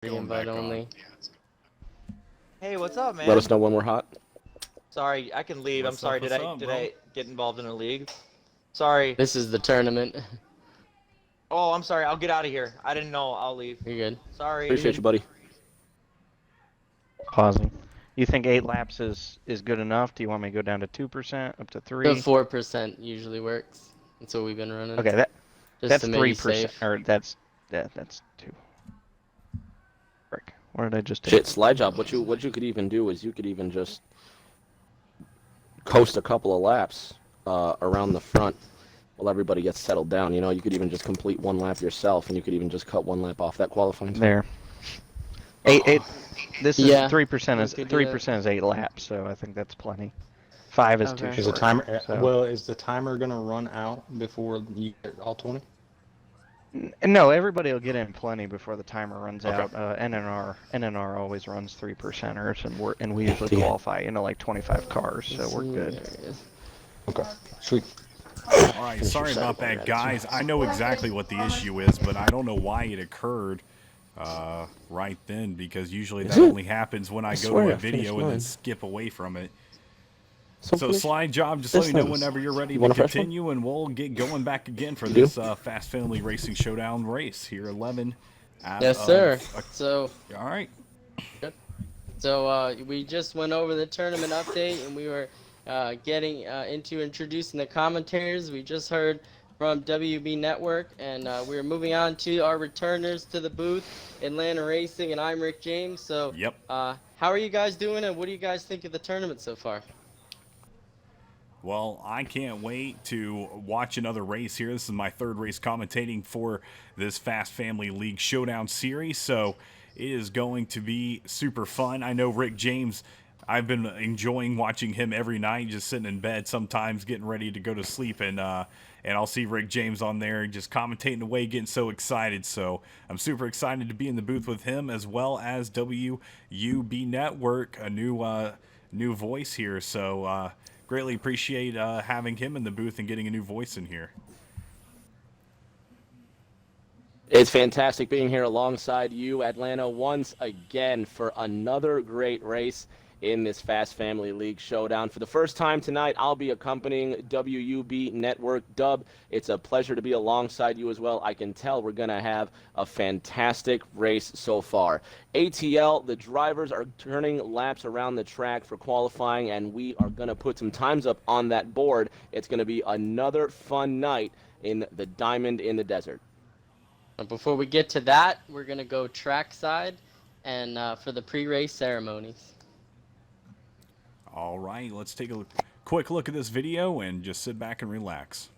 Invite only. Hey, what's up, man? Let us know when we're hot. Sorry, I can leave. I'm What's sorry. up, Did what's I up, did bro? I get involved in a league? Sorry. This is the tournament. Oh, I'm sorry. I'll get out of here. I didn't know. I'll leave. You're good. Sorry. Appreciate you, buddy. Pausing. You think 8 laps is good enough? Do you want me to go down to 2%, up to 3? The 4% usually works. That's what we've been running. Okay, Just that's to make you 3%, safe. or that's 2. Frick. What did I just do? Shit, slide job. What you could even do is you could even just coast a couple of laps around the front while everybody gets settled down. You know, you could even just complete one lap yourself, and you could even just cut one lap off that qualifying time. There. 8. This is Yeah, 3% is we could do 3% is 8 laps, so I think that's plenty. 5 is too Okay. short. Is the timer? so- Well, is the timer gonna run out before you get all 20? No, everybody will get in plenty before the timer runs Okay. out. NNR always runs 3%ers, and we usually Yeah. qualify like 25 cars, so we're good. There it is. Okay, sweet. All right, sorry about that, guys. I know exactly what the issue is, but I don't know why it occurred right then, because usually that only happens when I go swear to a I finished video and then mine. skip away from it. So So finish- slide job, just this let me know time. whenever you're ready You to want a fresh one? continue, and we'll get going back again for You this do? Fast Family Racing Showdown race here, 11. out Yes, of- sir. So, All right. we just went over the tournament update, and we were getting into introducing the commentators. We just heard from WB Network, and we're moving on to our returners to the booth, Atlanta Racing, and I'm Rick James. So, Yep. how are you guys doing, and what do you guys think of the tournament so far? Well, I can't wait to watch another race here. This is my third race commentating for this Fast Family League Showdown series, so it is going to be super fun. I know Rick James, I've been enjoying watching him every night, just sitting in bed sometimes getting ready to go to sleep, and I'll see Rick James on there just commentating away, getting so excited. So I'm super excited to be in the booth with him, as well as WUB Network, a new voice here. So greatly appreciate having him in the booth and getting a new voice in here. It's fantastic being here alongside you, Atlanta, once again for another great race in this Fast Family League Showdown. For the first time tonight, I'll be accompanying WUB Network. Dub, it's a pleasure to be alongside you as well. I can tell we're going to have a fantastic race so far. ATL, the drivers are turning laps around the track for qualifying, and we are going to put some times up on that board. It's going to be another fun night in the Diamond in the Desert. But before we get to that, we're going to go trackside and for the pre-race ceremonies. All right, let's take a quick look at this video and just sit back and relax.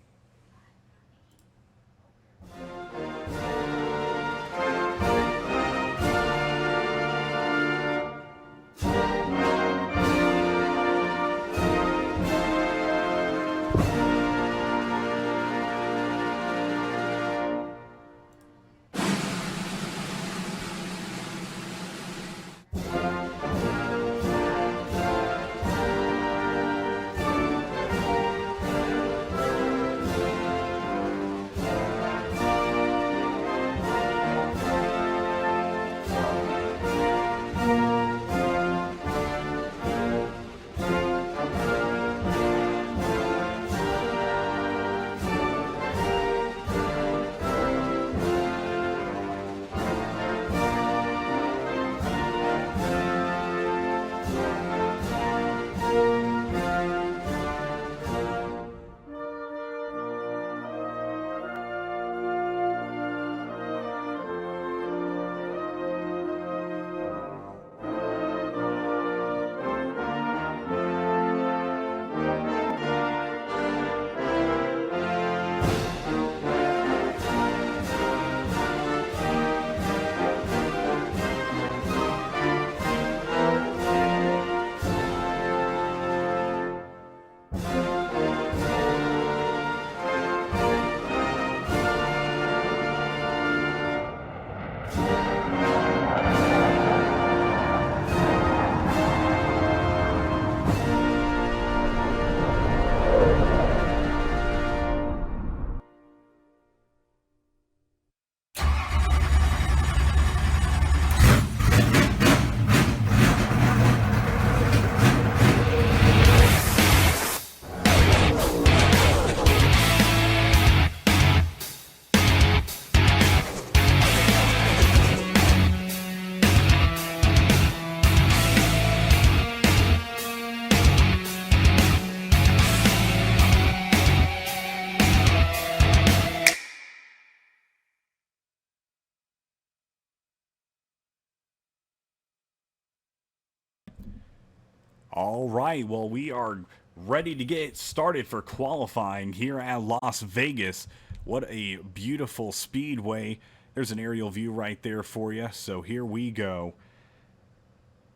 All right, well, we are ready to get started for qualifying here at Las Vegas. What a beautiful speedway. There's an aerial view right there for you, so here we go.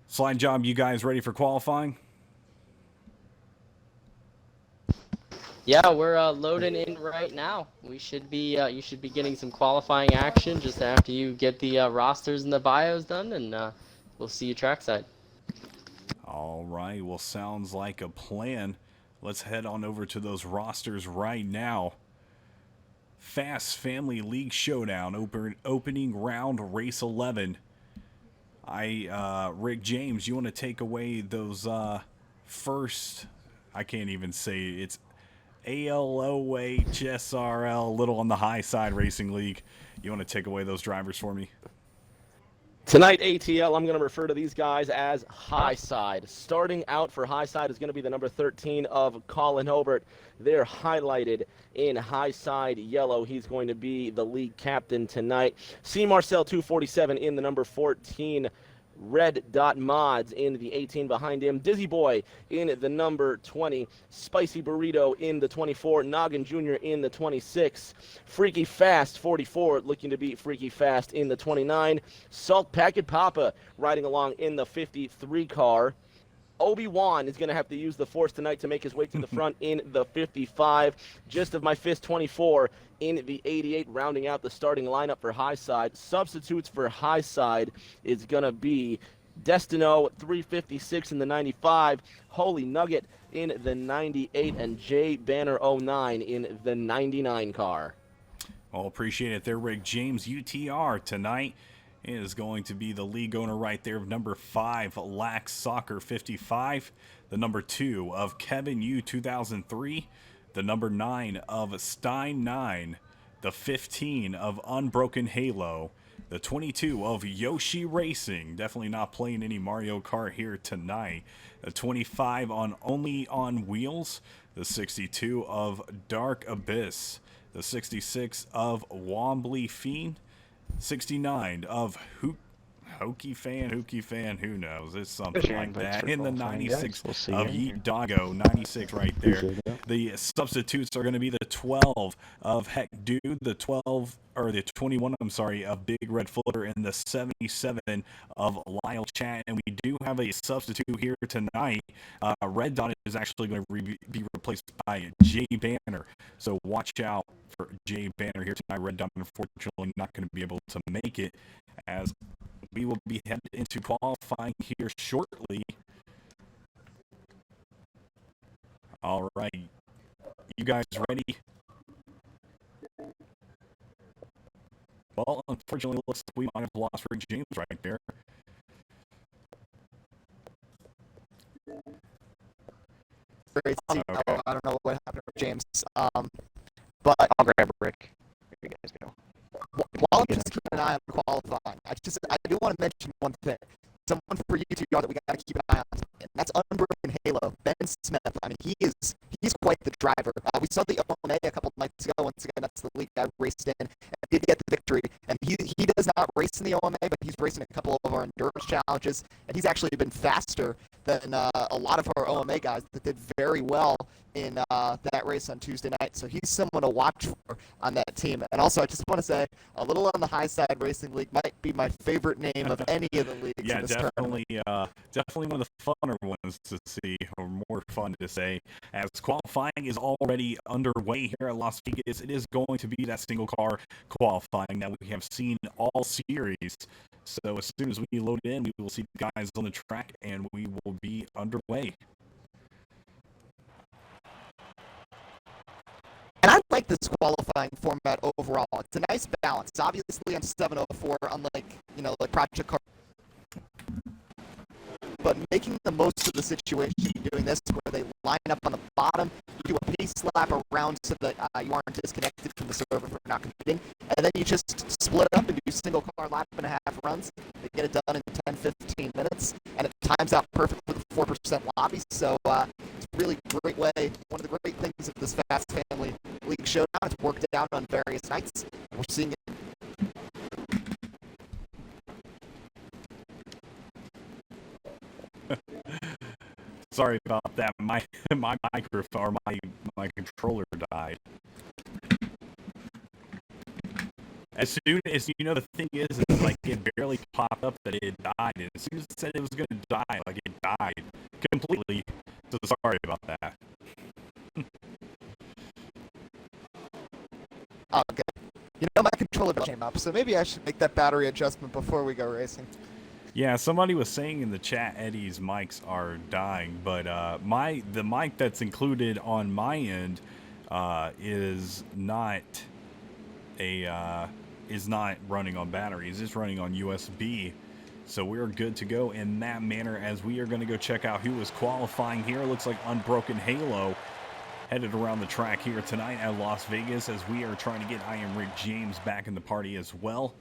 Slide job, you guys ready for qualifying? Yeah, we're loading in right now. We should be you should be getting some qualifying action just after you get the rosters and the bios done, and we'll see you trackside. All right, well, sounds like a plan. Let's head on over to those rosters right now. Fast Family League Showdown, opening round, race 11. Rick James, you want to take away those first, I can't even say it's ALOHSRL, little on the high side racing league. You want to take away those drivers for me? Tonight, ATL, I'm going to refer to these guys as high side. Starting out for high side is going to be the number 13 of Colin Hobart. They're highlighted in high side yellow. He's going to be the league captain tonight. C. Marcel 247 in the number 14. Red Dot Mods in the 18 behind him. Dizzy Boy in the number 20. Spicy Burrito in the 24. Noggin Jr. in the 26. Freaky Fast 44 looking to beat Freaky Fast in the 29. Salt Packet Papa riding along in the 53 car. Obi-Wan is going to have to use the force tonight to make his way to the front in the 55. Just of my fist 24 in the 88, rounding out the starting lineup for high side. Substitutes for high side is going to be Destino 356 in the 95, Holy Nugget in the 98, and J Banner 09 in the 99 car. Well, appreciate it there, Rick James. UTR tonight is going to be the league owner right there of number 5, Lax Soccer 55, the number 2 of Kevin U 2003, the number 9 of Stein 9, the 15 of Unbroken Halo, the 22 of Yoshi Racing, definitely not playing any Mario Kart here tonight, the 25 on Only on Wheels, the 62 of Dark Abyss, the 66 of Wombly Fiend, 69 of Hookie Fan, who knows? It's something like that. In the 96 of Yeet Doggo, 96 right there. The substitutes are going to be the 12 of Heck Dude, the 21, I'm sorry, of Big Red Footer, and the 77 of Lyle Chat. And we do have a substitute here tonight. Red Dot is actually going to be replaced by Jay Banner. So watch out for Jay Banner here tonight. Red Dot, unfortunately, not going to be able to make it, as we will be headed into qualifying here shortly. All right. You guys ready? Well, unfortunately, looks like we might have lost Rick James right there. Great. Okay. I don't know what happened to James. But I'll grab Rick. Here you guys go. while I'm just keeping an eye on qualifying, I do want to mention one thing. Someone for you two that we got to keep an eye on, and that's Unbroken Halo, Ben Smith. I mean, he's quite the driver. We saw the OMA a couple of nights ago. Once again, that's the league I raced in and did get the victory. And he does not race in the OMA, but he's racing a couple of our endurance challenges, and he's actually been faster than a lot of our OMA guys that did very well in that race on Tuesday night. So he's someone to watch for on that team. And also, I just want to say, a little on the high side racing league might be my favorite name of any of the leagues. Yeah, in this definitely one of the funner ones to see, or more fun to say, as qualifying is already underway here at Las Vegas. It is going to be that single car qualifying that we have seen all series. So as soon as we load in, we will see the guys on the track, and we will be underway. And I like this qualifying format overall. It's a nice balance. Obviously, I'm 704, unlike, like Project Car. But making the most of the situation, doing this where they line up on the bottom, you do a pace lap around so that you aren't disconnected from the server for not competing, and then you just split up and do single car lap and a half runs. They get it done in 10-15 minutes, and it times out perfect with a 4% lobby. So it's a really great way. One of the great things of this Fast Family League Showdown, it's worked out on various nights. We're seeing it. Sorry about that. My microphone or my controller died. As soon as the thing is like it barely popped up that it died, and as soon as it said it was gonna die, like it died completely. So sorry about that. Oh, okay. My controller came up, so maybe I should make that battery adjustment before we go racing. Yeah, somebody was saying in the chat Eddie's mics are dying, but the mic that's included on my end is not running on batteries. It's running on USB. So we're good to go in that manner as we are going to go check out who is qualifying here. Looks like Unbroken Halo headed around the track here tonight at Las Vegas as we are trying to get I Am Rick James back in the party as well.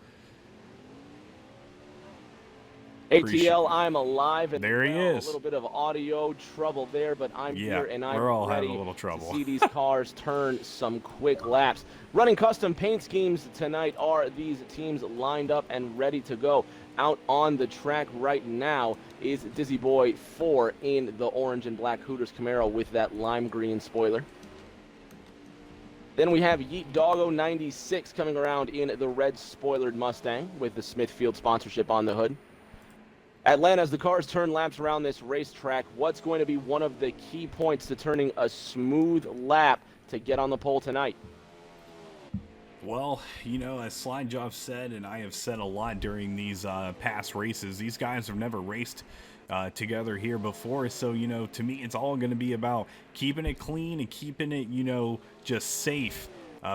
ATL, I'm alive. And there he is. A little bit of audio trouble there, but I'm here and I'm we're all ready having a little trouble. to see these cars turn some quick laps. Running custom paint schemes tonight are these teams lined up and ready to go. Out on the track right now is Dizzy Boy 4 in the orange and black Hooters Camaro with that lime green spoiler. Then we have Yeet Doggo 96 coming around in the red spoilered Mustang with the Smithfield sponsorship on the hood. Atlanta, as the cars turn laps around this racetrack, what's going to be one of the key points to turning a smooth lap to get on the pole tonight? Well, as Slide Job said, and I have said a lot during these past races, these guys have never raced together here before. So, to me, it's all going to be about keeping it clean and keeping it, just safe.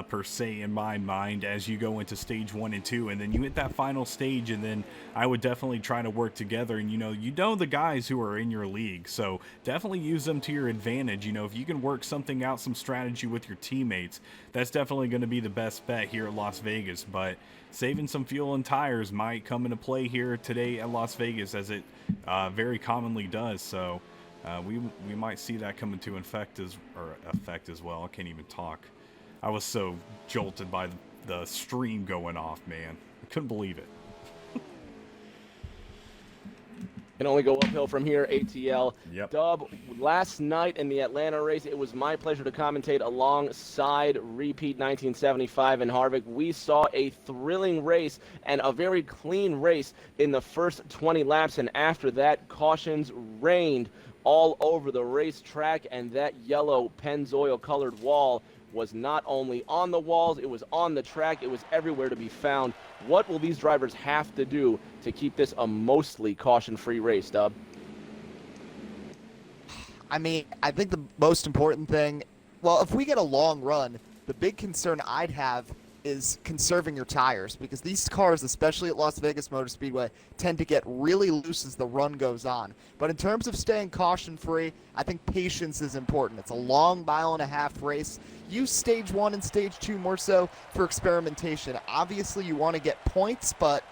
Per se, in my mind, as you go into stage 1 and 2, and then you hit that final stage, and then I would definitely try to work together. And you know the guys who are in your league, so definitely use them to your advantage. If you can work something out, some strategy with your teammates, that's definitely going to be the best bet here at Las Vegas. But saving some fuel and tires might come into play here today at Las Vegas, as it very commonly does. So we might see that come into effect as well. I can't even talk. I was so jolted by the stream going off, man. I couldn't believe it. Can only go uphill from here, ATL. Yep. Dub, last night in the Atlanta race, it was my pleasure to commentate alongside repeat 1975 in Harvick. We saw a thrilling race and a very clean race in the first 20 laps, and after that, cautions reigned all over the racetrack, and that yellow Pennzoil colored wall was not only on the walls, it was on the track, it was everywhere to be found. What will these drivers have to do to keep this a mostly caution-free race, Dub? I mean, I think the most important thing, well, if we get a long run, the big concern I'd have is conserving your tires, because these cars, especially at Las Vegas Motor Speedway, tend to get really loose as the run goes on. But in terms of staying caution-free, I think patience is important. It's a long mile-and-a-half race. Use stage 1 and stage 2 more so for experimentation. Obviously, you want to get points, but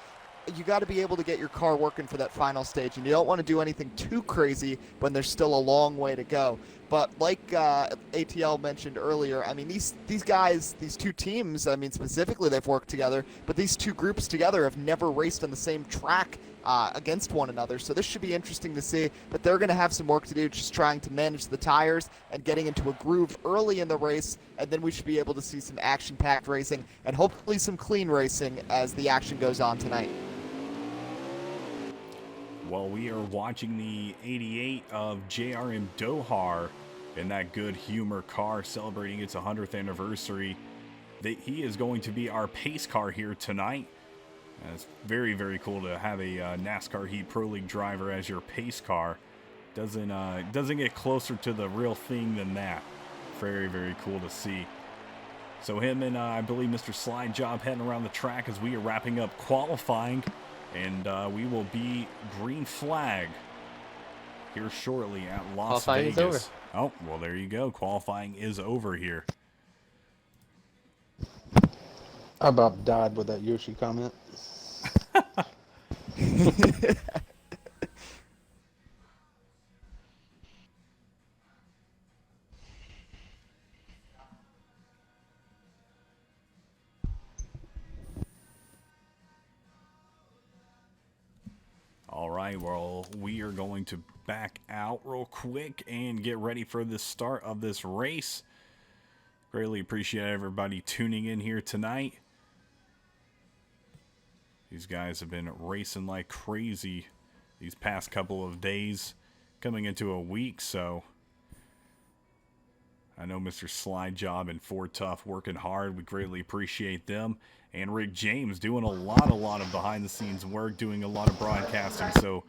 you got to be able to get your car working for that final stage, and you don't want to do anything too crazy when there's still a long way to go. But like ATL mentioned earlier, I mean, these guys, these two teams, I mean, specifically they've worked together, but these two groups together have never raced on the same track against one another. So this should be interesting to see, but they're going to have some work to do just trying to manage the tires and getting into a groove early in the race, and then we should be able to see some action-packed racing and hopefully some clean racing as the action goes on tonight. Well, we are watching the 88 of JRM Dohar in that good humor car celebrating its 100th anniversary. He is going to be our pace car here tonight. And it's very, very cool to have a NASCAR Heat Pro League driver as your pace car. Doesn't get closer to the real thing than that. Very, very cool to see. So him and I believe Mr. Slide Job heading around the track as we are wrapping up qualifying. And we will be green flag here shortly at Las Qualifying Vegas. is over. Oh, well, there you go. Qualifying is over here. I about died with that Yoshi comment. All right, well, we are going to back out real quick and get ready for the start of this race. Greatly appreciate everybody tuning in here tonight. These guys have been racing like crazy these past couple of days, coming into a week, so I know Mr. Slide Job and Ford Tough working hard. We greatly appreciate them. And Rick James doing a lot of behind-the-scenes work, doing a lot of broadcasting, so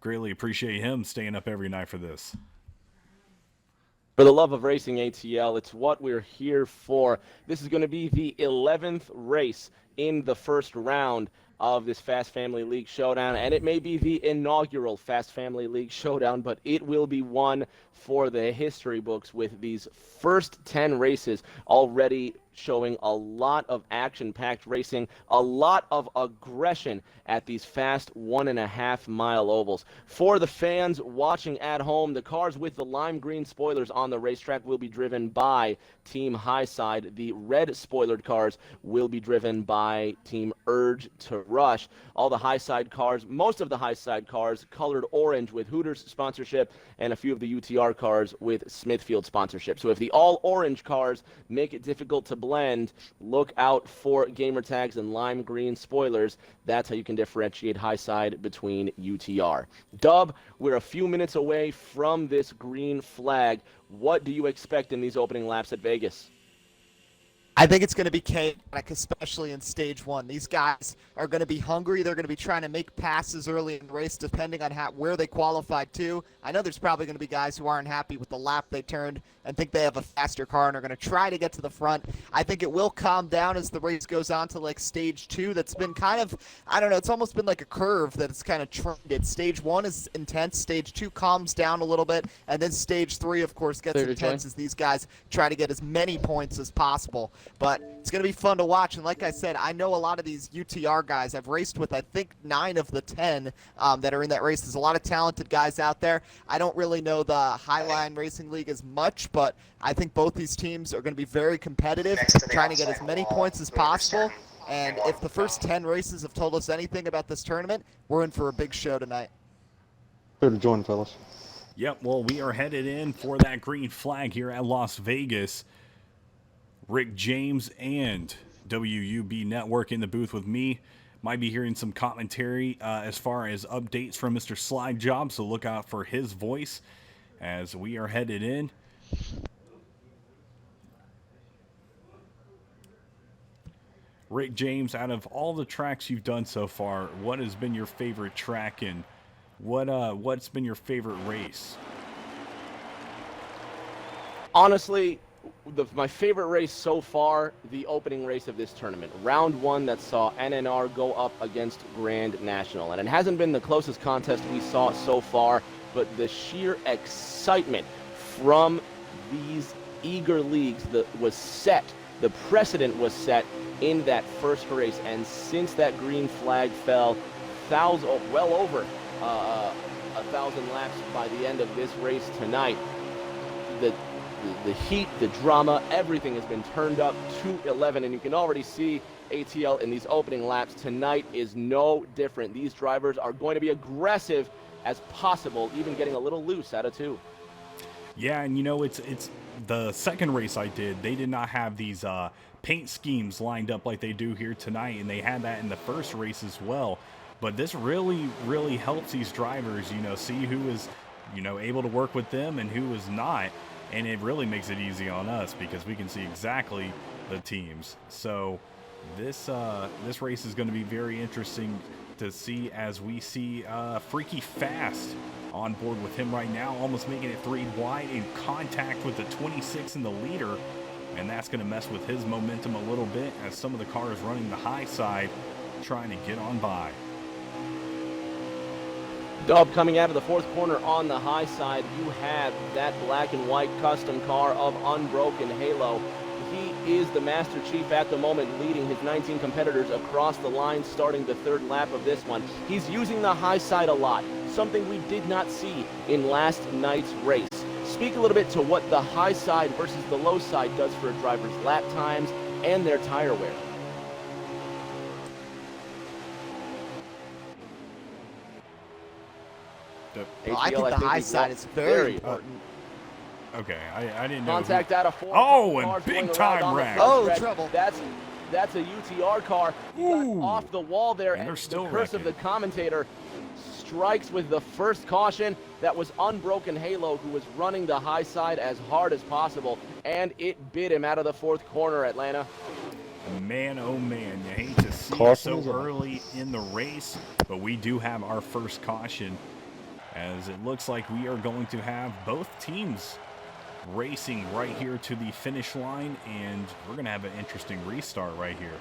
greatly appreciate him staying up every night for this. For the love of racing, ATL, it's what we're here for. This is going to be the 11th race in the first round of this Fast Family League Showdown, and it may be the inaugural Fast Family League Showdown, but it will be one for the history books with these first 10 races already showing a lot of action-packed racing, a lot of aggression at these fast 1.5 mile ovals. For the fans watching at home, the cars with the lime green spoilers on the racetrack will be driven by Team Highside. The red spoilered cars will be driven by Team Urge to Rush. All the Highside cars, most of the Highside cars, colored orange with Hooters sponsorship, and a few of the UTR cars with Smithfield sponsorship. So if the all-orange cars make it difficult to blend, look out for gamer tags and lime green spoilers. That's how you can differentiate Highside between UTR. Dub, we're a few minutes away from this green flag. What do you expect in these opening laps at Vegas? I think it's going to be chaotic, especially in stage one. These guys are going to be hungry. They're going to be trying to make passes early in the race, depending on where they qualified to. I know there's probably going to be guys who aren't happy with the lap they turned and think they have a faster car and are going to try to get to the front. I think it will calm down as the race goes on to like stage two. That's been kind of, I don't know, it's almost been like a curve that's kind of trended. Stage one is intense. Stage two calms down a little bit. And then stage three, of course, gets intense as these guys try to get as many points as possible. But it's going to be fun to watch. And like I said, I know a lot of these UTR guys. I've raced with, I think, 9 of the 10 that are in that race. There's a lot of talented guys out there. I don't really know the Highline Racing League as much, but I think both these teams are going to be very competitive, trying to get as many points as possible. And if the first 10 races have told us anything about this tournament, we're in for a big show tonight. Clear to join, fellas. Yep, well, we are headed in for that green flag here at Las Vegas. Rick James and WUB Network in the booth with me. Might be hearing some commentary as far as updates from Mr. Slide Job, so look out for his voice as we are headed in. Rick James, out of all the tracks you've done so far, what has been your favorite track and what's been your favorite race? Honestly, my favorite race so far, the opening race of this tournament. Round 1 that saw NNR go up against Grand National. And it hasn't been the closest contest we saw so far, but the sheer excitement from these eager leagues that was set, the precedent was set in that first race. And since that green flag fell, well over 1,000 laps by the end of this race tonight, the heat, the drama, everything has been turned up to 11, and you can already see ATL in these opening laps. Tonight is no different. These drivers are going to be aggressive as possible, even getting a little loose out of 2. Yeah, and you know, it's the second race I did, they did not have these paint schemes lined up like they do here tonight, and they had that in the first race as well. But this really helps these drivers, you know, see who is, you know, able to work with them and who is not. And it really makes it easy on us because we can see exactly the teams. So this race is going to be very interesting to see as we see Freaky Fast on board with him right now, almost making it 3 wide in contact with the 26 in the leader. And that's going to mess with his momentum a little bit as some of the cars running the high side trying to get on by. Dub, coming out of the 4th corner on the high side, you have that black and white custom car of Unbroken Halo. He is the Master Chief at the moment, leading his 19 competitors across the line, starting the 3rd lap of this one. He's using the high side a lot, something we did not see in last night's race. Speak a little bit to what the high side versus the low side does for a driver's lap times and their tire wear. Well, I think the high side is very important. Okay, I didn't know. Contact out of 4. Oh, and cars going big around time on the wreck. front Oh, stretch. trouble. That's a UTR car. He got Ooh. off the wall there, And they're and still the curse of wrecking. the commentator strikes with the first caution. That was Unbroken Halo, who was running the high side as hard as possible, and it bit him out of the 4th corner, Atlanta. Man, oh man, you hate to see it Caution so is off. early in the race, but we do have our first caution, as it looks like we are going to have both teams racing right here to the finish line, and we're going to have an interesting restart right here.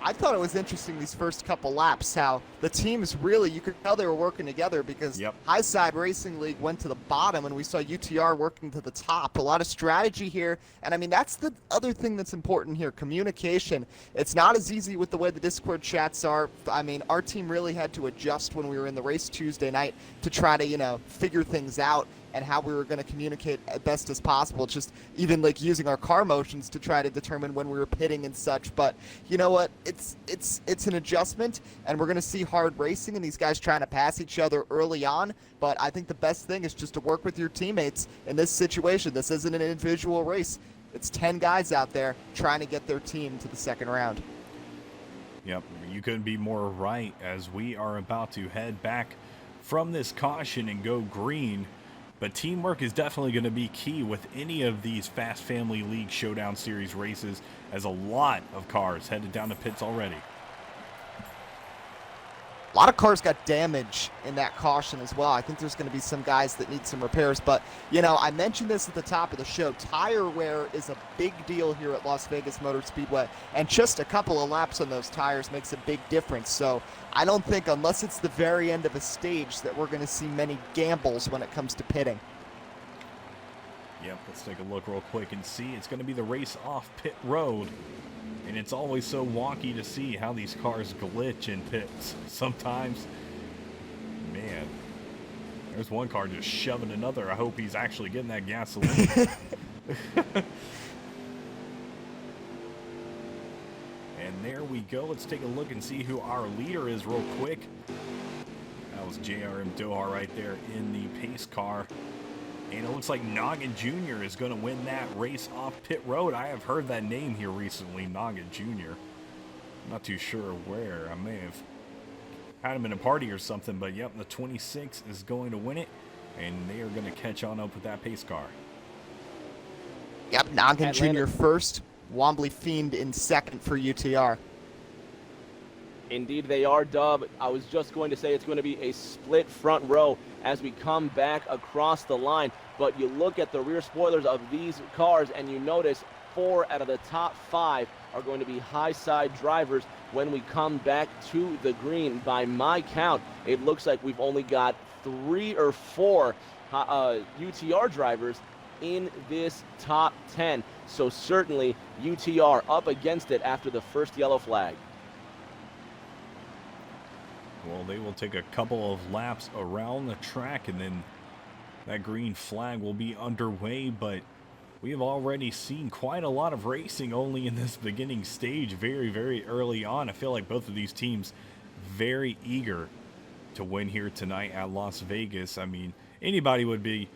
I thought it was interesting these first couple laps how the teams really, you could tell they were working together because Yep. High Side Racing League went to the bottom and we saw UTR working to the top. A lot of strategy here, and I mean that's the other thing that's important here, communication. It's not as easy with the way the Discord chats are. I mean, our team really had to adjust when we were in the race Tuesday night to try to, figure things out and how we were going to communicate as best as possible, just even like using our car motions to try to determine when we were pitting and such. But you know what? It's an adjustment, and we're going to see hard racing and these guys trying to pass each other early on. But I think the best thing is just to work with your teammates in this situation. This isn't an individual race. It's 10 guys out there trying to get their team to the second round. Yep, you couldn't be more right, as we are about to head back from this caution and go green. But teamwork is definitely going to be key with any of these Fast Family League Showdown Series races, as a lot of cars headed down to pits already. A lot of cars got damage in that caution as well. I think there's going to be some guys that need some repairs. But, I mentioned this at the top of the show. Tire wear is a big deal here at Las Vegas Motor Speedway. And just a couple of laps on those tires makes a big difference. So I don't think, unless it's the very end of a stage, that we're going to see many gambles when it comes to pitting. Yep, let's take a look real quick and see. It's going to be the race off pit road. And it's always so wonky to see how these cars glitch in pits. Sometimes, man, there's one car just shoving another. I hope he's actually getting that gasoline. And there we go. Let's take a look and see who our leader is real quick. That was JRM Doha right there in the pace car. And it looks like Noggin Jr. is going to win that race off pit road. I have heard that name here recently, Noggin Jr. I'm not too sure where. I may have had him in a party or something. But, yep, the 26 is going to win it. And they are going to catch on up with that pace car. Yep, Noggin Atlanta. Jr. first, Wombly Fiend in second for UTR. Indeed, they are, Dub. I was just going to say it's going to be a split front row as we come back across the line. But you look at the rear spoilers of these cars, and you notice 4 out of the top 5 are going to be high side drivers when we come back to the green. By my count, it looks like we've only got 3 or 4 UTR drivers in this top 10. So certainly UTR up against it after the first yellow flag. Well, they will take a couple of laps around the track, and then that green flag will be underway. But we have already seen quite a lot of racing only in this beginning stage very, very early on. I feel like both of these teams very eager to win here tonight at Las Vegas. I mean, anybody would be,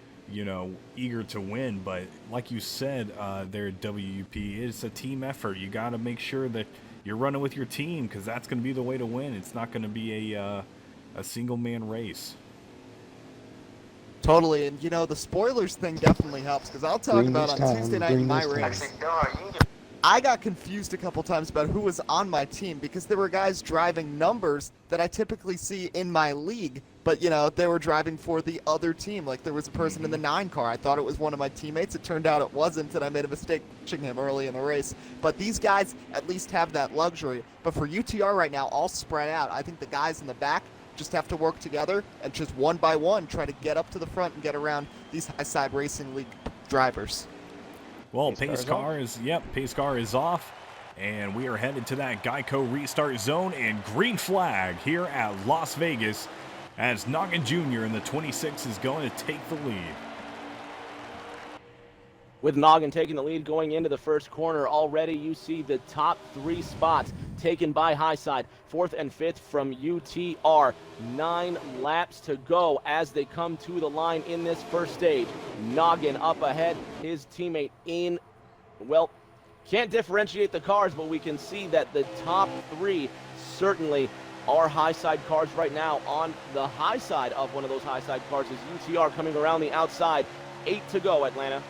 eager to win. But like you said there at WUP, it's a team effort. You got to make sure that you're running with your team, because that's going to be the way to win. It's not going to be a single-man race. Totally, and the spoilers thing definitely helps, because I'll talk Green about this on time, Tuesday night in green my this time. race. I got confused a couple times about who was on my team, because there were guys driving numbers that I typically see in my league, but they were driving for the other team. Like there was a person in the 9 car. I thought it was one of my teammates. It turned out it wasn't, and I made a mistake pitching him early in the race. But these guys at least have that luxury. But for UTR right now, all spread out. I think the guys in the back just have to work together and just one by one try to get up to the front and get around these high side racing league drivers. Well, pace car is off, and we are headed to that Geico restart zone, and green flag here at Las Vegas as Noggin Jr. in the 26 is going to take the lead. With Noggin taking the lead going into the first corner, already you see the top 3 spots taken by Highside. 4th and 5th from UTR. 9 laps to go as they come to the line in this first stage. Noggin up ahead, his teammate in, well, can't differentiate the cars, but we can see that the top 3 certainly are Highside cars right now. On the high side of one of those Highside cars is UTR coming around the outside. 8 to go, Atlanta.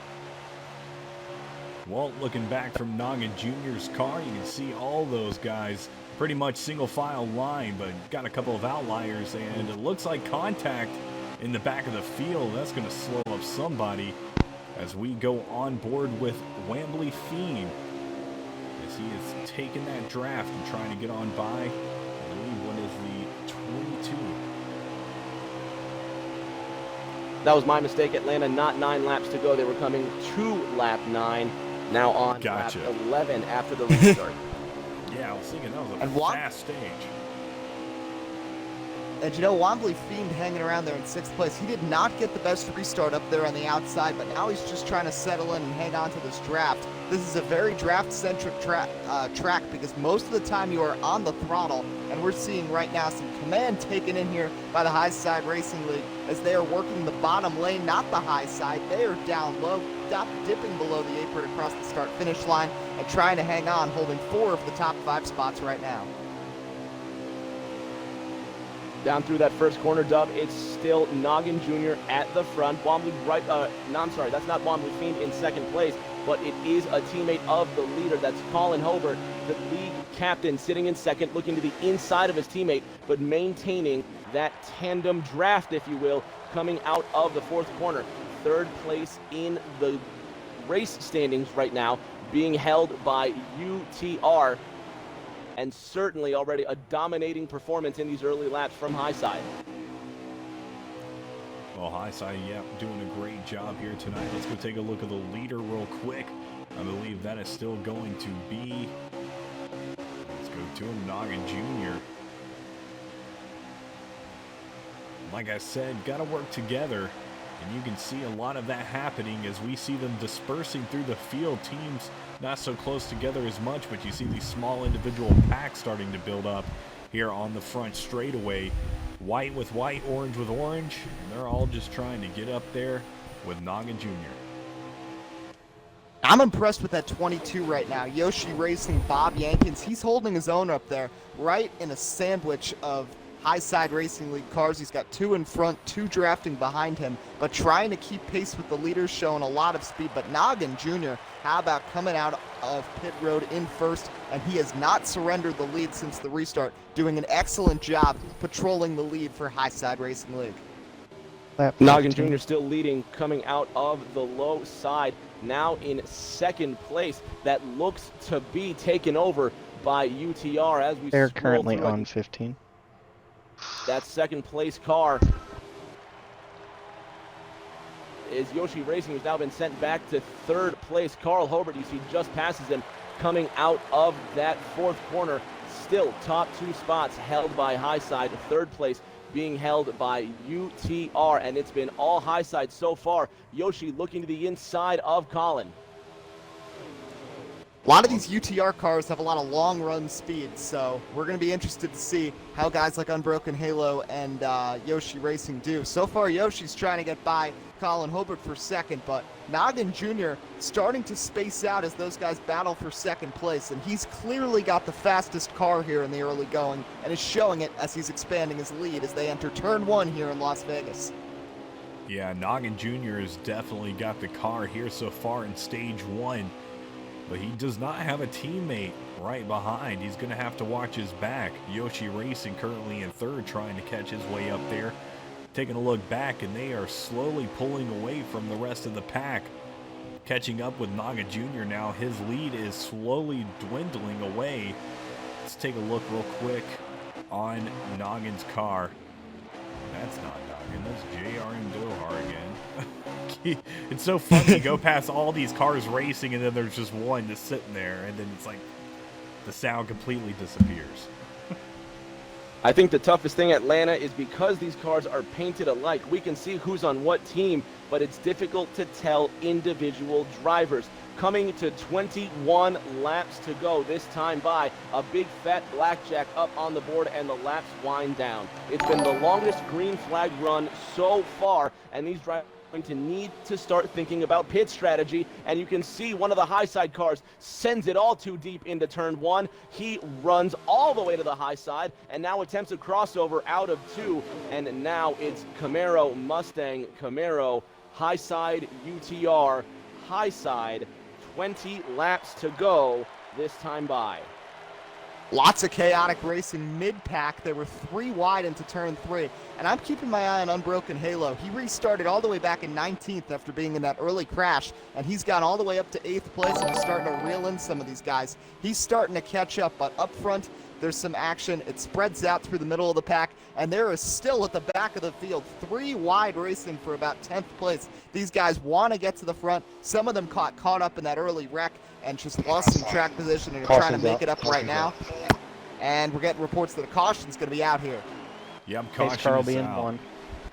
Well, looking back from Noggin Jr.'s car, you can see all those guys pretty much single file line, but got a couple of outliers, and it looks like contact in the back of the field. That's going to slow up somebody as we go on board with Wambly Fiend, as he is taking that draft and trying to get on by, I believe, what is the 22. That was my mistake, Atlanta. Not 9 laps to go. They were coming to lap 9. Now on Gotcha. lap 11 after the restart. Yeah, I was thinking that was a And fast stage. And you know, Wambly Fiend hanging around there in 6th place. He did not get the best restart up there on the outside, but now he's just trying to settle in and hang on to this draft. This is a very draft-centric track because most of the time you are on the throttle, and we're seeing right now some command taken in here by the Highside Racing League as they are working the bottom lane, not the high side. They are down low, dipping below the apron across the start-finish line and trying to hang on, holding 4 of the top 5 spots right now. Down through that first corner, Dub, it's still Noggin Jr. at the front. Wambly right, no, I'm sorry, that's not Wambly Fiend in 2nd place, but it is a teammate of the leader. That's Colin Hobart, the league captain, sitting in 2nd, looking to the inside of his teammate, but maintaining that tandem draft, if you will, coming out of the 4th corner. 3rd place in the race standings right now, being held by UTR. And certainly already a dominating performance in these early laps from Highside. Well, Highside, yeah, doing a great job here tonight. Let's go take a look at the leader real quick. I believe that is still going to be, let's go to him, Noggin Jr. Like I said, got to work together. And you can see a lot of that happening as we see them dispersing through the field. Teams not so close together as much, but you see these small individual packs starting to build up here on the front straightaway. White with white, orange with orange, and they're all just trying to get up there with Noggin Jr. I'm impressed with that 22 right now. Yoshi Racing, Bob Yankins, he's holding his own up there, right in a sandwich of Highside Racing League cars. He's got 2 in front, 2 drafting behind him, but trying to keep pace with the leaders, showing a lot of speed. But Noggin Jr., how about coming out of pit road in 1st, and he has not surrendered the lead since the restart, doing an excellent job patrolling the lead for Highside Racing League. Noggin Jr. still leading, coming out of the low side, now in 2nd place. That looks to be taken over by UTR as we They're scroll currently through on 15. That 2nd place car is Yoshi Racing, who's now been sent back to 3rd place. Carl Hobart, you see, just passes him coming out of that 4th corner. Still top 2 spots held by Highside. 3rd place being held by UTR, and it's been all Highside so far. Yoshi looking to the inside of Colin. A lot of these UTR cars have a lot of long run speed, so we're going to be interested to see how guys like Unbroken Halo and Yoshi Racing do. So far, Yoshi's trying to get by Colin Hobart for 2nd, but Noggin Jr. starting to space out as those guys battle for 2nd place, and he's clearly got the fastest car here in the early going, and is showing it as he's expanding his lead as they enter turn 1 here in Las Vegas. Yeah, Noggin Jr. has definitely got the car here so far in stage 1. But he does not have a teammate right behind. He's going to have to watch his back. Yoshi Racing currently in 3rd, trying to catch his way up there. Taking a look back, and they are slowly pulling away from the rest of the pack. Catching up with Noggin Jr. now. His lead is slowly dwindling away. Let's take a look real quick on Noggin's car. That's not Noggin. That's JR and Dohar again. It's so funny. You go past all these cars racing, and then there's just one just sitting there, and then it's like the sound completely disappears. I think the toughest thing at Atlanta is because these cars are painted alike, we can see who's on what team, but it's difficult to tell individual drivers. Coming to 21 laps to go this time by, a big fat blackjack up on the board and the laps wind down. It's been the longest green flag run so far, and these drivers going to need to start thinking about pit strategy, and you can see one of the high side cars sends it all too deep into turn 1. He runs all the way to the high side and now attempts a crossover out of 2, and now it's Camaro, Mustang, Camaro, high side, UTR, high side, 20 laps to go this time by. Lots of chaotic racing mid-pack. They were 3 wide into turn 3. And I'm keeping my eye on Unbroken Halo. He restarted all the way back in 19th after being in that early crash, and he's gone all the way up to 8th place and is starting to reel in some of these guys. He's starting to catch up, but up front, there's some action. It spreads out through the middle of the pack, and there is still at the back of the field 3 wide racing for about 10th place. These guys want to get to the front. Some of them caught up in that early wreck and just lost some track position and are trying to make it up right now. And we're getting reports that a caution's going to be out here. Yep, Pace caution car will is be in out. 1.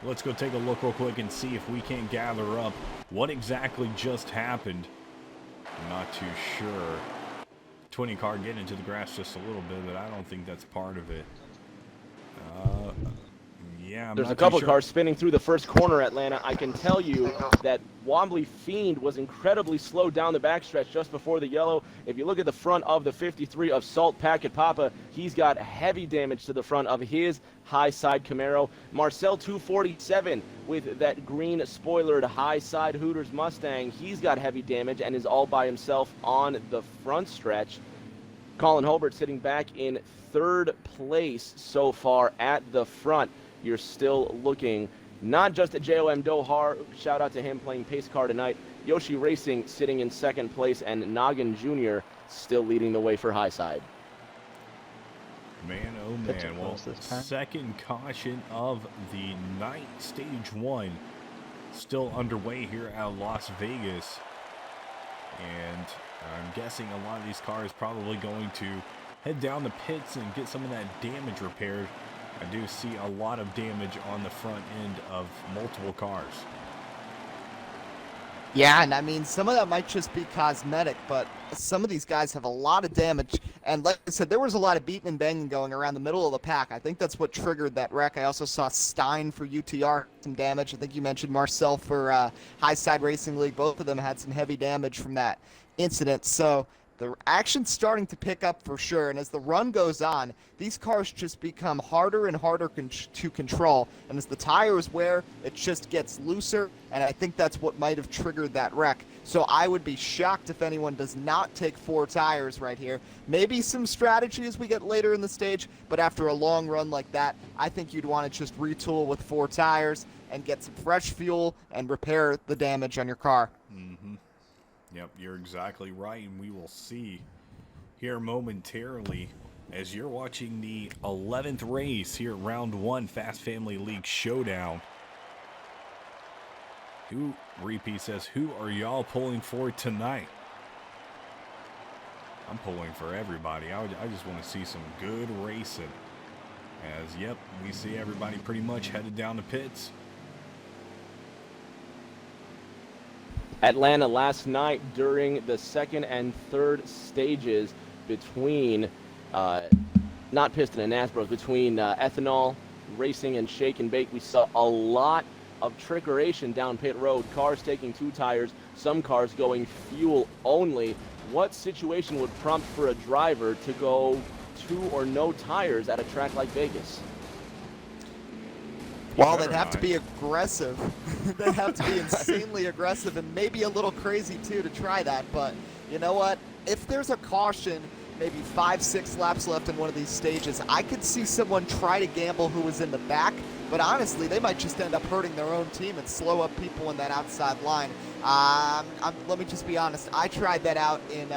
Let's go take a look real quick and see if we can't gather up what exactly just happened. I'm not too sure. 20 car getting into the grass just a little bit, but I don't think that's part of it. Yeah, I'm There's not a couple too of sure. cars spinning through the first corner, Atlanta. I can tell you that Wobbly Fiend was incredibly slow down the backstretch just before the yellow. If you look at the front of the 53 of Salt Packet Papa, he's got heavy damage to the front of his high side Camaro. Marcel 247 with that green spoilered high side Hooters Mustang, he's got heavy damage and is all by himself on the front stretch. Colin Holbert sitting back in 3rd place so far at the front. You're still looking not just at JOM Dohar, shout out to him playing pace car tonight. Yoshi Racing sitting in 2nd place, and Noggin Jr. still leading the way for high side. Man, oh Pits are man. Well, close this time. second caution of the night, stage 1, still underway here at Las Vegas. And I'm guessing a lot of these cars probably going to head down the pits and get some of that damage repaired. I do see a lot of damage on the front end of multiple cars. Yeah, and I mean, some of that might just be cosmetic, but some of these guys have a lot of damage. And like I said, there was a lot of beating and banging going around the middle of the pack. I think that's what triggered that wreck. I also saw Stein for UTR, some damage. I think you mentioned Marcel for High Side Racing League. Both of them had some heavy damage from that incident. So the action's starting to pick up for sure, and as the run goes on, these cars just become harder and harder to control, and as the tires wear, it just gets looser, and I think that's what might have triggered that wreck. So I would be shocked if anyone does not take 4 tires right here. Maybe some strategy as we get later in the stage, but after a long run like that, I think you'd want to just retool with 4 tires and get some fresh fuel and repair the damage on your car. Yep, you're exactly right, and we will see here momentarily as you're watching the 11th race here at Round 1 Fast Family League Showdown. Repeat says, who are y'all pulling for tonight? I'm pulling for everybody. I just want to see some good racing. As, yep, we see everybody pretty much headed down the pits. Atlanta last night during the 2nd and 3rd stages between, not Piston and Nasbros, between Ethanol Racing and Shake and Bake, we saw a lot of trickeration down pit road. Cars taking 2 tires, some cars going fuel only. What situation would prompt for a driver to go 2 or no tires at a track like Vegas? Well, they'd have to be aggressive. They'd have to be insanely aggressive and maybe a little crazy, too, to try that. But you know what? If there's a caution, maybe 5-6 laps left in one of these stages, I could see someone try to gamble who was in the back. But honestly, they might just end up hurting their own team and slow up people in that outside line. Let me just be honest. I tried that out in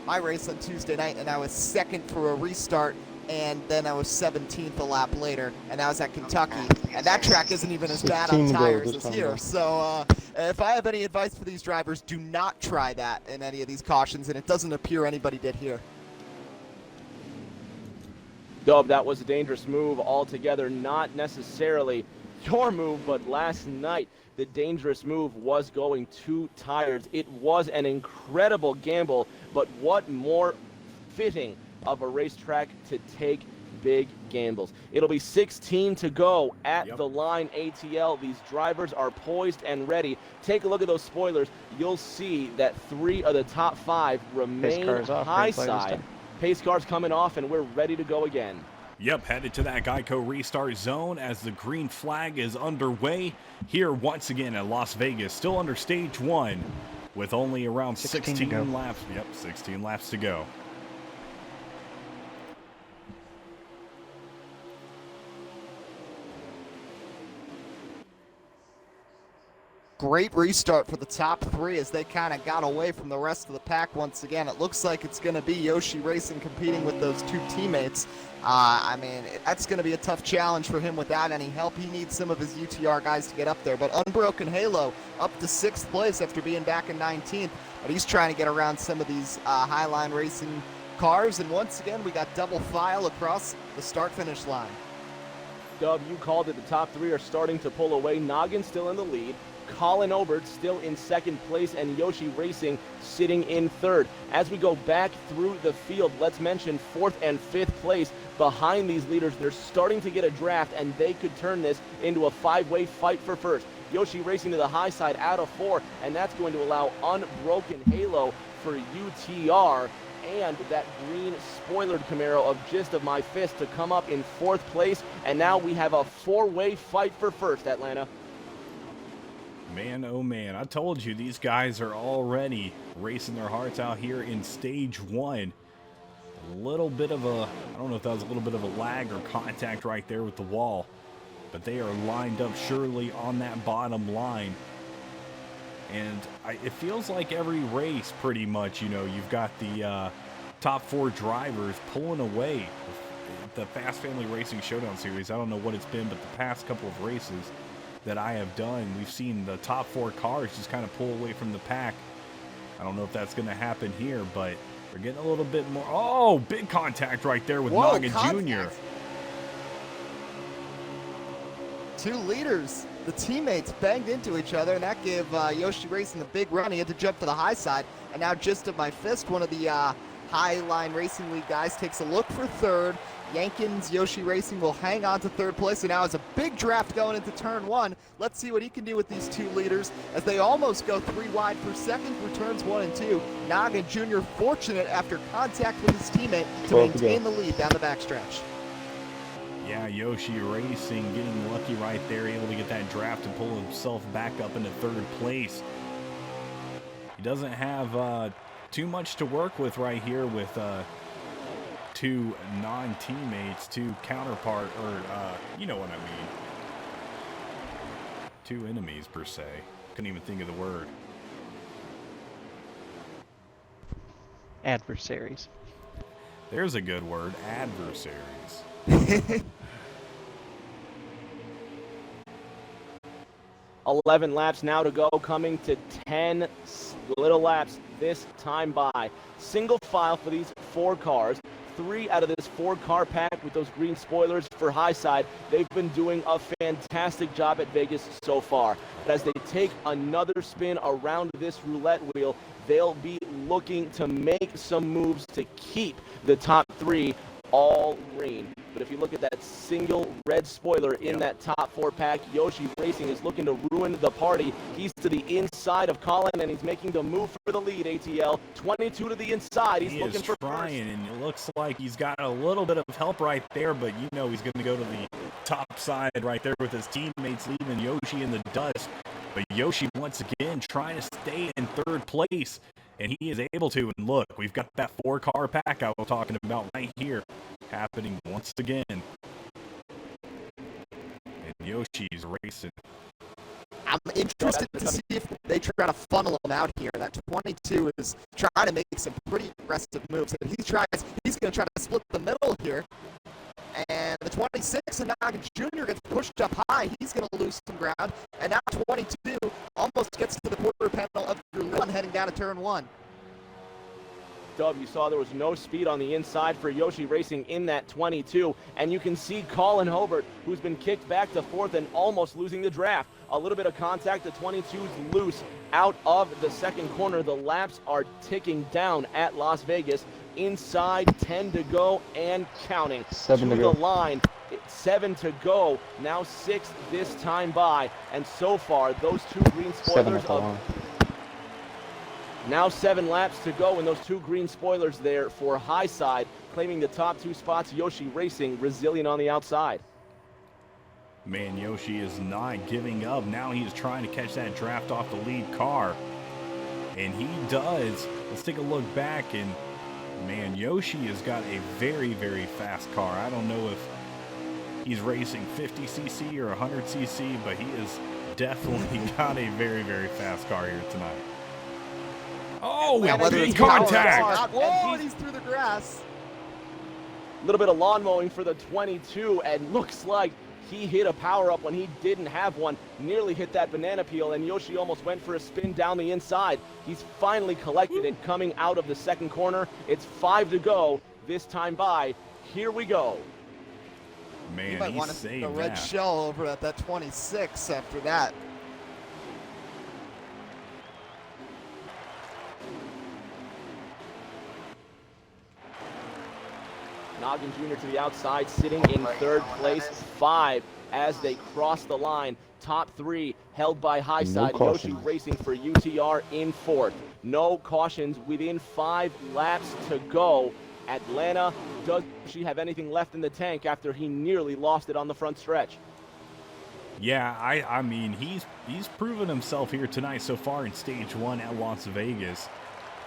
my race on Tuesday night, and I was 2nd for a restart. And then I was 17th a lap later, and that was at Kentucky. And that track isn't even as bad on tires as here. So if I have any advice for these drivers, do not try that in any of these cautions, and it doesn't appear anybody did here. Dub, that was a dangerous move altogether. Not necessarily your move, but last night the dangerous move was going 2 tires. It was an incredible gamble, but what more fitting of a racetrack to take big gambles. It'll be 16 to go at the line, ATL. These drivers are poised and ready. Take a look at those spoilers. You'll see that 3 of the top 5 remain high side. Pace cars coming off, and we're ready to go again. Yep, headed to that Geico restart zone as the green flag is underway here once again at Las Vegas, still under stage 1 with only around 16 laps. Yep, 16 laps to go. Great restart for the top 3 as they kind of got away from the rest of the pack once again. It looks like it's going to be Yoshi Racing competing with those 2 teammates. I mean, that's going to be a tough challenge for him without any help. He needs some of his UTR guys to get up there. But Unbroken Halo up to 6th place after being back in 19th. But he's trying to get around some of these Highline Racing cars. And once again, we got double file across the start-finish line. Dub, you called it. The top 3 are starting to pull away. Noggin still in the lead. Colin Obert still in 2nd place, and Yoshi Racing sitting in 3rd. As we go back through the field, let's mention 4th and 5th place behind these leaders. They're starting to get a draft, and they could turn this into a 5-way fight for first. Yoshi Racing to the high side out of 4, and that's going to allow Unbroken Halo for UTR and that green spoilered Camaro of Gist of My Fist to come up in 4th place, and now we have a 4-way fight for first, Atlanta. Man, oh man, I told you these guys are already racing their hearts out here in stage 1. A little bit of a, I don't know if that was a little bit of a lag or contact right there with the wall, but they are lined up surely on that bottom line. And it feels like every race pretty much, you know, you've got the top 4 drivers pulling away. The Fast Family Racing Showdown Series, I don't know what it's been, but the past couple of races that I have done, we've seen the top 4 cars just kind of pull away from the pack. I don't know if that's going to happen here, but we're getting a little bit more. Oh, big contact right there with MAGA Jr. 2 leaders, the teammates banged into each other, and that gave Yoshi Racing a big run. He had to jump to the high side, and now Gist of My Fist, one of the Highline Racing League guys, takes a look for 3rd. Yankins Yoshi Racing will hang on to 3rd place, and now it's a big draft going into turn 1. Let's see what he can do with these 2 leaders as they almost go 3 wide for 2nd for turns 1 and 2. Noggin Jr. fortunate after contact with his teammate to maintain the lead down the backstretch. Yeah, Yoshi Racing getting lucky right there, able to get that draft and pull himself back up into 3rd place. He doesn't have too much to work with right here with 2 non-teammates, 2 counterpart, or you know what I mean. 2 enemies per se. Couldn't even think of the word. Adversaries. There's a good word, adversaries. 11 laps now to go, coming to 10 little laps this time by. Single file for these 4 cars. 3 out of this 4-car pack with those green spoilers for high side. They've been doing a fantastic job at Vegas so far. But as they take another spin around this roulette wheel, they'll be looking to make some moves to keep the top 3 all green. But if you look at that single red spoiler in that top 4 pack, Yoshi Racing is looking to ruin the party. He's to the inside of Colin, and he's making the move for the lead, ATL. 22 to the inside. He's looking for trying, first. and it looks like he's got a little bit of help right there, but you know he's going to go to the top side right there with his teammates leaving Yoshi in the dust. But Yoshi, once again, trying to stay in 3rd place, and he is able to. And look, we've got that 4-car pack I was talking about right here happening once again. And Yoshi's racing. I'm interested to see if they try to funnel him out here. That 22 is trying to make some pretty aggressive moves. If he's going to try to split the middle here. And the 26 and Noggin Jr. gets pushed up high. He's going to lose some ground. And now 22 almost gets to the quarter panel of turn 1 heading down to turn 1. Dub, you saw there was no speed on the inside for Yoshi Racing in that 22, and you can see Colin Hobart, who's been kicked back to 4th and almost losing the draft. A little bit of contact, the 22's loose out of the second corner. The laps are ticking down at Las Vegas. Inside, 10 to go and counting. 7 to the go. line, 7 to go. Now 6 this time by, and so far those two green 7 at spoilers the line. now 7 laps to go, and those two green spoilers there for High Side, claiming the top 2 spots. Yoshi Racing resilient on the outside. Man, Yoshi is not giving up. Now he's trying to catch that draft off the lead car. And he does. Let's take a look back, and man, Yoshi has got a very, very fast car. I don't know if he's racing 50cc or 100cc, but he has definitely got a very, very fast car here tonight. Oh, Now, and whether big it's power or contact! not, whoa, And and he's through the grass. A little bit of lawn mowing for the 22, and looks like he hit a power-up when he didn't have one. Nearly hit that banana peel, and Yoshi almost went for a spin down the inside. He's finally collected it coming out of the second corner. It's 5 to go this time by. Here we go. You Man, might he want to see saved the red that. shell over at that 26 after that. Noggin Jr. to the outside, sitting in 3rd place, 5 as they cross the line. Top 3 held by High Side. Yoshi caution. Racing for UTR in 4th. No cautions within 5 laps to go. Atlanta, does she have anything left in the tank after he nearly lost it on the front stretch? Yeah, I mean, he's proven himself here tonight so far in Stage 1 at Las Vegas.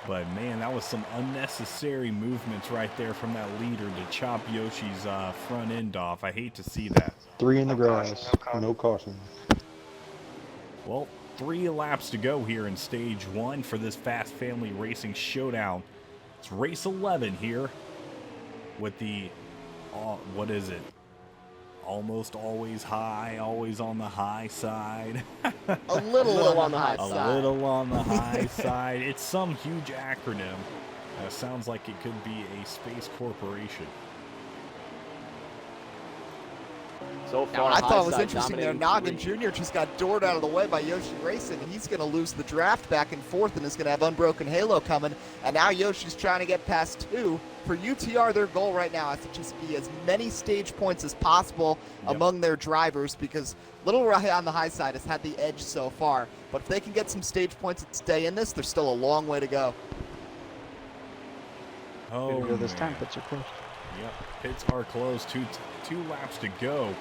But, man, that was some unnecessary movements right there from that leader to chop Yoshi's front end off. I hate to see that. 3 in the grass. No caution. Well, 3 laps to go here in Stage 1 for this Fast Family Racing Showdown. It's race 11 here with the, what is it? Almost always high, always on the high side. A little on the high A side. little on the high side. It's some huge acronym. Sounds like it could be a space corporation. So Now, far, I thought it was High Side interesting there. dominating Noggin 3. Jr. just got doored out of the way by Yoshi Racing. He's going to lose the draft back and forth and is going to have Unbroken Halo coming. And now Yoshi's trying to get past 2. For UTR, their goal right now is to just be as many stage points as possible among their drivers, because Little Ray on the high side has had the edge so far. But if they can get some stage points and stay in this, there's still a long way to go. Oh, Here we go this man. time. Pits are closed. Yep, pits are closed. Two laps to go.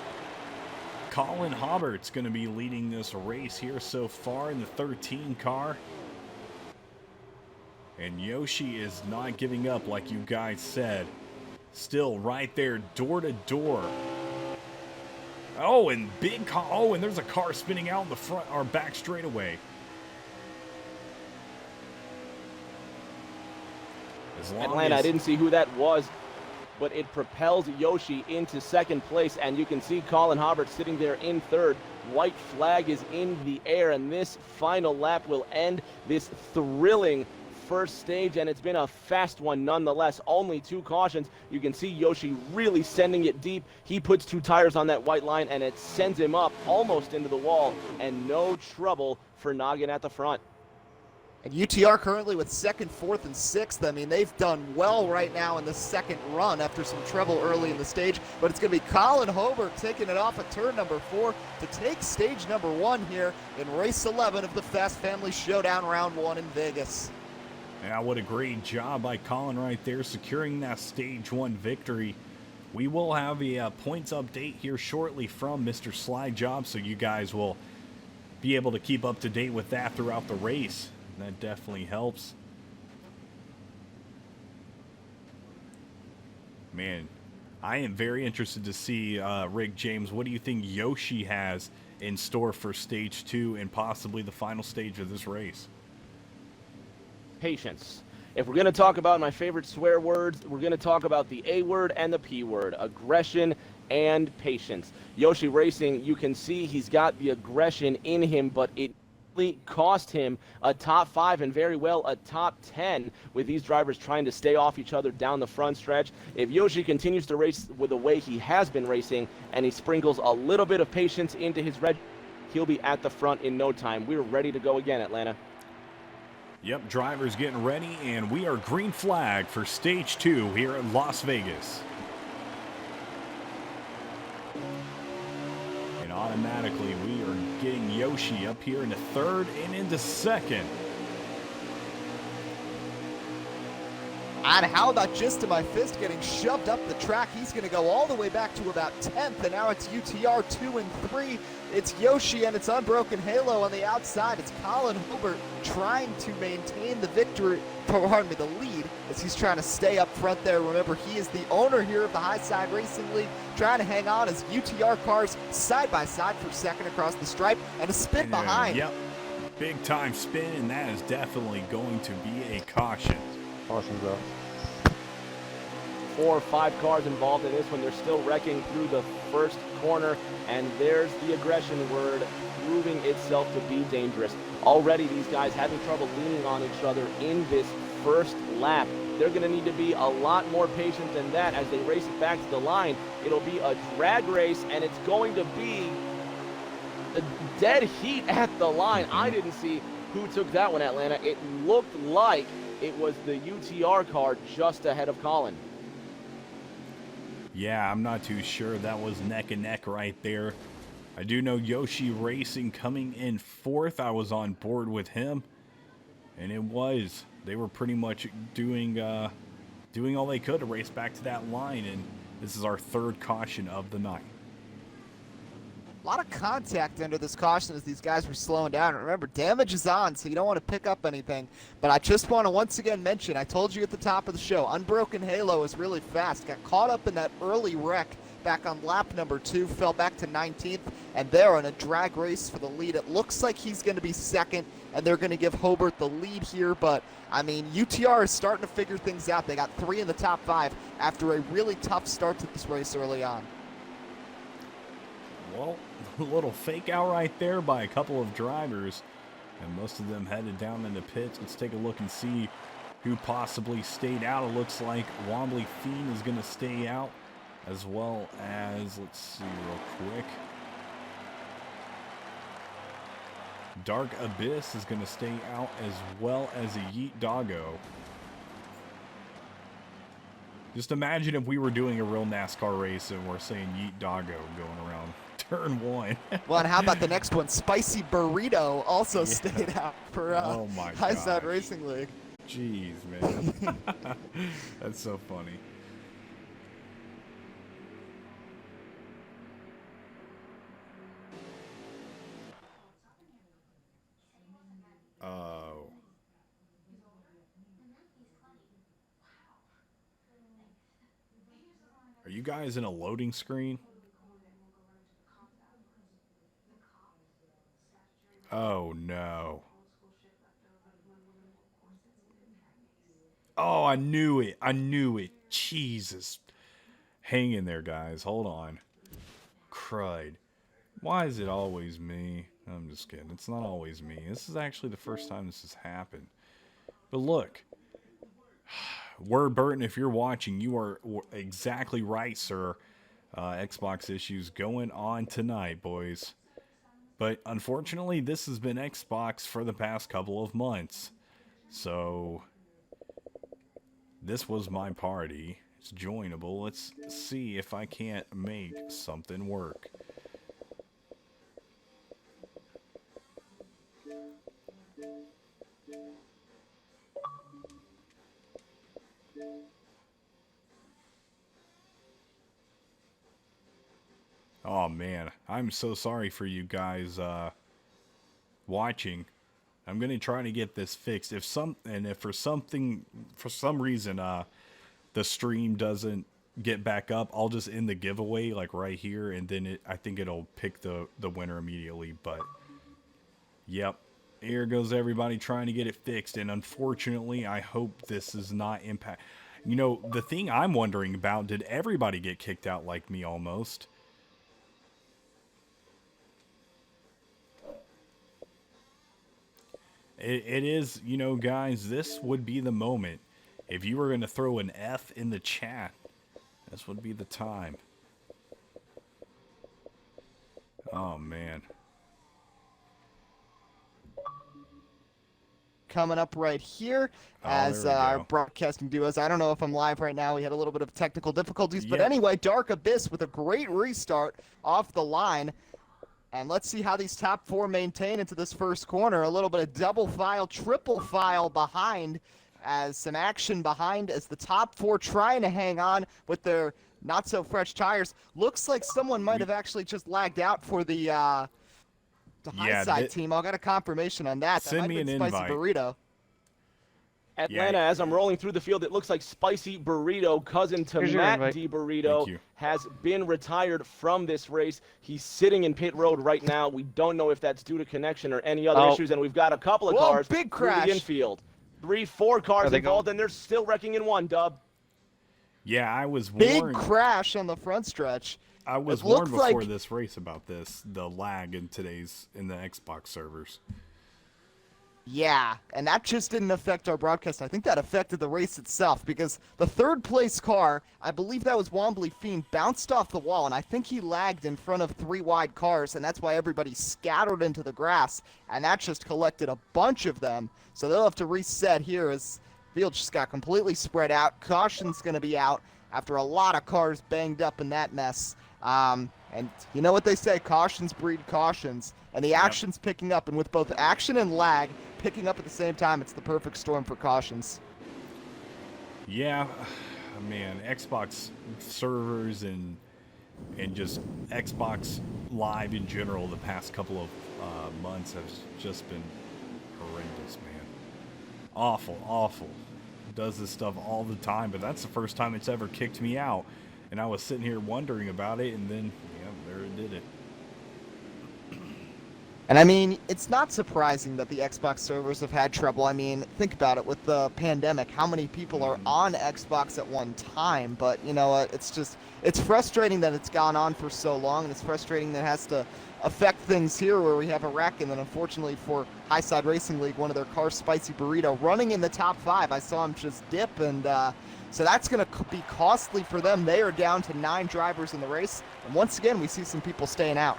Colin Hobbart's going to be leading this race here so far in the 13 car. And Yoshi is not giving up like you guys said. Still right there, door to door. Oh, and and there's a car spinning out in the front or back straightaway. As long Atlanta, I as didn't see who that was, but it propels Yoshi into 2nd place, and you can see Colin Hobart sitting there in 3rd. White flag is in the air, and this final lap will end this thrilling first stage, and it's been a fast one nonetheless. Only 2 cautions. You can see Yoshi really sending it deep. He puts 2 tires on that white line, and it sends him up almost into the wall, and no trouble for Noggin at the front. And UTR currently with 2nd, 4th, and 6th. I mean, they've done well right now in the second run after some trouble early in the stage. But it's going to be Colin Hobart taking it off at turn number 4 to take stage number 1 here in race 11 of the Fast Family Showdown Round 1 in Vegas. Yeah, what a great job by Colin right there, securing that Stage 1 victory. We will have a points update here shortly from Mr. Slide Job, so you guys will be able to keep up to date with that throughout the race. That definitely helps. Man, I am very interested to see, Rick James, what do you think Yoshi has in store for Stage 2 and possibly the final stage of this race? Patience. If we're going to talk about my favorite swear words, we're going to talk about the A word and the P word, aggression and patience. Yoshi Racing, you can see he's got the aggression in him, but it cost him a top 5 and very well a top 10 with these drivers trying to stay off each other down the front stretch. If Yoshi continues to race with the way he has been racing and he sprinkles a little bit of patience into his red, he'll be at the front in no time. We're ready to go again, Atlanta. Yep, drivers getting ready, and we are green flag for stage 2 here in Las Vegas. And automatically we are getting Yoshi up here into 3rd and into 2nd. And how about just to my fist getting shoved up the track? He's going to go all the way back to about 10th, and now it's UTR 2 and 3. It's Yoshi and it's Unbroken Halo on the outside. It's Colin Hobart trying to maintain the victory, pardon me, the lead, as he's trying to stay up front there. Remember, he is the owner here of the High Side Racing League, trying to hang on as UTR cars side by side for 2nd across the stripe, and a spin behind. Yep, big time spin, and that is definitely going to be a caution. Caution, bro. 4 or 5 cars involved in this one. They're still wrecking through the first corner, and there's the aggression word proving itself to be dangerous. Already these guys having trouble leaning on each other in this first lap. They're going to need to be a lot more patient than that as they race it back to the line. It'll be a drag race, and it's going to be a dead heat at the line. I didn't see who took that one, Atlanta. It looked like it was the UTR car just ahead of Colin. Yeah, I'm not too sure. That was neck and neck right there. I do know Yoshi Racing coming in 4th. I was on board with him, and it was. They were pretty much doing all they could to race back to that line, and this is our 3rd caution of the night. A lot of contact under this caution as these guys were slowing down. Remember, damage is on, so you don't want to pick up anything. But I just want to once again mention, I told you at the top of the show, Unbroken Halo is really fast. Got caught up in that early wreck back on lap number 2, fell back to 19th, and they're in a drag race for the lead. It looks like he's going to be 2nd, and they're going to give Hobart the lead here. But, I mean, UTR is starting to figure things out. They got 3 in the top 5 after a really tough start to this race early on. Well, a little fake out right there by a couple of drivers, and most of them headed down into pits. Let's take a look and see who possibly stayed out. It looks like Wombly Fiend is going to stay out, as well as, let's see real quick, Dark Abyss is going to stay out, as well as a Yeet Doggo. Just imagine if we were doing a real NASCAR race and we're saying Yeet Doggo going around turn 1. Well, and how about the next one? Spicy Burrito also stayed out for Oh my High Side gosh. Racing League. Jeez, man. That's so funny. Oh. Are you guys in a loading screen? Oh no. Oh, I knew it. I knew it. Jesus. Hang in there, guys. Hold on. Crud. Why is it always me? I'm just kidding. It's not always me. This is actually the first time this has happened. But look. Word Burton, if you're watching, you are exactly right, sir. Xbox issues going on tonight, boys. But unfortunately, this has been Xbox for the past couple of months. So this was my party. It's joinable. Let's see if I can't make something work. Oh man, I'm so sorry for you guys watching. I'm gonna try to get this fixed. If for some reason the stream doesn't get back up, I'll just end the giveaway like right here, and then I think it'll pick the winner immediately. But yep, here goes everybody trying to get it fixed, and unfortunately, I hope this is not impact. You know, the thing I'm wondering about, did everybody get kicked out like me almost? It is, you know, guys, this would be the moment. If you were going to throw an F in the chat, this would be the time. Oh, man. Coming up right here as there we our go. broadcasting duos. I don't know if I'm live right now. We had a little bit of technical difficulties. But Yep. anyway, Dark Abyss with a great restart off the line. And let's see how these top four maintain into this first corner. A little bit of double file, triple file behind, as some action behind as the top four trying to hang on with their not-so-fresh tires. Looks like someone might have actually just lagged out for the high side team. I got a confirmation on that. Send that me might be an Spicy invite. Burrito. Atlanta, as I'm rolling through the field, it looks like Spicy Burrito, cousin to Here's your Matt invite. D. Burrito, Thank you. has been retired from this race. He's sitting in pit road right now. We don't know if that's due to connection or any other issues, and we've got a couple of Whoa, cars big through crash. the infield. 3-4 cars Are they involved, going? and they're still wrecking in one, Dub. Yeah, I was Big warned. crash on the front stretch. I was It warned looked before like- this race about this, the lag in the Xbox servers. Yeah, and that just didn't affect our broadcast. I think that affected the race itself because the third place car, I believe that was Wombly Fiend, bounced off the wall, and I think he lagged in front of three wide cars, and that's why everybody scattered into the grass, and that just collected a bunch of them. So they'll have to reset here as the field just got completely spread out. Caution's going to be out after a lot of cars banged up in that mess. And you know what they say, cautions breed cautions. And the action's picking up, and with both action and lag picking up at the same time, it's the perfect storm for cautions. Yeah, man, Xbox servers and just Xbox Live in general the past couple of months has just been horrendous, man. Awful, awful. Does this stuff all the time, but that's the first time it's ever kicked me out. And I was sitting here wondering about it, and then, yeah, there it did it. And I mean, it's not surprising that the Xbox servers have had trouble. I mean, think about it, with the pandemic, how many people are on Xbox at one time? But, you know, it's frustrating that it's gone on for so long, and it's frustrating that it has to affect things here where we have a wreck, and then unfortunately for High Side Racing League, one of their cars, Spicy Burrito, running in the top 5. I saw him just dip, and so that's going to be costly for them. They are down to 9 drivers in the race, and once again, we see some people staying out.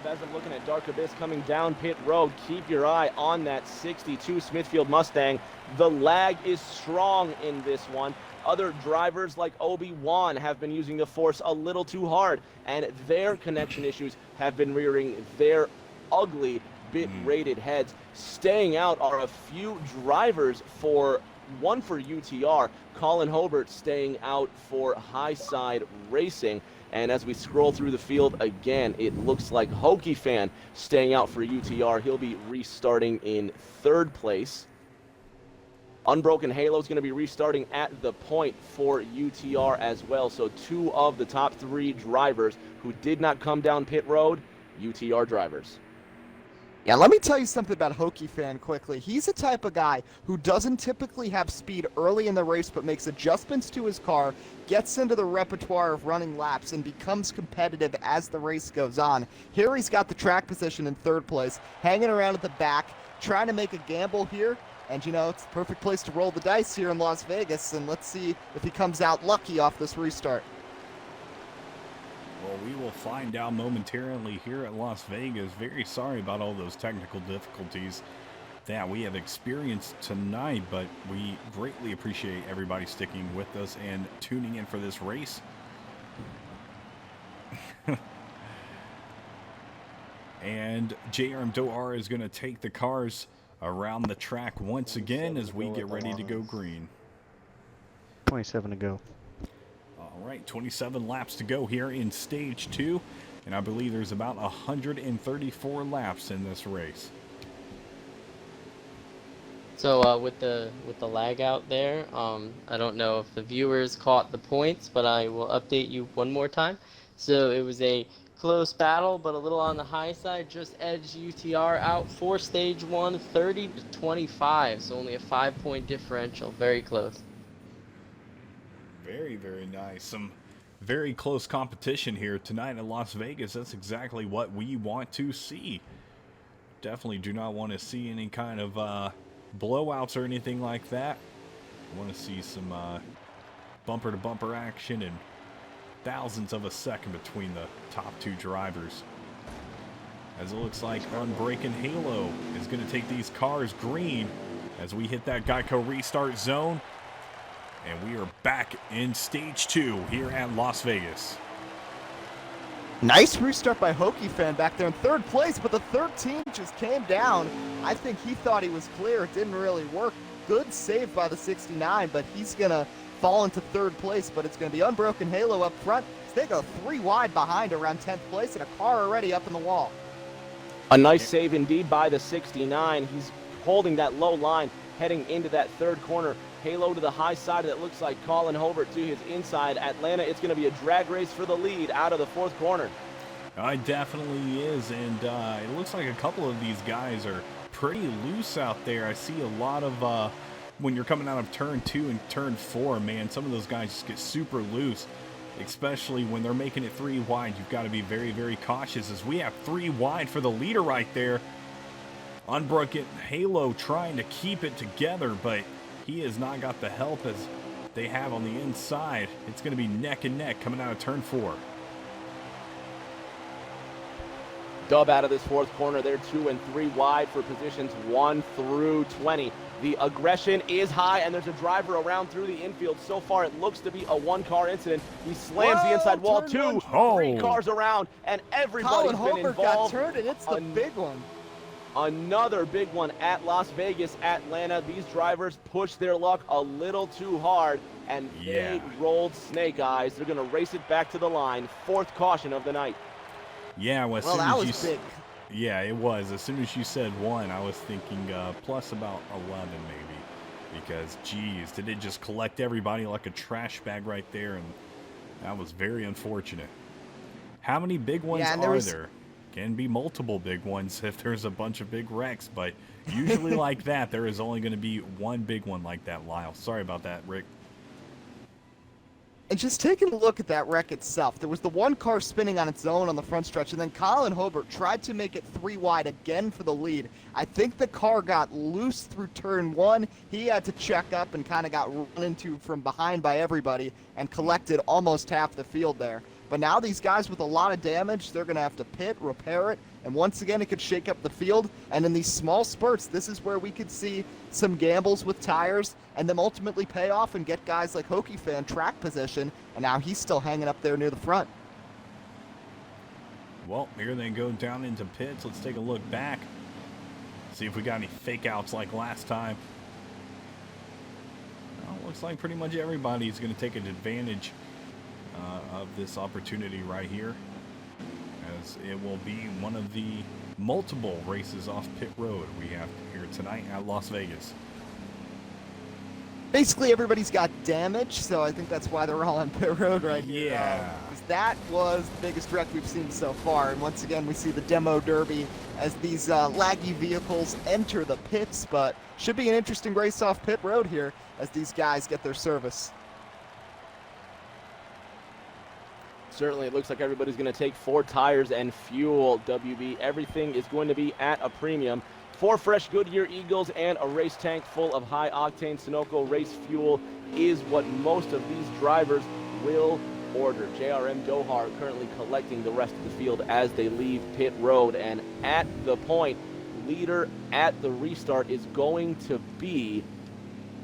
As I'm looking at Dark Abyss coming down pit road, keep your eye on that 62 Smithfield Mustang. The lag is strong in this one. Other drivers like Obi-Wan have been using the force a little too hard, and their connection issues have been rearing their ugly bit-rated heads. Staying out are a few drivers for one for UTR, Colin Hobart staying out for High Side Racing. And as we scroll through the field again, it looks like Hokie Fan staying out for UTR. He'll be restarting in 3rd place. Unbroken Halo is going to be restarting at the point for UTR as well. So 2 of the top 3 drivers who did not come down pit road, UTR drivers. Yeah, let me tell you something about Hokie Fan quickly. He's the type of guy who doesn't typically have speed early in the race, but makes adjustments to his car, gets into the repertoire of running laps, and becomes competitive as the race goes on. Here he's got the track position in 3rd place, hanging around at the back, trying to make a gamble here. And, you know, it's the perfect place to roll the dice here in Las Vegas, and let's see if he comes out lucky off this restart. Well, we will find out momentarily here at Las Vegas. Very sorry about all those technical difficulties that we have experienced tonight, but we greatly appreciate everybody sticking with us and tuning in for this race. And JRM Doar is going to take the cars around the track once again as we get ready to go green. 27 to go. All right, 27 laps to go here in stage 2, and I believe there's about 134 laps in this race. So with the lag out there, I don't know if the viewers caught the points, but I will update you one more time. So it was a close battle, but a little on the high side. Just edged UTR out for stage 1, 30 to 25. So only a 5-point differential. Very close. Very, very nice. Some very close competition here tonight in Las Vegas. That's exactly what we want to see. Definitely do not want to see any kind of blowouts or anything like that. I want to see some bumper-to-bumper action and thousandths of a second between the top two drivers. As it looks like Unbreaking Halo is going to take these cars green as we hit that Geico restart zone. And we are back in stage 2 here at Las Vegas. Nice restart by Hokie Fan back there in third place, but the 13 just came down. I think he thought he was clear. It didn't really work. Good save by the 69, but he's going to fall into third place, but it's going to be Unbroken Halo up front. So they go 3 wide behind around 10th place, and a car already up in the wall. A nice save indeed by the 69. He's holding that low line, heading into that third corner. Halo to the high side. That looks like Colin Hobart to his inside. Atlanta, it's going to be a drag race for the lead out of the fourth corner. It definitely is, and it looks like a couple of these guys are pretty loose out there. I see a lot of, when you're coming out of turn 2 and turn 4, man, some of those guys just get super loose, especially when they're making it 3 wide. You've got to be very, very cautious as we have 3 wide for the leader right there. Unbroken Halo trying to keep it together, but he has not got the help as they have on the inside. It's going to be neck and neck coming out of turn 4. Dub out of this fourth corner. They're 2 and 3 wide for positions 1 through 20. The aggression is high, and there's a driver around through the infield. So far, it looks to be a 1-car incident. He slams the inside wall. 2, 3 cars around, and everybody's Colin been Hobart got involved. turned, and it's the big one. Another big one at Las Vegas, Atlanta. These drivers pushed their luck a little too hard, and they rolled snake eyes. They're going to race it back to the line. 4th caution of the night. Yeah, well, That was big. Yeah, it was. As soon as you said 1, I was thinking plus about 11 maybe. Because, geez, did it just collect everybody like a trash bag right there? And that was very unfortunate. How many big ones are there? Can be multiple big ones if there's a bunch of big wrecks. But usually like that, there is only going to be one big one like that, Lyle. Sorry about that, Rick. And just taking a look at that wreck itself, there was the 1 car spinning on its own on the front stretch, and then Colin Hobart tried to make it 3 wide again for the lead. I think the car got loose through turn 1. He had to check up and kind of got run into from behind by everybody and collected almost half the field there. But now these guys with a lot of damage, they're going to have to pit, repair it, and once again it could shake up the field. And in these small spurts, this is where we could see some gambles with tires and them ultimately pay off and get guys like Hokie Fan track position, and now he's still hanging up there near the front. Well, here they go down into pits. Let's take a look back. See if we got any fake outs like last time. Well, looks like pretty much everybody's going to take an advantage of this opportunity right here, as it will be one of the multiple races off pit road we have here tonight at Las Vegas. Basically, everybody's got damage, so I think that's why they're all on pit road right here. Yeah. Because that was the biggest wreck we've seen so far, and once again we see the demo derby as these laggy vehicles enter the pits, but should be an interesting race off pit road here as these guys get their service. Certainly, it looks like everybody's going to take 4 tires and fuel, WB. Everything is going to be at a premium. 4 fresh Goodyear Eagles and a race tank full of high-octane Sunoco race fuel is what most of these drivers will order. JRM Dohar currently collecting the rest of the field as they leave pit road. And at the point, leader at the restart is going to be,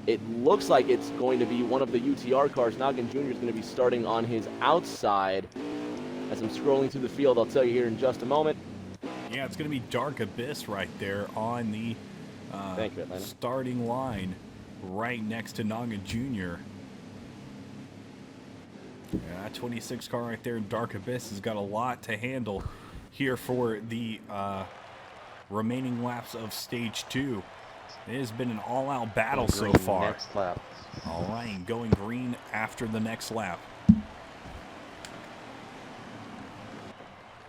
it looks like it's going to be one of the UTR cars. Noggin Jr. is going to be starting on his outside. As I'm scrolling through the field, I'll tell you here in just a moment. Yeah, it's going to be Dark Abyss right there on the Thank you, Atlanta. starting line right next to Noggin Jr. Yeah, that 26 car right there, Dark Abyss, has got a lot to handle here for the remaining laps of Stage 2. It has been an all-out battle so far. Next lap. All right, going green after the next lap.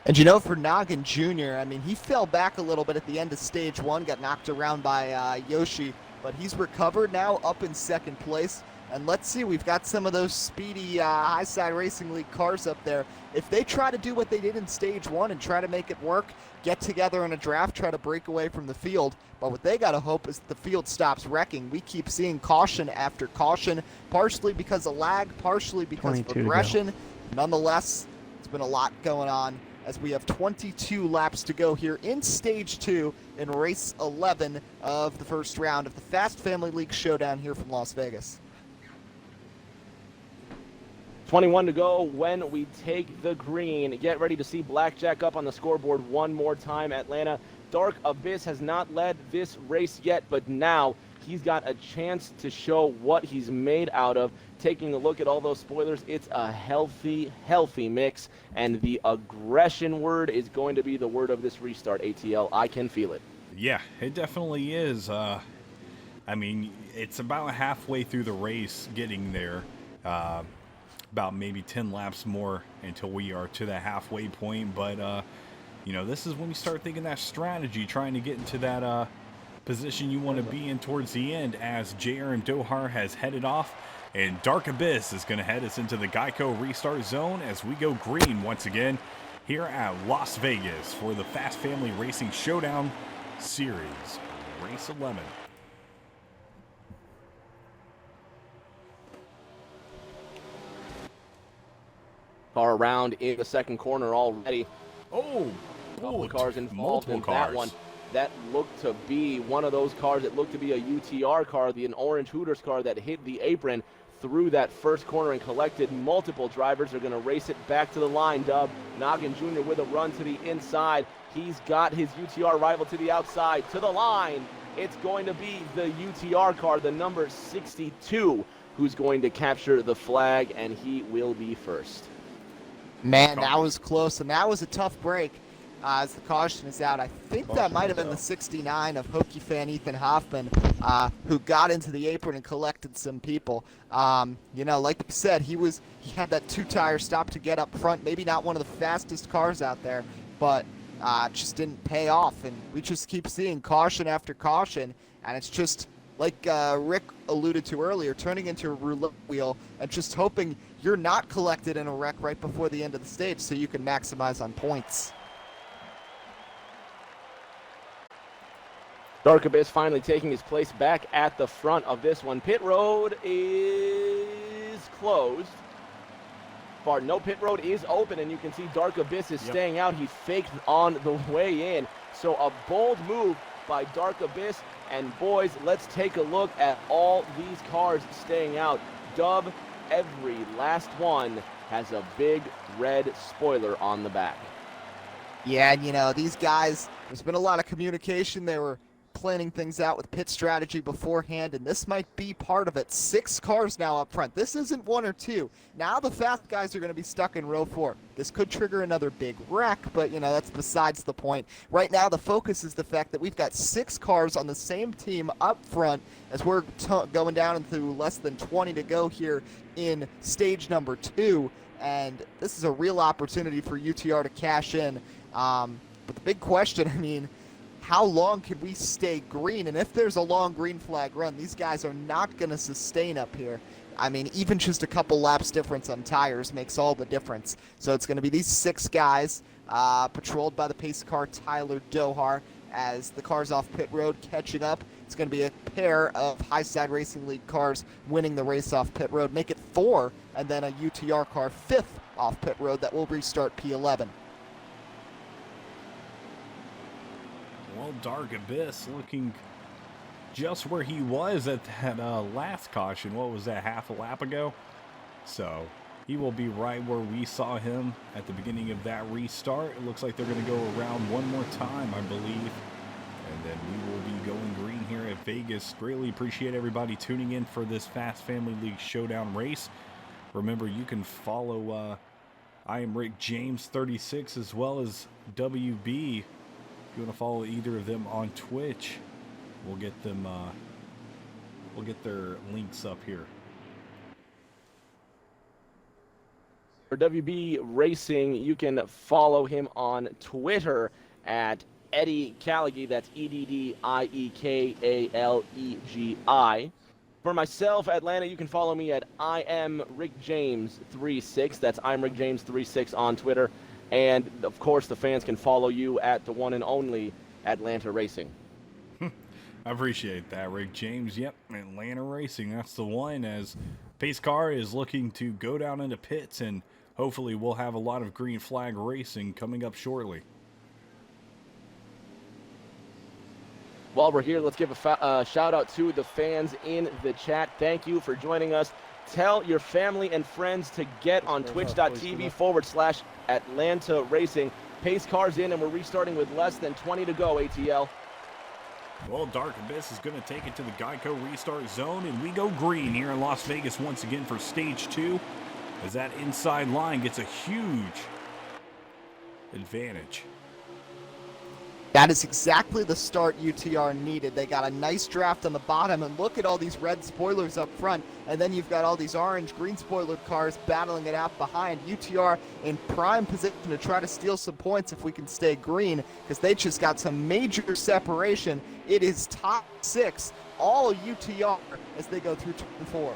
And you know, for Noggin Jr., I mean, he fell back a little bit at the end of Stage 1, got knocked around by Yoshi, but he's recovered now, up in second place. And let's see, we've got some of those speedy High Side Racing League cars up there. If they try to do what they did in Stage 1 and try to make it work, get together in a draft, try to break away from the field, but what they got to hope is the field stops wrecking. We keep seeing caution after caution, partially because of lag, partially because of 22 to go. aggression. Nonetheless, it's been a lot going on as we have 22 laps to go here in Stage 2 in race 11 of the first round of the Fast Family League Showdown here from Las Vegas. 21 to go when we take the green. Get ready to see Blackjack up on the scoreboard one more time, Atlanta. Dark Abyss has not led this race yet, but now he's got a chance to show what he's made out of. Taking a look at all those spoilers, it's a healthy mix, and the aggression word is going to be the word of this restart, ATL. I can feel it. Yeah, it definitely is. I mean, it's about halfway through the race getting there. About maybe 10 laps more until we are to the halfway point, but you know, this is when you start thinking that strategy, trying to get into that position you want to be in towards the end, as JR and Dohar has headed off, and Dark Abyss is going to head us into the Geico restart zone as we go green once again here at Las Vegas for the Fast Family Racing Showdown Series, race 11. Car around in the second corner already. Oh, Couple of cars involved in multiple that cars. one. That looked to be one of those cars. It looked to be a UTR car, an orange Hooters car that hit the apron through that first corner and collected multiple drivers. They're going to race it back to the line, Dub. Noggin Jr. with a run to the inside. He's got his UTR rival to the outside, to the line. It's going to be the UTR car, the number 62, who's going to capture the flag, and he will be first. Man, that was close, and that was a tough break as the caution is out. I think that might have been the 69 of Hokie fan Ethan Hoffman, who got into the apron and collected some people. You know, like you said, he had that two-tire stop to get up front. Maybe not one of the fastest cars out there, but just didn't pay off. And we just keep seeing caution after caution, and it's just like Rick alluded to earlier, turning into a roulette wheel and just hoping you're not collected in a wreck right before the end of the stage so you can maximize on points. Dark Abyss finally taking his place back at the front of this one. Pit road is closed. Pardon, no, pit road is open, and you can see Dark Abyss is staying out. He faked on the way in. So a bold move by Dark Abyss. And boys, let's take a look at all these cars staying out. Dub, every last one has a big red spoiler on the back. Yeah, and you know, these guys, there's been a lot of communication. They were planning things out with pit strategy beforehand, and this might be part of it. 6 cars now up front. This isn't 1 or 2. Now the fast guys are going to be stuck in row 4. This could trigger another big wreck, but you know, that's besides the point. Right now the focus is the fact that we've got 6 cars on the same team up front as we're going down into less than 20 to go here in stage number 2, and this is a real opportunity for UTR to cash in. But the big question, I mean, how long can we stay green? And if there's a long green flag run, these guys are not going to sustain up here. I mean, even just a couple laps difference on tires makes all the difference. So it's going to be these 6 guys patrolled by the pace car Tyler Dohar as the cars off pit road catching up. It's going to be a pair of High Side Racing League cars winning the race off pit road. Make it 4, and then a UTR car 5th off pit road that will restart P11. Well, Dark Abyss looking just where he was at that last caution. What was that, half a lap ago? So he will be right where we saw him at the beginning of that restart. It looks like they're going to go around one more time, I believe. And then we will be going green here at Vegas. Greatly appreciate everybody tuning in for this Fast Family League Showdown race. Remember, you can follow I am Rick James 36 as well as WB. If you want to follow either of them on Twitch, we'll get them. We'll get their links up here. For WB Racing, you can follow him on Twitter at Eddie Callaghy. That's EDDIEKALEGI. For myself, Atlanta, you can follow me at IamRickJames36. That's IamRickJames36 on Twitter. And, of course, the fans can follow you at the one and only Atlanta Racing. I appreciate that, Rick James. Yep, Atlanta Racing, that's the one, as pace car is looking to go down into pits, and hopefully we'll have a lot of green flag racing coming up shortly. While we're here, let's give a shout out to the fans in the chat. Thank you for joining us. Tell your family and friends to get on twitch.tv/Atlanta Racing. Pace cars in, and we're restarting with less than 20 to go, ATL. Well, Dark Abyss is going to take it to the Geico restart zone, and we go green here in Las Vegas once again for stage 2, as that inside line gets a huge advantage. That is exactly the start UTR needed. They got a nice draft on the bottom, and look at all these red spoilers up front, and then you've got all these orange, green spoilered cars battling it out behind. UTR in prime position to try to steal some points if we can stay green, because they just got some major separation. It is top 6, all UTR as they go through turn 4.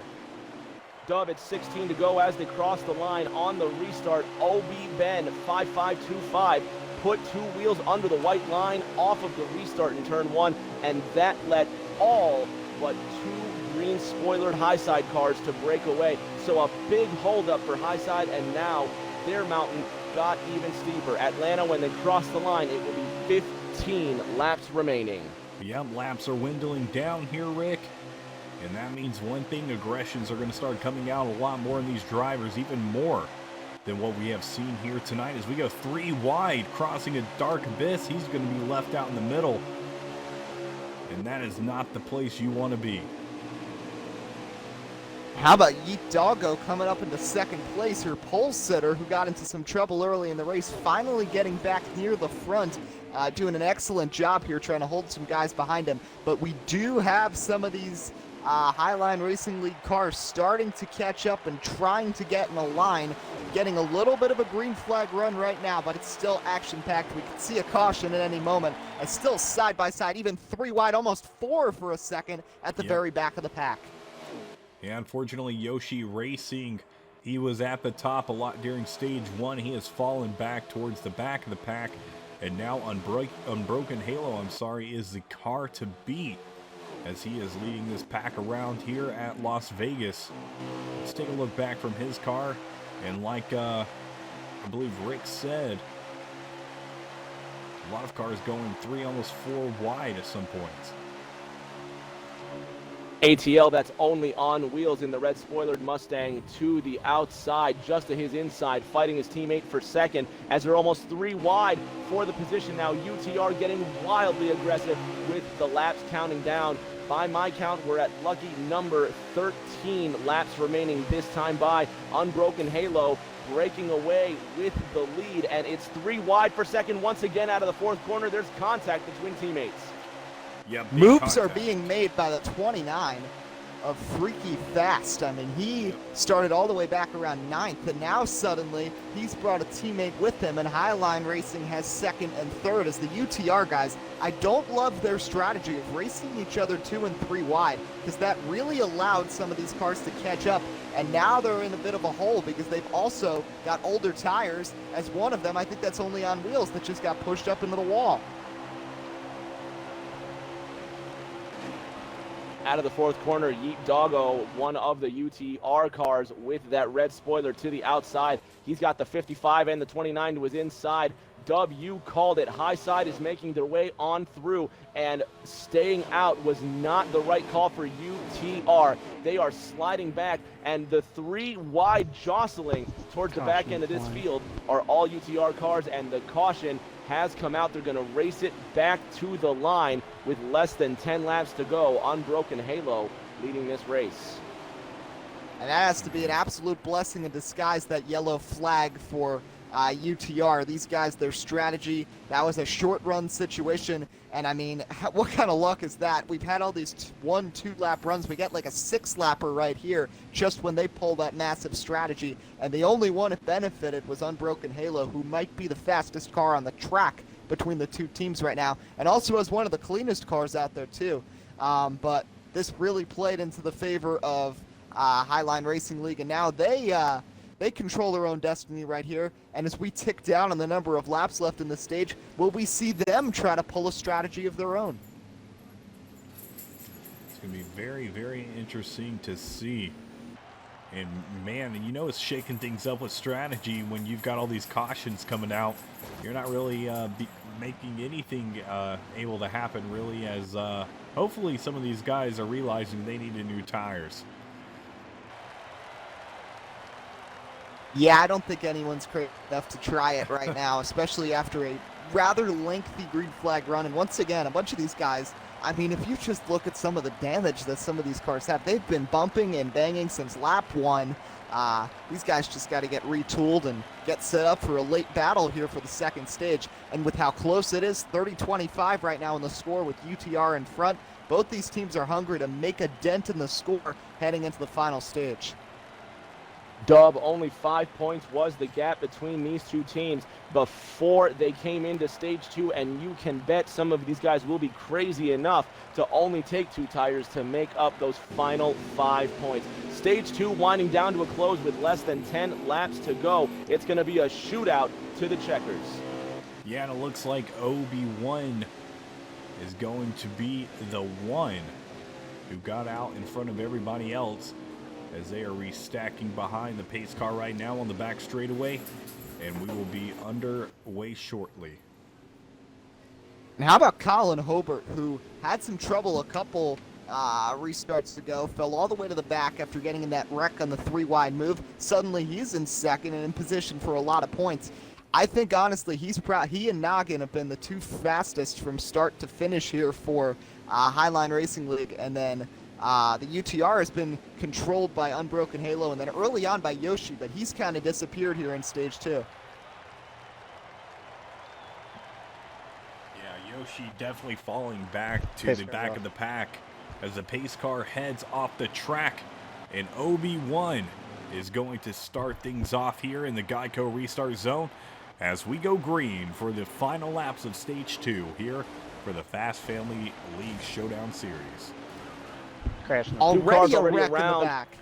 Dub at 16 to go as they cross the line on the restart. OB Ben 5525 put 2 wheels under the white line off of the restart in turn 1, and that let all but 2 green spoilered Highside cars to break away. So a big holdup for Highside, and now their mountain got even steeper. Atlanta, when they cross the line, it will be 15 laps remaining. Yep, laps are dwindling down here, Rick. And that means one thing, aggressions are going to start coming out a lot more in these drivers, even more than what we have seen here tonight. As we go 3 wide, crossing a Dark Abyss, he's going to be left out in the middle. And that is not the place you want to be. How about Yeet Doggo coming up into second place, her pole sitter, who got into some trouble early in the race, finally getting back near the front, doing an excellent job here trying to hold some guys behind him. But we do have some of these Highline Racing League cars starting to catch up and trying to get in a line, getting a little bit of a green flag run right now, but it's still action-packed. We can see a caution at any moment, and still side by side, even 3 wide, almost 4 for a second at the very back of the pack. Yeah, unfortunately, Yoshi Racing, he was at the top a lot during stage 1. He has fallen back towards the back of the pack, and now Unbroken Halo, is the car to beat, as he is leading this pack around here at Las Vegas. Let's take a look back from his car, and like I believe Rick said, a lot of cars going 3, almost 4 wide at some points. ATL, that's only on wheels in the red spoilered Mustang to the outside, just to his inside, fighting his teammate for second as they're almost 3 wide for the position. Now UTR getting wildly aggressive with the laps counting down. By my count, we're at lucky number 13 laps remaining this time by. Unbroken Halo breaking away with the lead, and it's 3 wide for second once again out of the 4th corner. There's contact between teammates. Yep, Moves are being made by the 29 of Freaky Fast. I mean, he started all the way back around 9th, and now suddenly he's brought a teammate with him, and Highline Racing has 2nd and 3rd as the UTR guys. I don't love their strategy of racing each other 2 and 3 wide, because that really allowed some of these cars to catch up, and now they're in a bit of a hole because they've also got older tires, as one of them, I think that's only on wheels, that just got pushed up into the wall. Out of the 4th corner, Yeet Doggo, one of the UTR cars with that red spoiler to the outside. He's got the 55 and the 29 to his inside. W called it. Highside is making their way on through, and staying out was not the right call for UTR. They are sliding back, and the 3 wide jostling towards the back end of this field are all UTR cars, and the caution has come out. They're going to race it back to the line with less than 10 laps to go. Unbroken Halo leading this race. And that has to be an absolute blessing in disguise, that yellow flag for UTR. These guys, their strategy, that was a short run situation, and I mean, what kind of luck is that? We've had all these 1-2 lap runs. We get like a 6-lapper right here just when they pull that massive strategy, and the only one it benefited was Unbroken Halo, who might be the fastest car on the track between the 2 teams right now, and also has one of the cleanest cars out there too. But this really played into the favor of Highline Racing League, and now they control their own destiny right here. And as we tick down on the number of laps left in the stage, will we see them try to pull a strategy of their own? It's going to be very, very interesting to see. And man, you know, it's shaking things up with strategy when you've got all these cautions coming out. You're not really making anything able to happen really, as hopefully some of these guys are realizing they need new tires. Yeah, I don't think anyone's crazy enough to try it right now, especially after a rather lengthy green flag run. And once again, a bunch of these guys, I mean, if you just look at some of the damage that some of these cars have, they've been bumping and banging since lap 1. These guys just got to get retooled and get set up for a late battle here for the second stage. And with how close it is, 30-25 right now in the score with UTR in front, both these teams are hungry to make a dent in the score heading into the final stage. Dub, only 5 points was the gap between these two teams before they came into stage 2, and you can bet some of these guys will be crazy enough to only take 2 tires to make up those final 5 points. Stage 2 winding down to a close with less than 10 laps to go. It's going to be a shootout to the checkers. Yeah, and it looks like OB1 is going to be the one who got out in front of everybody else, as they are restacking behind the pace car right now on the back straightaway, and we will be underway shortly. And how about Colin Hobart, who had some trouble a couple restarts ago, fell all the way to the back after getting in that wreck on the 3-wide move. Suddenly he's in second and in position for a lot of points. I think, honestly, he's proud. He and Noggin have been the 2 fastest from start to finish here for Highline Racing League, and then the UTR has been controlled by Unbroken Halo, and then early on by Yoshi, but he's kind of disappeared here in stage 2. Yeah, Yoshi definitely falling back to the back of the pack as the pace car heads off the track, and OB1 is going to start things off here in the Geico restart zone as we go green for the final laps of stage 2 here for the Fast Family League Showdown Series. Crashing. Already a already wreck in the around. back.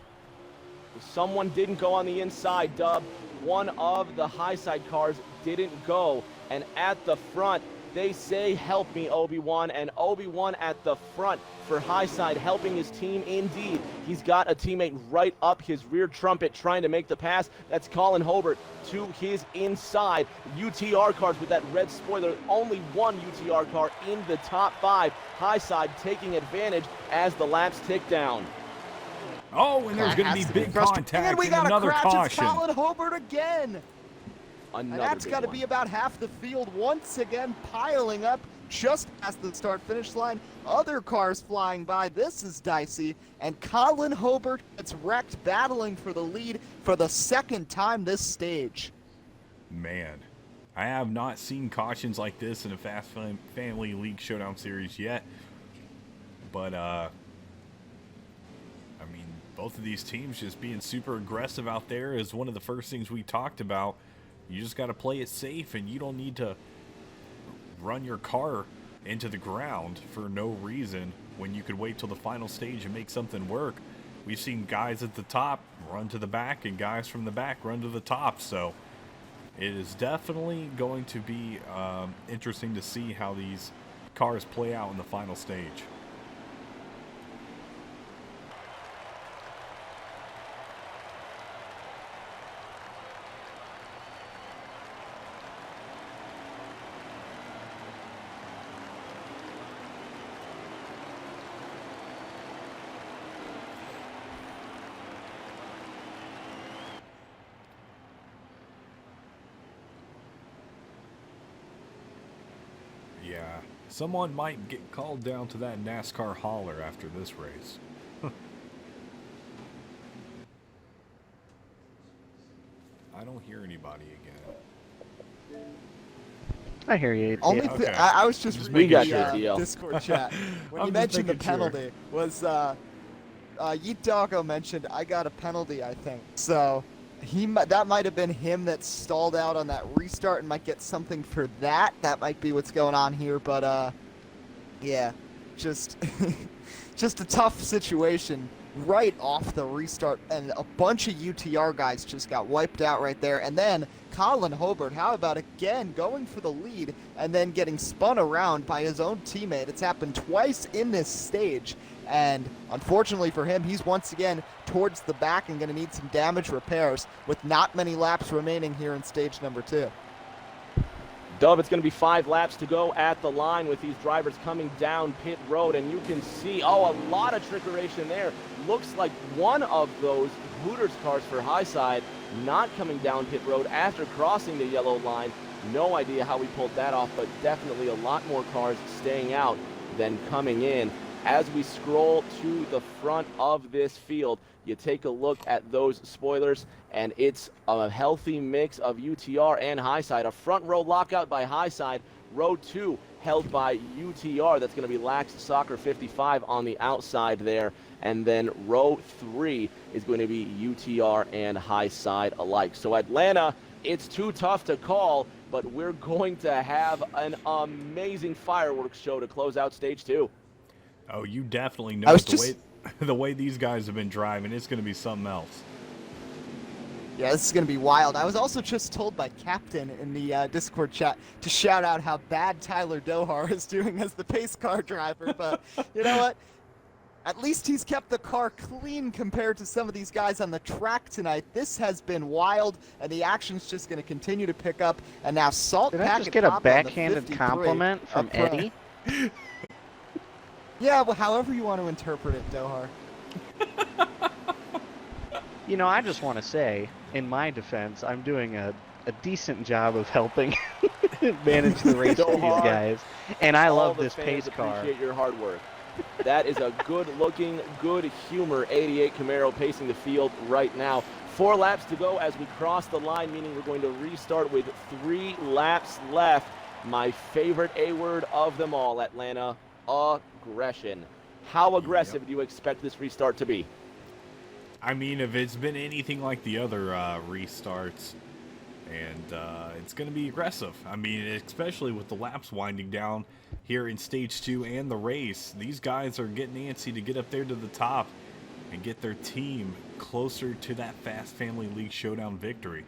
Someone didn't go on the inside, Dub. One of the high side cars didn't go. And at the front, they say, help me, Obi-Wan. And Obi-Wan at the front for high side, helping his team indeed. He's got a teammate right up his rear trumpet trying to make the pass. That's Colin Hobart to his inside. UTR cars with that red spoiler. Only one UTR car in the top 5. High side taking advantage as the laps tick down. Oh, and there's That going to has be be big frustrating. contact And we and got another a crash. It's caution. Colin Hobart again. And Another that's big got to one. be about half the field once again piling up just past the start-finish line. Other cars flying by. This is dicey. And Colin Hobart gets wrecked battling for the lead for the second time this stage. Man, I have not seen cautions like this in a Fast Family League Showdown Series yet. But, I mean, both of these teams just being super aggressive out there is one of the first things we talked about. You just got to play it safe, and you don't need to run your car into the ground for no reason when you could wait till the final stage and make something work. We've seen guys at the top run to the back and guys from the back run to the top, so it is definitely going to be interesting to see how these cars play out in the final stage. Yeah, someone might get called down to that NASCAR hauler after this race. I don't hear anybody again. I hear you. Only yeah. Okay. I was just Just reading making the sure. TL. Discord chat when I'm you just mentioned the making sure. penalty. Was Yeet Doggo mentioned I got a penalty, I think. So that might have been him that stalled out on that restart and might get something for that. That might be what's going on here. But yeah, just just a tough situation right off the restart, and a bunch of UTR guys just got wiped out right there. And then Colin Hobart, how about again going for the lead and then getting spun around by his own teammate? It's happened twice in this stage, and unfortunately for him, he's once again towards the back and going to need some damage repairs with not many laps remaining here in stage number 2. Dub, it's going to be 5 laps to go at the line with these drivers coming down pit road, and you can see, a lot of trickeration there. Looks like one of those Hooters cars for Highside not coming down pit road after crossing the yellow line. No idea how we pulled that off, but definitely a lot more cars staying out than coming in. As we scroll to the front of this field, you take a look at those spoilers, and it's a healthy mix of UTR and Highside. A front row lockout by Highside, row 2 held by UTR. That's going to be Lax Soccer 55 on the outside there. And then row 3 is going to be UTR and Highside alike. So Atlanta, it's too tough to call, but we're going to have an amazing fireworks show to close out stage 2. Oh, you definitely know the way these guys have been driving. It's going to be something else. Yeah, this is going to be wild. I was also just told by Captain in the Discord chat to shout out how bad Tyler Dohar is doing as the pace car driver, but you know what? At least he's kept the car clean compared to some of these guys on the track tonight. This has been wild, and the action's just going to continue to pick up. And now Salt Did Packet I just get a Papa on the backhanded 53 compliment from up front. Eddie? Yeah, well, however you want to interpret it, Dohar. You know, I just want to say, in my defense, I'm doing a decent job of helping manage the race for these guys. And I love this pace car. Appreciate your hard work. That is a good-looking, good-humor 88 Camaro pacing the field right now. 4 laps to go as we cross the line, meaning we're going to restart with 3 laps left. My favorite A word of them all, Atlanta, aggression. How aggressive do you expect this restart to be? I mean, if it's been anything like the other restarts, and it's going to be aggressive. I mean, especially with the laps winding down here in stage 2 and the race. These guys are getting antsy to get up there to the top and get their team closer to that Fast Family League Showdown victory.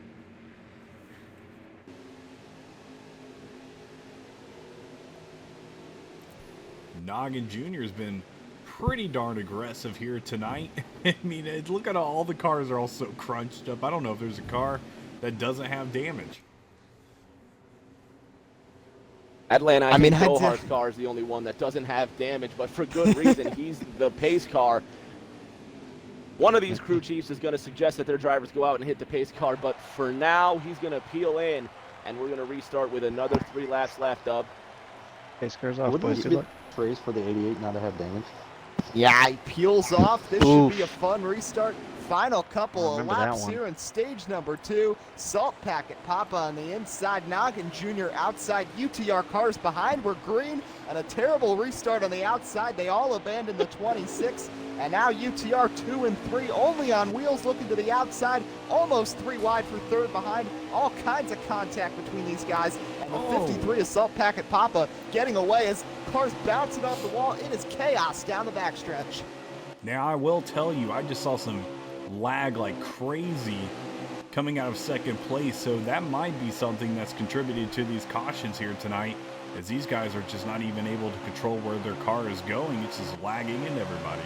Noggin Jr. has been pretty darn aggressive here tonight. I mean, look at all the cars are all so crunched up. I don't know if there's a car that doesn't have damage. Atlanta, I think Dohar's car is the only one that doesn't have damage, but for good reason. He's the pace car. One of these crew chiefs is going to suggest that their drivers go out and hit the pace car, but for now, he's going to peel in, and we're going to restart with another 3 laps left up. Pace car's off, Wouldn't boys. it be praise for the 88 not to have damage? Yeah, he peels off. This should be a fun restart. Final couple of Remember that laps one. here in stage number 2. Salt Packet Papa on the inside, Noggin Jr. outside, UTR cars behind were green, and a terrible restart on the outside. They all abandoned the 26, and now UTR 2 and 3 only on wheels looking to the outside, almost 3 wide for third behind. All kinds of contact between these guys, and the 53 is Salt Packet Papa getting away as cars bouncing off the wall. It is chaos down the backstretch. Now, I will tell you, I just saw some lag like crazy coming out of second place, so that might be something that's contributed to these cautions here tonight, as these guys are just not even able to control where their car is going. It's just lagging into everybody.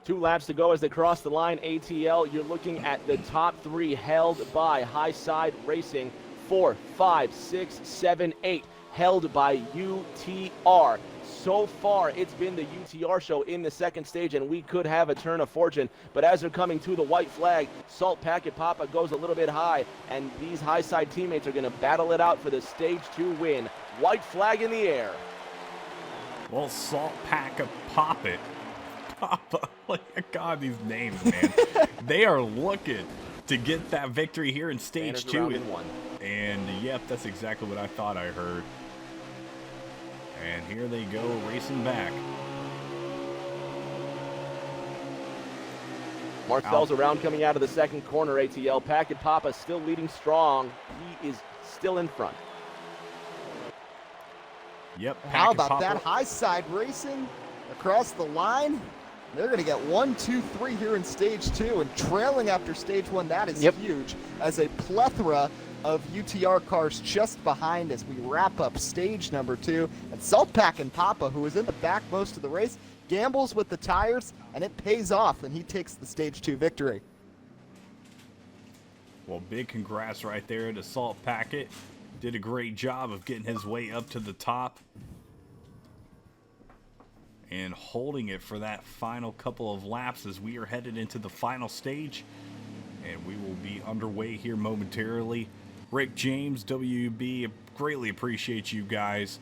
2 laps to go as they cross the line. ATL, you're looking at the top 3 held by Highside Racing. 4, 5, 6, 7, 8 held by UTR. So far, it's been the UTR show in the second stage, and we could have a turn of fortune. But as they're coming to the white flag, Salt Packet Papa goes a little bit high, and these Highside teammates are going to battle it out for the stage 2 win. White flag in the air. Well, Salt Packet Papa, God, these names, man. They are looking to get that victory here in stage 2. And yep, that's exactly what I thought I heard. And here they go, racing back. Marcel's around coming out of the second corner, ATL. Packet Papa still leading strong. He is still in front. Yep. How Pack about and that? Papa. High side racing across the line. They're going to get 1, 2, 3 here in stage 2, and trailing after stage 1. That is huge, as a plethora of UTR cars just behind as we wrap up stage number 2. And Salt Pack and Papa, who was in the back most of the race, gambles with the tires, and it pays off, and he takes the stage 2 victory. Well, big congrats right there to Salt Packet. Did a great job of getting his way up to the top and holding it for that final couple of laps as we are headed into the final stage. And we will be underway here momentarily. Rick James, WB, greatly appreciate you guys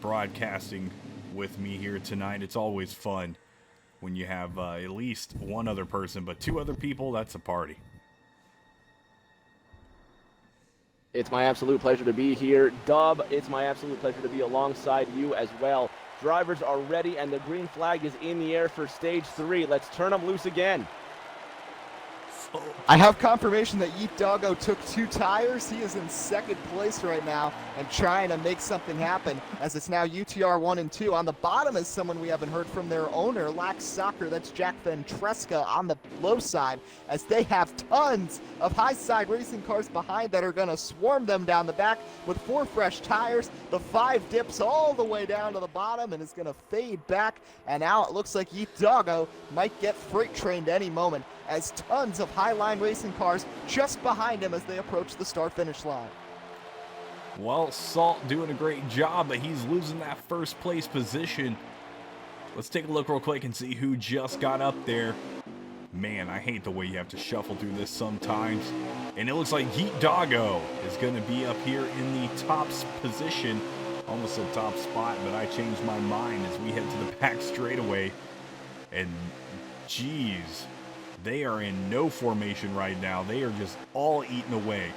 broadcasting with me here tonight. It's always fun when you have at least one other person, but 2 other people, that's a party. It's my absolute pleasure to be here. Dub, it's my absolute pleasure to be alongside you as well. Drivers are ready, and the green flag is in the air for stage 3. Let's turn them loose again. I have confirmation that Yeet Doggo took 2 tires. He is in second place right now and trying to make something happen, as it's now UTR 1 and 2. On the bottom is someone we haven't heard from, their owner, Lax Soccer. That's Jack Ventresca on the low side, as they have tons of high side racing cars behind that are going to swarm them down the back with 4 fresh tires. The 5 dips all the way down to the bottom and is going to fade back. And now it looks like Yeet Doggo might get freight trained any moment, as tons of Highline racing cars just behind him as they approach the start-finish line. Well, Salt doing a great job, but he's losing that first place position. Let's take a look real quick and see who just got up there. Man, I hate the way you have to shuffle through this sometimes. And it looks like Yeet Doggo is going to be up here in the top position. Almost a top spot, but I changed my mind as we head to the back straightaway. And, geez, they are in no formation right now. They are just all eating away.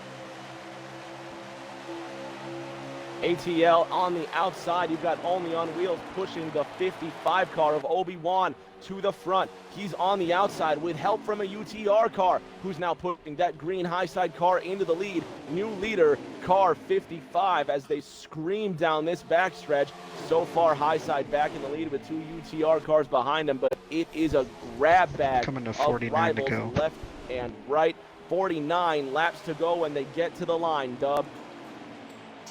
ATL on the outside. You've got Only on Wheels pushing the 55 car of Obi-Wan to the front. He's on the outside with help from a UTR car, who's now putting that green high side car into the lead. New leader, car 55, as they scream down this backstretch. So far, high side back in the lead with 2 UTR cars behind him, but it is a grab bag Coming to of 49 to rivals go. left and right. 49 laps to go when they get to the line, Dub.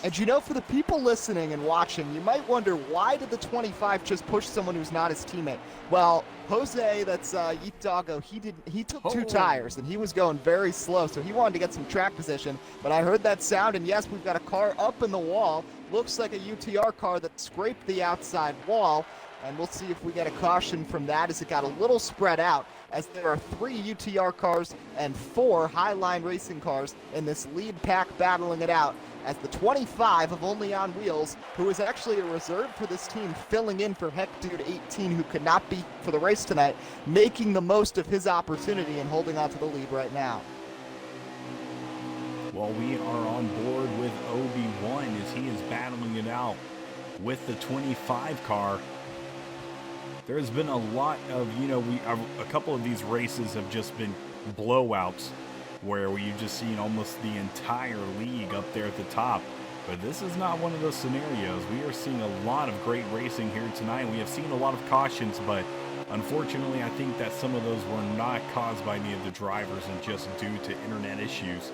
And you know, for the people listening and watching, you might wonder, why did the 25 just push someone who's not his teammate? Well, Jose, that's Yeet Doggo, he took 2 tires, and he was going very slow, so he wanted to get some track position. But I heard that sound, and yes, we've got a car up in the wall. Looks like a UTR car that scraped the outside wall, and we'll see if we get a caution from that, as it got a little spread out, as there are 3 UTR cars and 4 Highline racing cars in this lead pack battling it out, as the 25 of Only on Wheels, who is actually a reserve for this team, filling in for Heck Dude 18, who could not be for the race tonight, making the most of his opportunity and holding on to the lead right now. Well, we are on board with Obi-Wan as he is battling it out with the 25 car. There's been a lot of, a couple of these races have just been blowouts, where you've just seen almost the entire league up there at the top. But this is not one of those scenarios. We are seeing a lot of great racing here tonight. We have seen a lot of cautions, but unfortunately, I think that some of those were not caused by any of the drivers and just due to internet issues.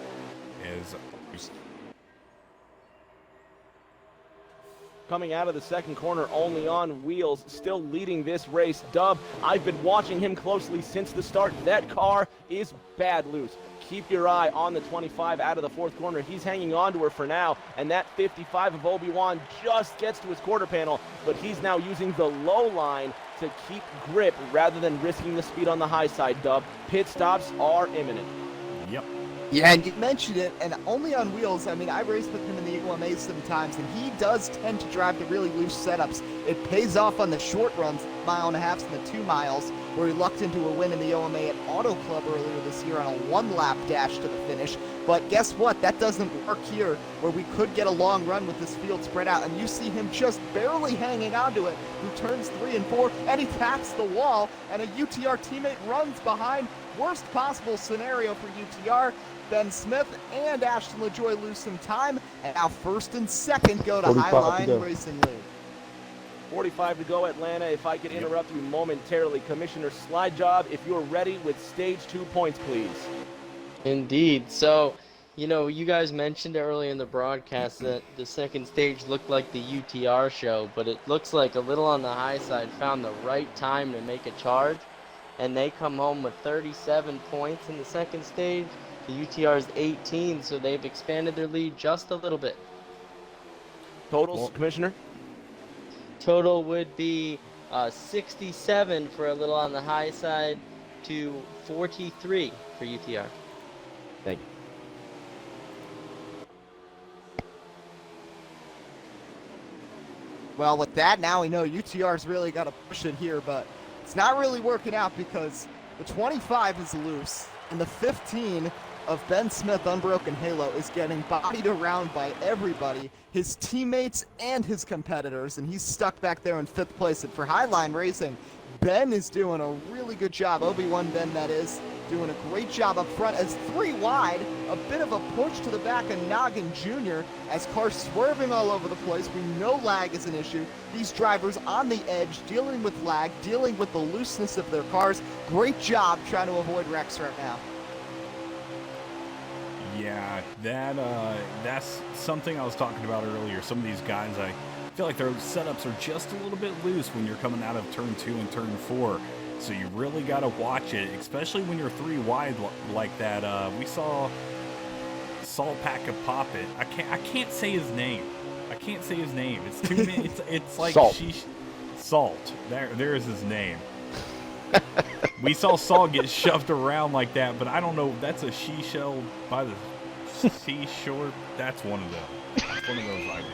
Coming out of the second corner, Only on Wheels still leading this race. Dub, I've been watching him closely since the start. That car is bad loose. Keep your eye on the 25 out of the fourth corner. He's hanging on to her for now, and that 55 of Obi-Wan just gets to his quarter panel, but he's now using the low line to keep grip rather than risking the speed on the high side, Dub. Pit stops are imminent. Yep. Yeah, and you mentioned it, and Only on Wheels, I mean, I've raced with him in the OMA sometimes, and he does tend to drive the really loose setups. It pays off on the short runs, 1.5 miles and the 2 miles, where he lucked into a win in the OMA at Auto Club earlier this year on a 1-lap dash to the finish. But guess what? That doesn't work here, where we could get a long run with this field spread out, and you see him just barely hanging onto it through turns 3 and 4, and he taps the wall, and a UTR teammate runs behind. Worst possible scenario for UTR. Ben Smith and Ashton LaJoy lose some time, and now first and second go to Highline Racing League. 45 to go, Atlanta. If I could interrupt you momentarily, Commissioner Slide Job, if you're ready with stage 2 points, please. Indeed. So, you know, you guys mentioned earlier in the broadcast that the second stage looked like the UTR show, but it looks like a little on the high side found the right time to make a charge, and they come home with 37 points in the second stage. The UTR is 18, so they've expanded their lead just a little bit. Totals, Commissioner? Total would be 67 for a little on the high side to 43 for UTR. Thank you. Well, with that, now we know UTR's really got to push it here, but it's not really working out because the 25 is loose, and the 15 of Ben Smith Unbroken Halo is getting bodied around by everybody, his teammates and his competitors, and he's stuck back there in 5th place. And for Highline Racing, Ben is doing a really good job. Obi-Wan Ben, that is, doing a great job up front as 3 wide, a bit of a push to the back of Noggin Jr. as cars swerving all over the place. We know lag is an issue. These drivers on the edge, dealing with lag, dealing with the looseness of their cars. Great job trying to avoid wrecks right now. Yeah, that's something I was talking about earlier. Some of these guys, I feel like their setups are just a little bit loose when you're coming out of turn 2 and turn 4. So you really got to watch it, especially when you're 3 wide like that. We saw Salt Packet Pop It. I can't say his name. It's too many. It's like Salt. There is his name. We saw Saul get shoved around like that, but I don't know. That's a she-shell by the seashore. That's one of them. That's one of those ideas.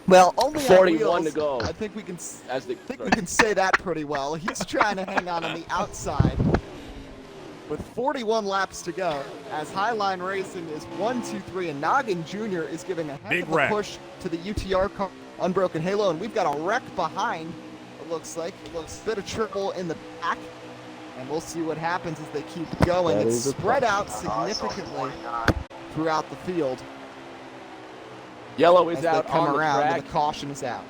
Well, only 41 on wheels, to go. I think we can say that pretty well. He's trying to hang on the outside with 41 laps to go as Highline Racing is 1, 2, 3, and Noggin Jr. is giving a heck of a push to the UTR car, Unbroken Halo, and we've got a wreck behind. It looks like a bit of triple in the back, and we'll see what happens as they keep going. It's spread out significantly throughout the field. Yellow is as out they come on around the track. And the caution is out.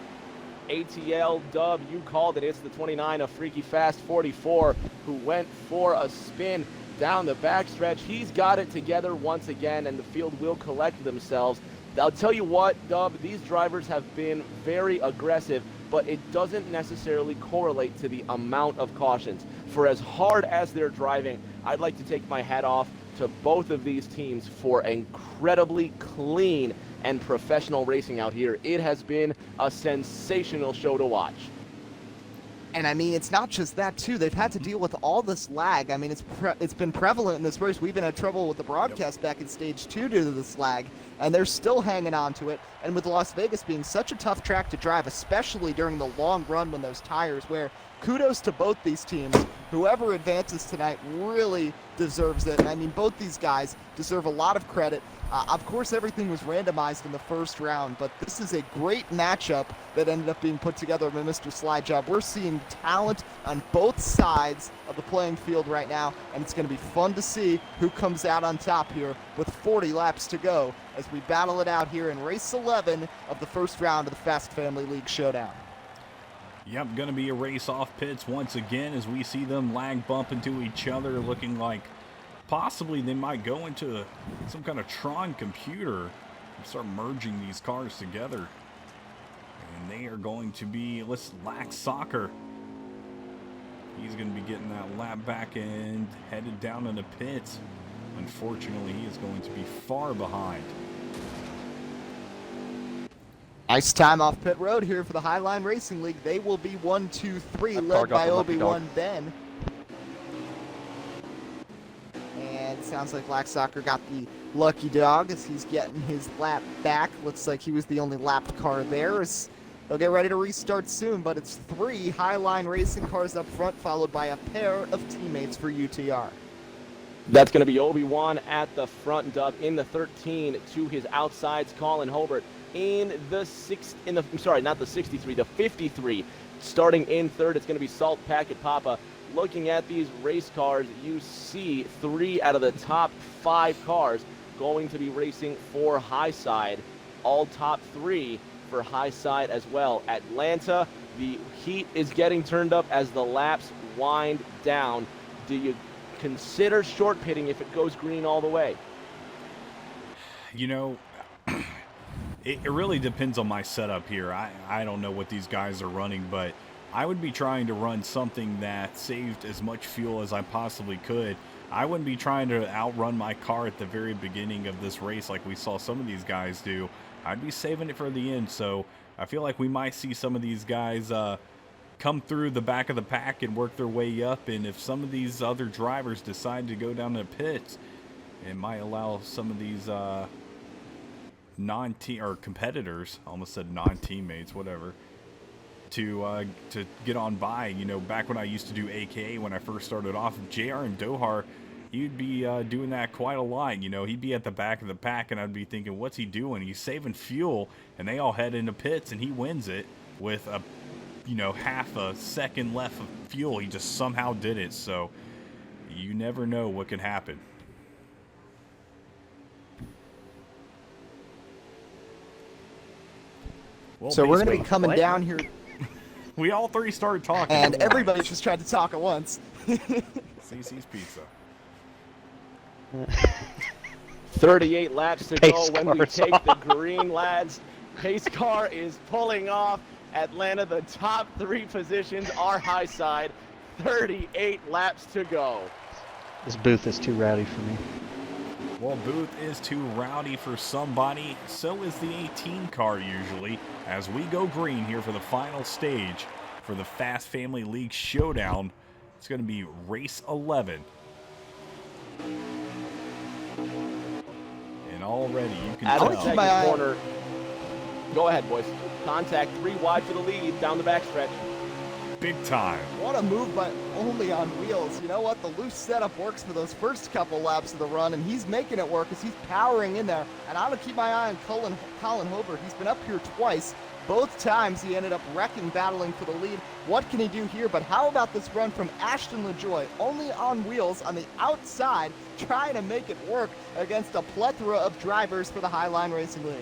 ATL Dub, you called it. It's the 29 of Freaky Fast 44 who went for a spin down the backstretch. He's got it together once again, and the field will collect themselves. I'll tell you what, Dub, these drivers have been very aggressive, but it doesn't necessarily correlate to the amount of cautions. For as hard as they're driving, I'd like to take my hat off to both of these teams for incredibly clean and professional racing out here. It has been a sensational show to watch. And I mean, it's not just that too. They've had to deal with all this lag. I mean, it's been prevalent in this race. We've been had trouble with the broadcast back in stage 2 due to this lag, and they're still hanging on to it. And with Las Vegas being such a tough track to drive, especially during the long run when those tires wear, kudos to both these teams. Whoever advances tonight really deserves it. And I mean, both these guys deserve a lot of credit. Of course, everything was randomized in the first round, but this is a great matchup that ended up being put together by Mr. Slide Job. We're seeing talent on both sides of the playing field right now, and it's going to be fun to see who comes out on top here with 40 laps to go as we battle it out here in race 11 of the first round of the Fast Family League Showdown. Yep, going to be a race off pits once again as we see them lag bump into each other, looking like possibly they might go into some kind of Tron computer and start merging these cars together. And they are going to be, Lax Soccer. He's going to be getting that lap back and headed down into pits. Unfortunately, he is going to be far behind. Nice time off pit road here for the Highline Racing League. They will be 1, 2, 3, led by Obi-Wan Ben. And it sounds like Black Soccer got the lucky dog as he's getting his lap back. Looks like he was the only lapped car there. They'll get ready to restart soon, but it's 3 Highline Racing cars up front, followed by a pair of teammates for UTR. That's going to be Obi-Wan at the front, Dub, in the 13 to his outsides, Colin Hobart in the 53, starting in third. It's going to be Salt Packet Papa. Looking at these race cars, you see 3 out of the top 5 cars going to be racing for high side. All top 3 for high side as well. Atlanta, the heat is getting turned up as the laps wind down. Do you consider short pitting if it goes green all the way? You know, it really depends on my setup here. I don't know what these guys are running, but I would be trying to run something that saved as much fuel as I possibly could. I wouldn't be trying to outrun my car at the very beginning of this race like we saw some of these guys do. I'd be saving it for the end, so I feel like we might see some of these guys come through the back of the pack and work their way up, and if some of these other drivers decide to go down to the pits, it might allow some of these non-team or competitors, almost said non-teammates, whatever, to get on by. You know, back when I used to do AKA when I first started off, JR and Dohar, he'd be doing that quite a lot. You know, he'd be at the back of the pack, and I'd be thinking, what's he doing? He's saving fuel, and they all head into pits, and he wins it with a, you know, half a second left of fuel. He just somehow did it. So you never know what can happen. Well, So we're going to be basically, coming down here, we all three started talking. and at once. everybody's just tried to talk at once. CC's Pizza. 38 laps to Pace go when we car's take off. the green, lads. Pace car is pulling off. Atlanta, the top 3 positions are high side. 38 laps to go. This booth is too rowdy for me. Well, Booth is too rowdy for somebody. So is the 18 car usually. As we go green here for the final stage for the Fast Family League Showdown. It's going to be race 11. And already you can Out of the tell. second my eye- corner. Go ahead, boys. Contact 3 wide for the lead down the backstretch. Big time. What a move by only on wheels. You know what? The loose setup works for those first couple laps of the run, and he's making it work as he's powering in there. And I'm going to keep my eye on Colin Hobart. He's been up here twice. Both times he ended up wrecking, battling for the lead. What can he do here? But how about this run from Ashton LaJoy, only on wheels on the outside, trying to make it work against a plethora of drivers for the Highline Racing League?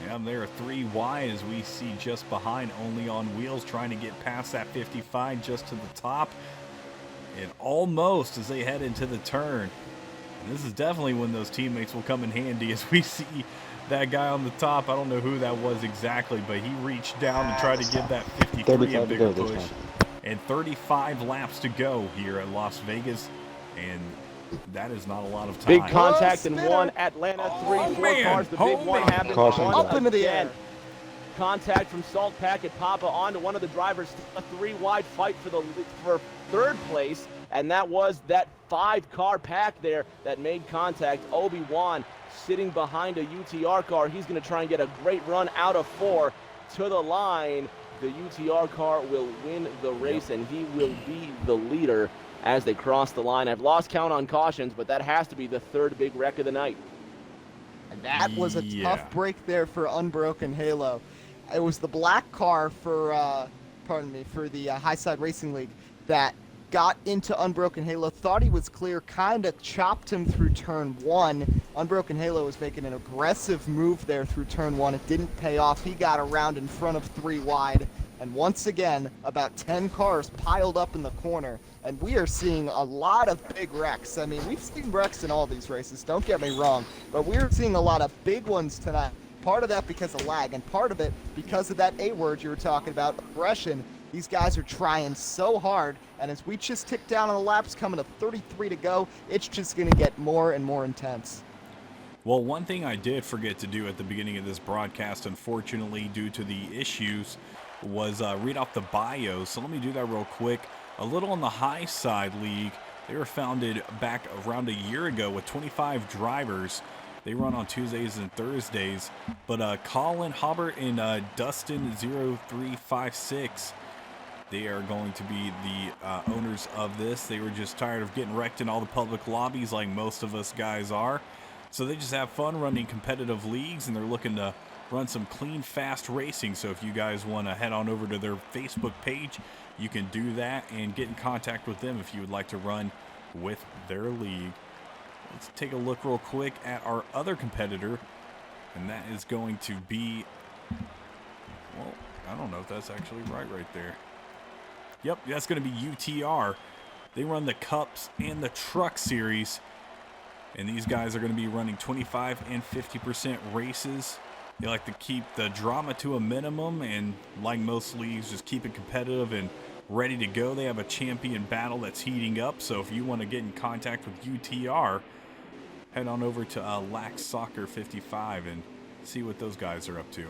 Yeah, there are 3 wide as we see just behind, only on wheels, trying to get past that 55 just to the top. And almost as they head into the turn. And this is definitely when those teammates will come in handy as we see that guy on the top. I don't know who that was exactly, but he reached down to try to give that 53 a 35 to bigger go this push. time. And 35 laps to go here at Las Vegas. And that is not a lot of time. Big contact in spinner. 1. Atlanta, 3, 4 man. cars. The big Oh, one man. happened Caution. once Up into the again. air. Contact from Salt Packet Papa onto one of the drivers. A 3 wide fight for 3rd place, and that was that 5-car pack there that made contact. Obi-Wan sitting behind a UTR car. He's going to try and get a great run out of 4 to the line. The UTR car will win the race, and he will be the leader as they cross the line. I've lost count on cautions, but that has to be the 3rd big wreck of the night. And that was a Yeah. tough break there for Unbroken Halo. It was the black car for, for the High Side Racing League that got into Unbroken Halo, thought he was clear, kind of chopped him through turn 1. Unbroken Halo was making an aggressive move there through turn 1. It didn't pay off. He got around in front of 3 wide. And once again, about 10 cars piled up in the corner. And we are seeing a lot of big wrecks. I mean, we've seen wrecks in all these races, don't get me wrong. But we're seeing a lot of big ones tonight. Part of that because of lag, and part of it because of that A word you were talking about, aggression. These guys are trying so hard, and as we just tick down on the laps, coming to 33 to go, it's just going to get more and more intense. Well, one thing I did forget to do at the beginning of this broadcast, unfortunately, due to the issues, was read off the bios. So let me do that real quick. A little on the High Side League. They were founded back around a year ago with 25 drivers. They run on Tuesdays and Thursdays. But Colin Hubbard and Dustin0356, they are going to be the owners of this. They were just tired of getting wrecked in all the public lobbies like most of us guys are. So they just have fun running competitive leagues, and they're looking to run some clean, fast racing. So if you guys want to head on over to their Facebook page, you can do that and get in contact with them if you would like to run with their league. Let's take a look real quick at our other competitor, and that is going to be, well, I don't know if that's actually right there. Yep, that's going to be UTR. They run the Cups and the Truck Series, and these guys are going to be running 25 and 50% races. They like to keep the drama to a minimum, and like most leagues, just keep it competitive and ready to go. They have a champion battle that's heating up, so if you want to get in contact with UTR, head on over to Lax Soccer 55 and see what those guys are up to.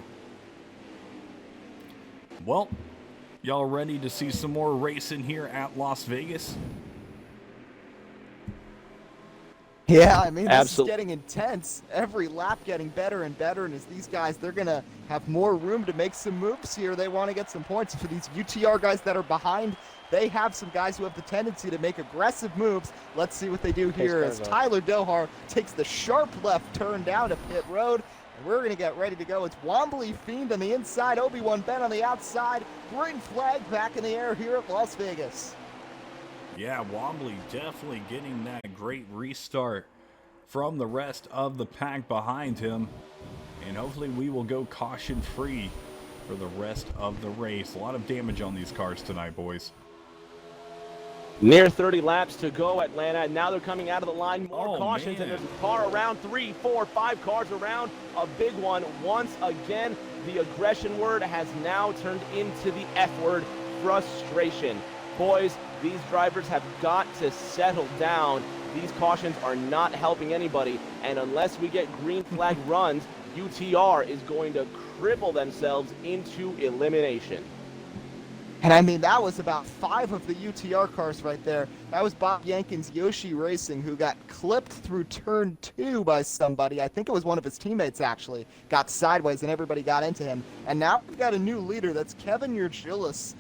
Well, y'all ready to see some more racing here at Las Vegas? Yeah, I mean, this is Absolutely. getting intense. Every lap getting better and better, and as these guys, they're going to have more room to make some moves here. They want to get some points. For these UTR guys that are behind, they have some guys who have the tendency to make aggressive moves. Let's see what they do here as Tyler Dohar takes the sharp left turn down to pit road. And we're going to get ready to go. It's Wombly Fiend on the inside, Obi-Wan Ben on the outside. Green flag back in the air here at Las Vegas. Yeah, Wombly definitely getting that great restart from the rest of the pack behind him. And hopefully we will go caution free for the rest of the race. A lot of damage on these cars tonight, boys. Near 30 laps to go, Atlanta. And now they're coming out of the line. More cautions, man. and there's a car around 3, 4, 5 cars around. A big one. Once again, the aggression word has now turned into the F word, frustration. Boys, these drivers have got to settle down. These cautions are not helping anybody, and unless we get green flag runs, UTR is going to cripple themselves into elimination. And I mean, that was about 5 of the UTR cars right there. That was Bob Yankin's Yoshi Racing, who got clipped through turn 2 by somebody. I think it was one of his teammates, actually. Got sideways and everybody got into him. And now we've got a new leader. That's Kevin Urgilis,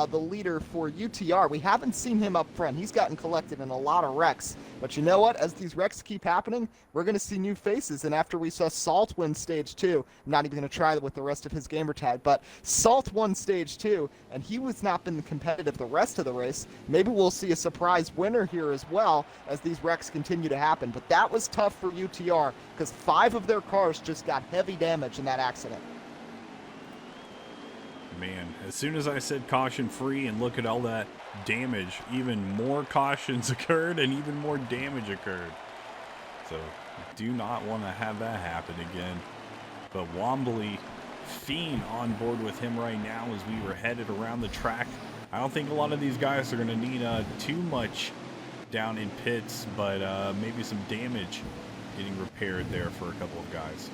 the leader for UTR. We haven't seen him up front. He's gotten collected in a lot of wrecks. But you know what? As these wrecks keep happening, we're going to see new faces. And after we saw Salt win Stage 2, I'm not even going to try that with the rest of his gamer tag, but Salt won Stage 2, and he was not been competitive the rest of the race. Maybe we'll see a surprise winner here as well as these wrecks continue to happen. But that was tough for UTR because 5 of their cars just got heavy damage in that accident. Man, as soon as I said caution free and look at all that damage, even more cautions occurred and even more damage occurred. So do not want to have that happen again. But Wombly Fiend on board with him right now as we were headed around the track. I don't think a lot of these guys are going to need too much down in pits, but maybe some damage getting repaired there for a couple of guys.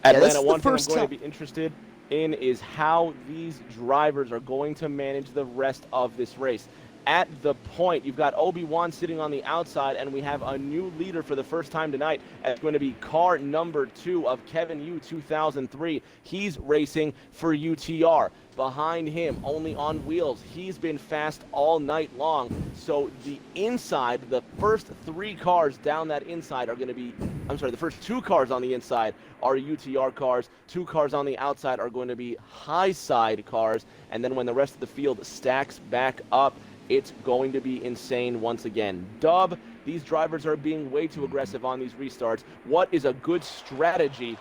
Atlanta, one thing I'm going to be interested in is how these drivers are going to manage the rest of this race. At the point, you've got Obi-Wan sitting on the outside, and we have a new leader for the first time tonight. It's going to be car number 2 of Kevin U 2003. He's racing for UTR. Behind him, only on wheels, he's been fast all night long. So the inside, the first 3 cars down that inside are going to be, the first 2 cars on the inside are UTR cars. 2 cars on the outside are going to be high side cars. And then when the rest of the field stacks back up, it's going to be insane once again. Dub, these drivers are being way too aggressive on these restarts. What is a good strategy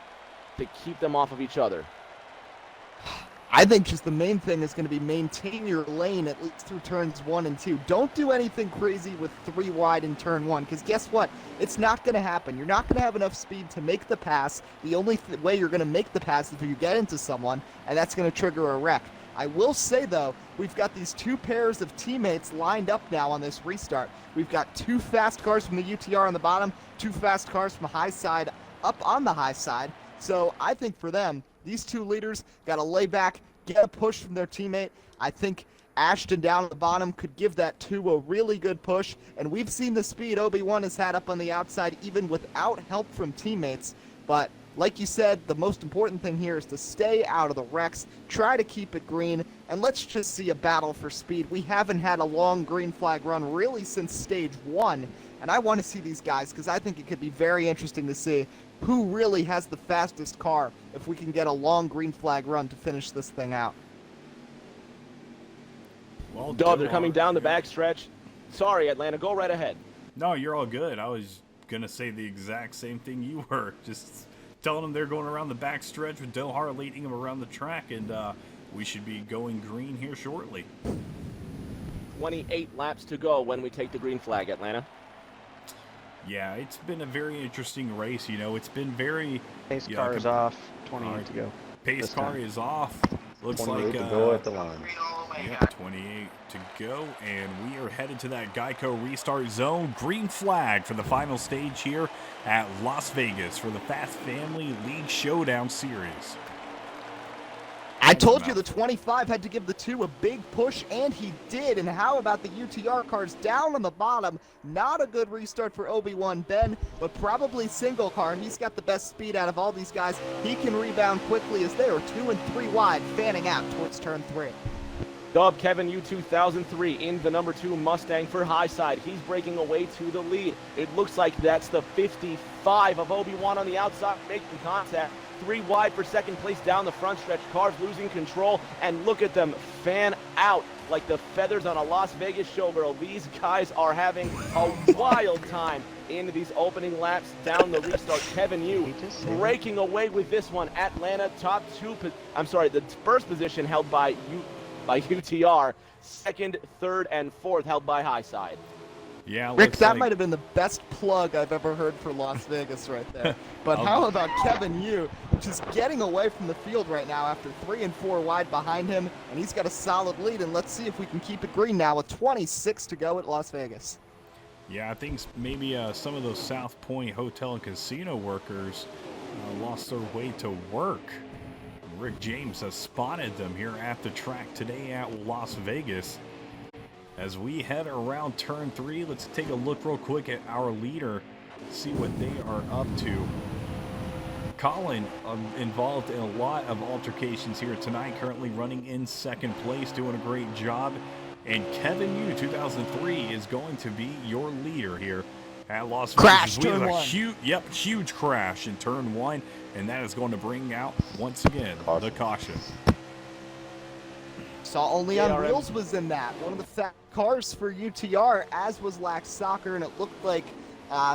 to keep them off of each other? I think just the main thing is going to be maintain your lane at least through turns 1 and 2. Don't do anything crazy with 3 wide in turn 1, because guess what? It's not going to happen. You're not going to have enough speed to make the pass. The only way you're going to make the pass is if you get into someone, and that's going to trigger a wreck. I will say, though, we've got these 2 pairs of teammates lined up now on this restart. We've got 2 fast cars from the UTR on the bottom, 2 fast cars from the high side up on the high side. So I think for them, these 2 leaders got to lay back, get a push from their teammate. I think Ashton down at the bottom could give that 2 a really good push. And we've seen the speed Obi-Wan has had up on the outside even without help from teammates. But like you said, the most important thing here is to stay out of the wrecks, try to keep it green, and let's just see a battle for speed. We haven't had a long green flag run really since stage 1, and I want to see these guys because I think it could be very interesting to see who really has the fastest car if we can get a long green flag run to finish this thing out. Well, Dub, they're coming down the backstretch. Sorry, Atlanta, go right ahead. No, you're all good. I was going to say the exact same thing you were. Just telling them they're going around the back stretch with Dohar leading them around the track, and we should be going green here shortly. 28 laps to go when we take the green flag, Atlanta. Yeah, it's been a very interesting race. You know, it's been very... Pace car is off. 28 to go. Pace car is off. Looks 28 like... to go at the line. Yep, 28 to go, and we are headed to that Geico restart zone. Green flag for the final stage here at Las Vegas for the Fast Family League Showdown Series. I told you the 25 had to give the 2 a big push, and he did. And how about the UTR cars down on the bottom? Not a good restart for Obi-Wan Ben, but probably single car. He's got the best speed out of all these guys. He can rebound quickly as they are 2 and 3 wide, fanning out towards turn 3. Dub Kevin U 2003 in the number 2 Mustang for high side. He's breaking away to the lead. It looks like that's the 55 of Obi-Wan on the outside making contact. 3 wide for second place down the front stretch. Cars losing control, and look at them fan out like the feathers on a Las Vegas showgirl. These guys are having a wild time in these opening laps down the restart. Kevin Yu breaking away with this one. Atlanta top 2. I'm sorry, the first position held by UTR. Second, third, and fourth held by high side. Yeah, Rick, that might have been the best plug I've ever heard for Las Vegas right there. But how about Kevin Yu just getting away from the field right now after 3 and 4 wide behind him, and he's got a solid lead, and let's see if we can keep it green now with 26 to go at Las Vegas. Yeah, I think maybe some of those South Point hotel and casino workers lost their way to work. Rick James has spotted them here at the track today at Las Vegas. As we head around turn 3, let's take a look real quick at our leader, see what they are up to. Colin involved in a lot of altercations here tonight, currently running in second place, doing a great job. And Kevin Yu, 2003, is going to be your leader here at Las Vegas. Crash, turn 1. Huge crash in turn 1, and that is going to bring out, once again, the caution. Saw Only on Wheels was in that. One of the fat cars for UTR, as was Lax Soccer, and it looked like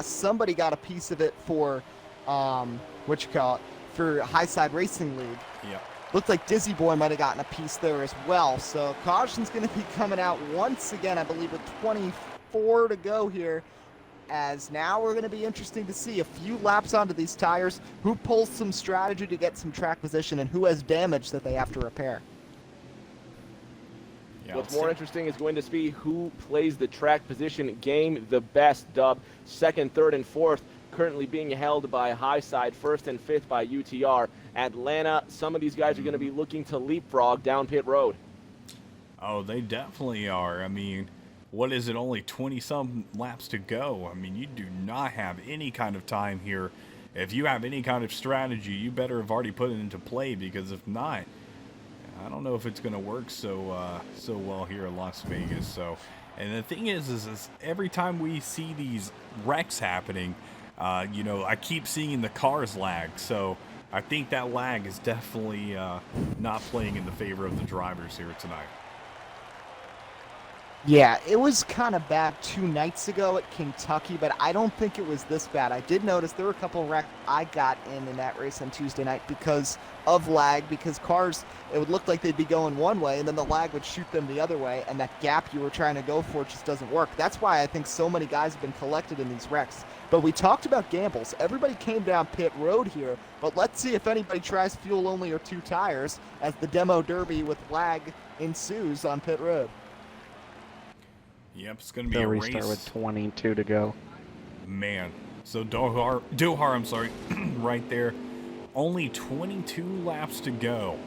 somebody got a piece of it for, for High Side Racing League. Yeah. Looked like Dizzy Boy might have gotten a piece there as well. So caution's going to be coming out once again, I believe, with 24 to go here. As now we're going to be interesting to see a few laps onto these tires, who pulls some strategy to get some track position, and who has damage that they have to repair. Yeah, what's more interesting is going to be who plays the track position game the best, Dub. Second, third, and fourth currently being held by High Side, first and fifth by UTR. Atlanta, some of these guys are going to be looking to leapfrog down pit road. Oh, they definitely are. I mean, what is it, only 20-some laps to go? I mean, you do not have any kind of time here. If you have any kind of strategy, you better have already put it into play, because if not, I don't know if it's going to work so well here in Las Vegas. So, and the thing is every time we see these wrecks happening, I keep seeing the cars lag. So I think that lag is definitely not playing in the favor of the drivers here tonight. Yeah, it was kind of bad 2 nights ago at Kentucky, but I don't think it was this bad. I did notice there were a couple of wrecks I got in that race on Tuesday night because of lag, because cars, it would look like they'd be going one way, and then the lag would shoot them the other way, and that gap you were trying to go for just doesn't work. That's why I think so many guys have been collected in these wrecks. But we talked about gambles. Everybody came down pit road here, but let's see if anybody tries fuel only or 2 tires as the demo derby with lag ensues on pit road. Yep, it's going to be They'll a restart race. with 22 to go. Man, so Dohar, I'm sorry, right there. Only 22 laps to go.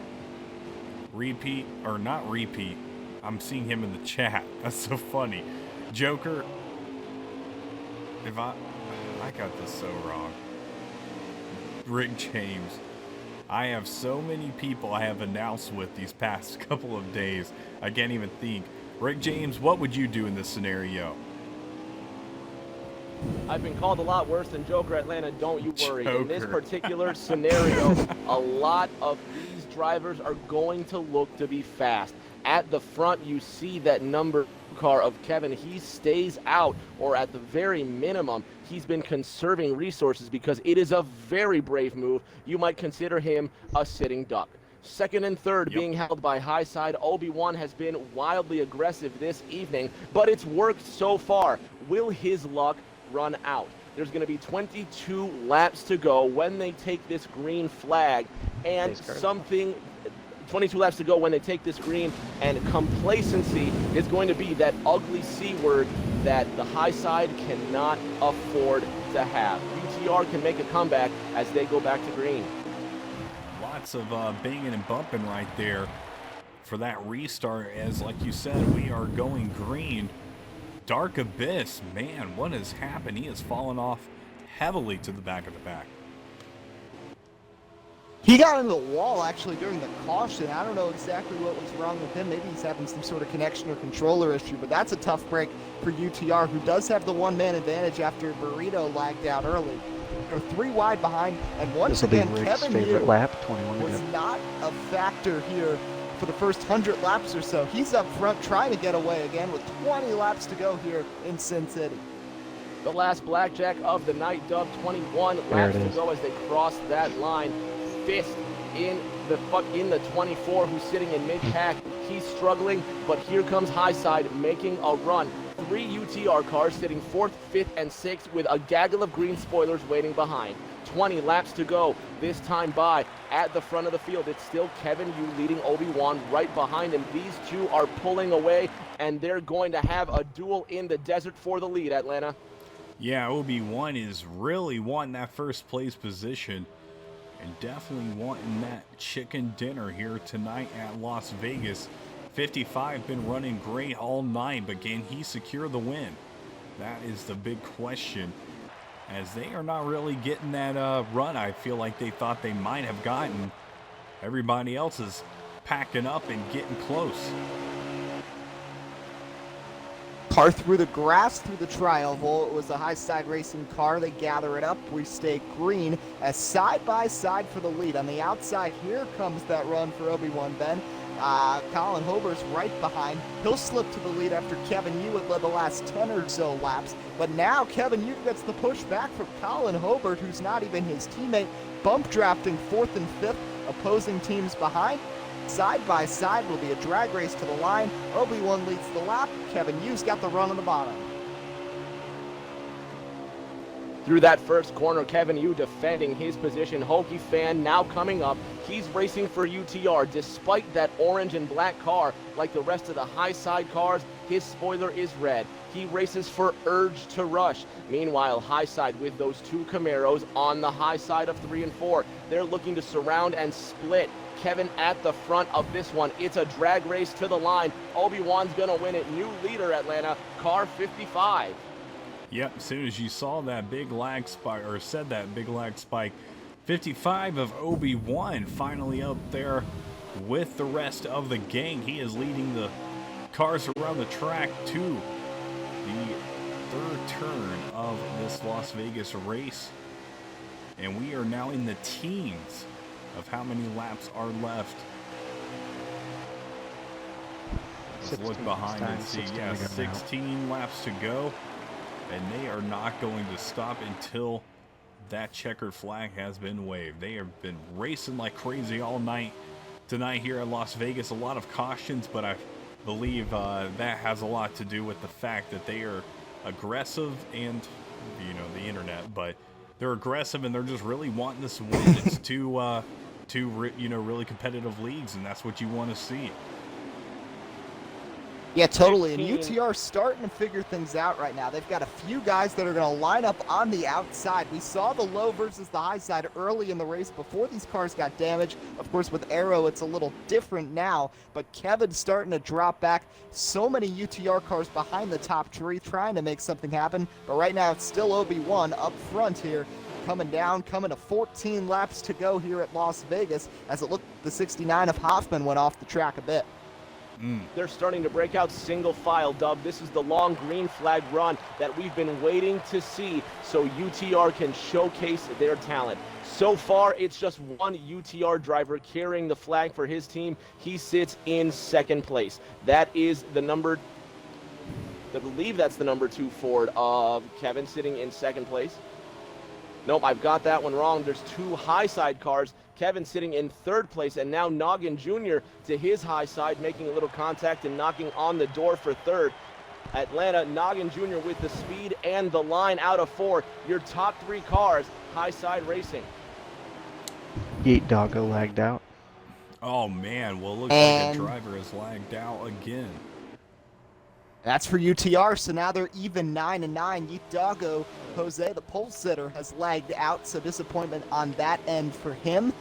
Repeat, or not repeat. I'm seeing him in the chat. That's so funny. Joker, if I got this so wrong. Rick James. I have so many people I have announced with these past couple of days. I can't even think. Rick James, what would you do in this scenario? I've been called a lot worse than Joker Atlanta, don't you worry. Joker. In this particular scenario, a lot of these drivers are going to look to be fast. At the front, you see that number car of Kevin, he stays out, or at the very minimum, he's been conserving resources because it is a very brave move. You might consider him a sitting duck. Second and third being held by high side. Obi-Wan has been wildly aggressive this evening, but it's worked so far. Will his luck run out? There's going to be 22 laps to go when they take this green flag, and 22 laps to go when they take this green, and complacency is going to be that ugly C word that the high side cannot afford to have. UTR can make a comeback as they go back to green. Lots of banging and bumping right there for that restart, as like you said, we are going green. Dark Abyss, man, what has happened? He has fallen off heavily to the back of the pack. He got into the wall actually during the caution. I don't know exactly what was wrong with him. Maybe he's having some sort of connection or controller issue, but that's a tough break for UTR, who does have the one-man advantage after Burrito lagged out early. They're 3 wide behind, and once again, Kevin favorite Yu lap, 21 was not a factor here for the first 100 laps or so. He's up front trying to get away again with 20 laps to go here in Sin City. The last blackjack of the night, Dub. 21 laps to go as they cross that line. Fifth in the 24, who's sitting in mid-pack. He's struggling, but here comes Highside making a run. 3 UTR cars sitting 4th, 5th, and 6th with a gaggle of green spoilers waiting behind. 20 laps to go this time by at the front of the field. It's still Kevin Yu leading Obi-Wan right behind him. These two are pulling away, and they're going to have a duel in the desert for the lead, Atlanta. Yeah, Obi-Wan is really wanting that first place position and definitely wanting that chicken dinner here tonight at Las Vegas. 55 been running great all night, but can he secure the win? That is the big question, as they are not really getting that run I feel like they thought they might have gotten. Everybody else is packing up and getting close. Car through the grass, through the trial hole. It was a high side racing car. They gather it up. We stay green as side by side for the lead. On the outside, here comes that run for Obi-Wan Ben. Colin Hober's right behind. He'll slip to the lead after Kevin Yu had led the last 10 or so laps. But now Kevin Yu gets the push back from Colin Hobert, who's not even his teammate. Bump drafting 4th and 5th, opposing teams behind. Side by side will be a drag race to the line. Obi-Wan leads the lap. Kevin Yu's got the run on the bottom. Through that first corner, Kevin Yu defending his position. Hokie fan now coming up. He's racing for UTR. Despite that orange and black car, like the rest of the high side cars, his spoiler is red. He races for Urge to Rush. Meanwhile, high side with those 2 Camaros on the high side of 3 and 4. They're looking to surround and split. Kevin at the front of this one. It's a drag race to the line. Obi-Wan's going to win it. New leader, Atlanta, car 55. Yep, as soon as you saw that big lag spike, or said that big lag spike, 55 of Obi-Wan finally up there with the rest of the gang. He is leading the cars around the track to the 3rd turn of this Las Vegas race. And we are now in the teens of how many laps are left. Let's look behind and see. Yeah, 16 laps to go. And they are not going to stop until that checkered flag has been waved. They have been racing like crazy all night tonight here at Las Vegas. A lot of cautions, but I believe that has a lot to do with the fact that they are aggressive and, you know, the internet, but they're aggressive and they're just really wanting this win. It's two you know, really competitive leagues, and that's what you want to see. Yeah, totally. And UTR starting to figure things out right now. They've got a few guys that are going to line up on the outside. We saw the low versus the high side early in the race before these cars got damaged. Of course, with Aero, it's a little different now. But Kevin's starting to drop back. So many UTR cars behind the top tree trying to make something happen. But right now, it's still Obi-Wan up front here. Coming down, coming to 14 laps to go here at Las Vegas. As it looked, the 69 of Hoffman went off the track a bit. They're starting to break out single file, Dub. This is the long green flag run that we've been waiting to see so UTR can showcase their talent. So far, it's just one UTR driver carrying the flag for his team. He sits in 2nd place. That is the number I believe that's the number 2 Ford of Kevin sitting in second place. Nope, I've got that one wrong. There's 2 high side cars. Kevin sitting in third place, and now Noggin Jr. to his high side, making a little contact and knocking on the door for third. Atlanta, Noggin Jr. with the speed and the line out of 4. Your top 3 cars, high side racing. Yeet Doggo lagged out. Oh man, well, it looks like a driver has lagged out again. That's for UTR, so now they're even 9-9. Yeet Doggo, Jose, the pole sitter, has lagged out, so disappointment on that end for him.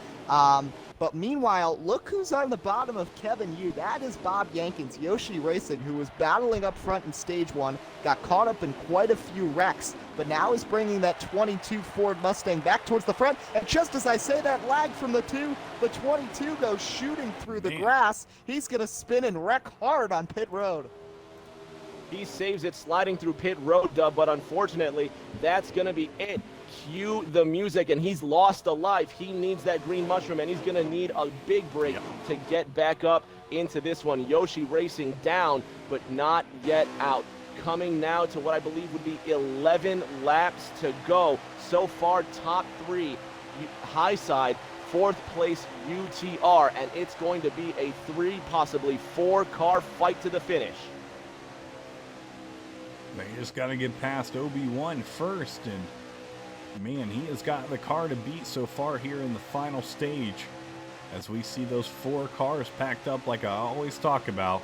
But meanwhile, look who's on the bottom of Kevin Yu. That is Bob Yankins, Yoshi Racing, who was battling up front in stage 1, got caught up in quite a few wrecks, but now is bringing that 22 Ford Mustang back towards the front. And just as I say that lag from the 22 goes shooting through the grass. He's going to spin and wreck hard on pit road. He saves it sliding through pit road, Dub, but unfortunately, that's going to be it. Cue the music, and he's lost a life. He needs that green mushroom, and he's going to need a big break to get back up into this one. Yoshi Racing down, but not yet out. Coming now to what I believe would be 11 laps to go. So far, top 3, high side, 4th place UTR, and it's going to be a 3, possibly 4-car fight to the finish. They just got to get past Obi-Wan first, and man, he has got the car to beat so far here in the final stage, as we see those 4 cars packed up like I always talk about.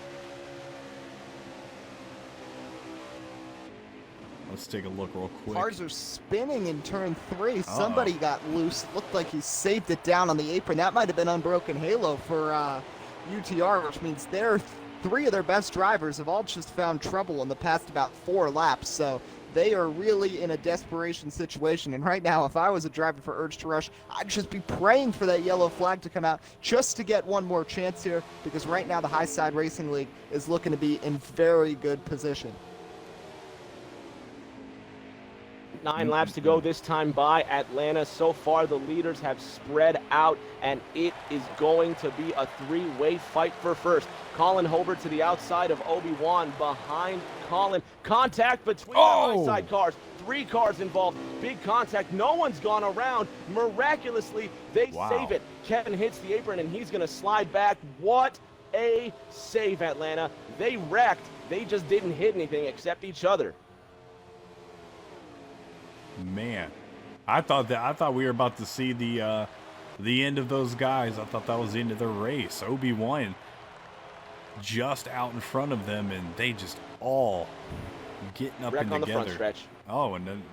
Let's take a look real quick. Cars are spinning in turn 3. Somebody got loose. Looked like he saved it down on the apron. That might have been Unbroken Halo for UTR, which means 3 of their best drivers have all just found trouble in the past about 4 laps. So they are really in a desperation situation. And right now, if I was a driver for Urge to Rush, I'd just be praying for that yellow flag to come out just to get one more chance here, because right now the High Side Racing League is looking to be in very good position. 9 laps to go this time by Atlanta. So far, the leaders have spread out, and it is going to be a 3-way fight for first. Colin Hobart to the outside of Obi-Wan, behind Colin. Contact between the high side cars. 3 cars involved. Big contact. No one's gone around. Miraculously, they save it. Kevin hits the apron, and he's going to slide back. What a save, Atlanta. They wrecked. They just didn't hit anything except each other. Man, I thought we were about to see the end of those guys. I thought that was the end of their race. Obi-Wan just out in front of them, and they just all getting up Wreck and on together. The front stretch. Oh, and then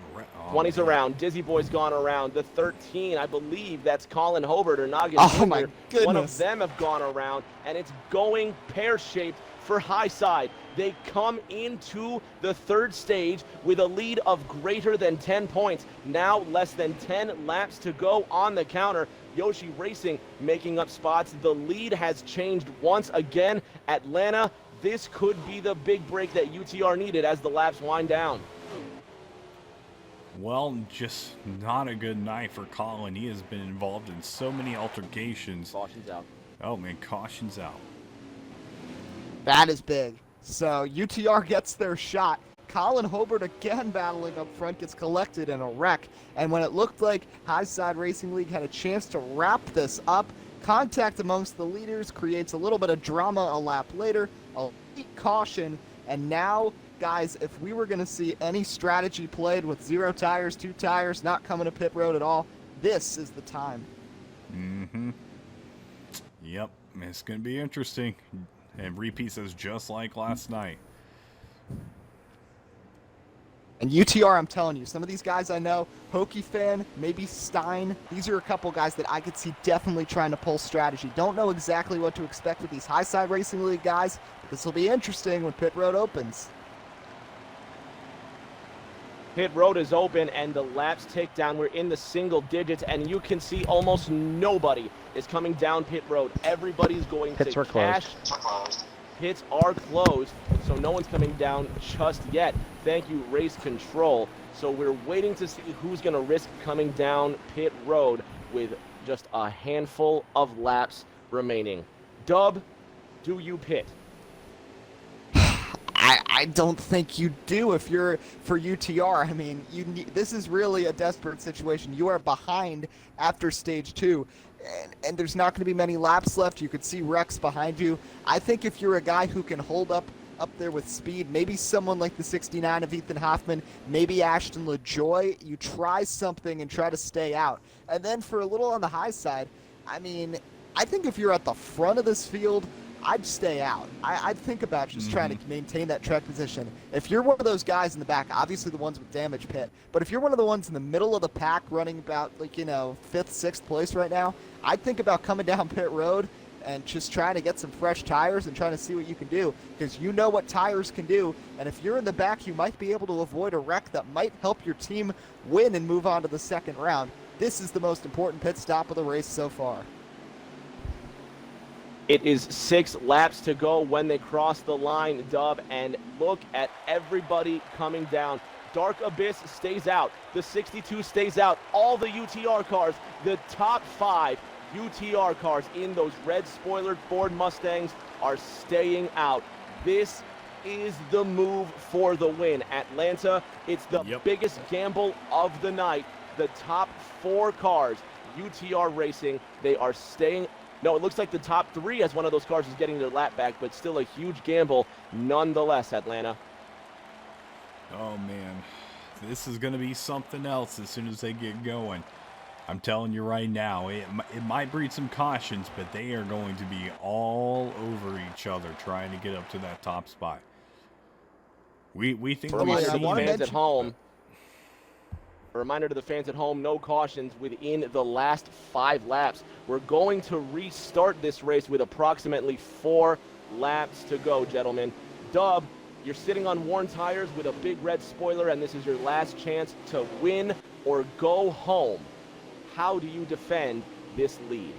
20's around. Dizzy Boy's gone around. The 13, I believe that's Colin Hobart or Noggin Jr. My goodness. One of them have gone around, and it's going pear-shaped for high side. They come into the 3rd stage with a lead of greater than 10 points. Now less than 10 laps to go on the counter. Yoshi Racing making up spots. The lead has changed once again. Atlanta, this could be the big break that UTR needed as the laps wind down. Well, just not a good night for Colin. He has been involved in so many altercations. Caution's out. Oh man, caution's out. That is big. So UTR gets their shot. Colin Hobart again battling up front, gets collected in a wreck. And when it looked like High Side Racing League had a chance to wrap this up, contact amongst the leaders creates a little bit of drama a lap later, a late caution, and now, guys, if we were going to see any strategy played with 0 tires, 2 tires, not coming to pit road at all, this is the time. Mm-hmm. Yep, it's going to be interesting. And repeat says just like last night. And UTR, I'm telling you, some of these guys I know, Hokie Fan, maybe Stein, these are a couple guys that I could see definitely trying to pull strategy. Don't know exactly what to expect with these High Side Racing League guys. This will be interesting when pit road opens. Pit road is open and the laps tick down. We're in the single digits, and you can see almost nobody is coming down pit road. Everybody's going Pits to are cash. Pits are closed, so no one's coming down just yet. Thank you, race control. So we're waiting to see who's going to risk coming down pit road with just a handful of laps remaining. Dub, do you pit? I I don't think you do if you're for UTR. I mean, this is really a desperate situation. You are behind after stage 2, and there's not going to be many laps left. You could see Rex behind you. I think if you're a guy who can hold up there with speed, maybe someone like the 69 of Ethan Hoffman, maybe Ashton LaJoy, you try something and try to stay out. And then for a little on the high side, I mean, I think if you're at the front of this field, I'd stay out. I'd think about just trying to maintain that track position. If you're one of those guys in the back, obviously the ones with damage pit, but if you're one of the ones in the middle of the pack running about, like, 5th, 6th place right now, I'd think about coming down pit road and just trying to get some fresh tires and trying to see what you can do, because you know what tires can do, and if you're in the back, you might be able to avoid a wreck that might help your team win and move on to the second round. This is the most important pit stop of the race so far. It is 6 laps to go when they cross the line, Dub, and look at everybody coming down. Dark Abyss stays out. The 62 stays out. All the UTR cars, the top 5 UTR cars in those red spoilered Ford Mustangs are staying out. This is the move for the win. Atlanta, it's the biggest gamble of the night. The top 4 cars, UTR Racing, they are staying. No, it looks like the top 3 as one of those cars is getting their lap back, but still a huge gamble nonetheless, Atlanta. Oh, man. This is going to be something else as soon as they get going. I'm telling you right now, it might breed some cautions, but they are going to be all over each other trying to get up to that top spot. We think For we the see fans at home. A reminder to the fans at home, no cautions within the last 5 laps. We're going to restart this race with approximately 4 laps to go, gentlemen. Dub, you're sitting on worn tires with a big red spoiler, and this is your last chance to win or go home. How do you defend this lead?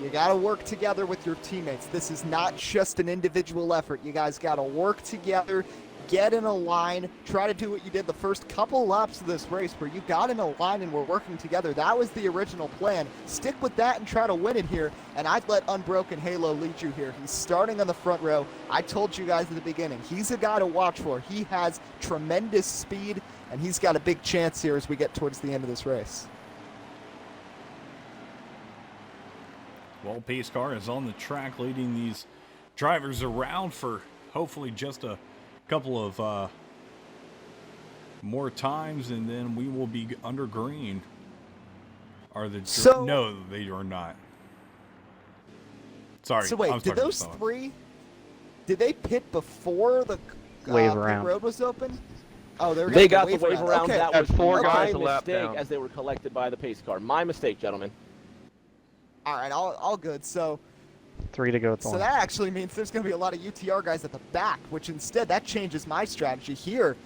You got to work together with your teammates. This is not just an individual effort. You guys got to work together, get in a line, try to do what you did the first couple laps of this race where you got in a line and were working together. That was the original plan. Stick with that and try to win it here, and I'd let Unbroken Halo lead you here. He's starting on the front row. I told you guys at the beginning, he's a guy to watch for. He has tremendous speed, and he's got a big chance here as we get towards the end of this race. Well, pace car is on the track leading these drivers around for hopefully just a couple of more times, and then we will be under green. No, they are not. Sorry. So wait, did those 3, did they pit before the wave around road was open? Oh, they got the wave around. Okay. That was Four my guys a lap mistake down. as they were collected by the pace car. My mistake, gentlemen. All right, all good. So 3 to go at the line. that actually means there's going to be a lot of UTR guys at the back, which instead that changes my strategy here.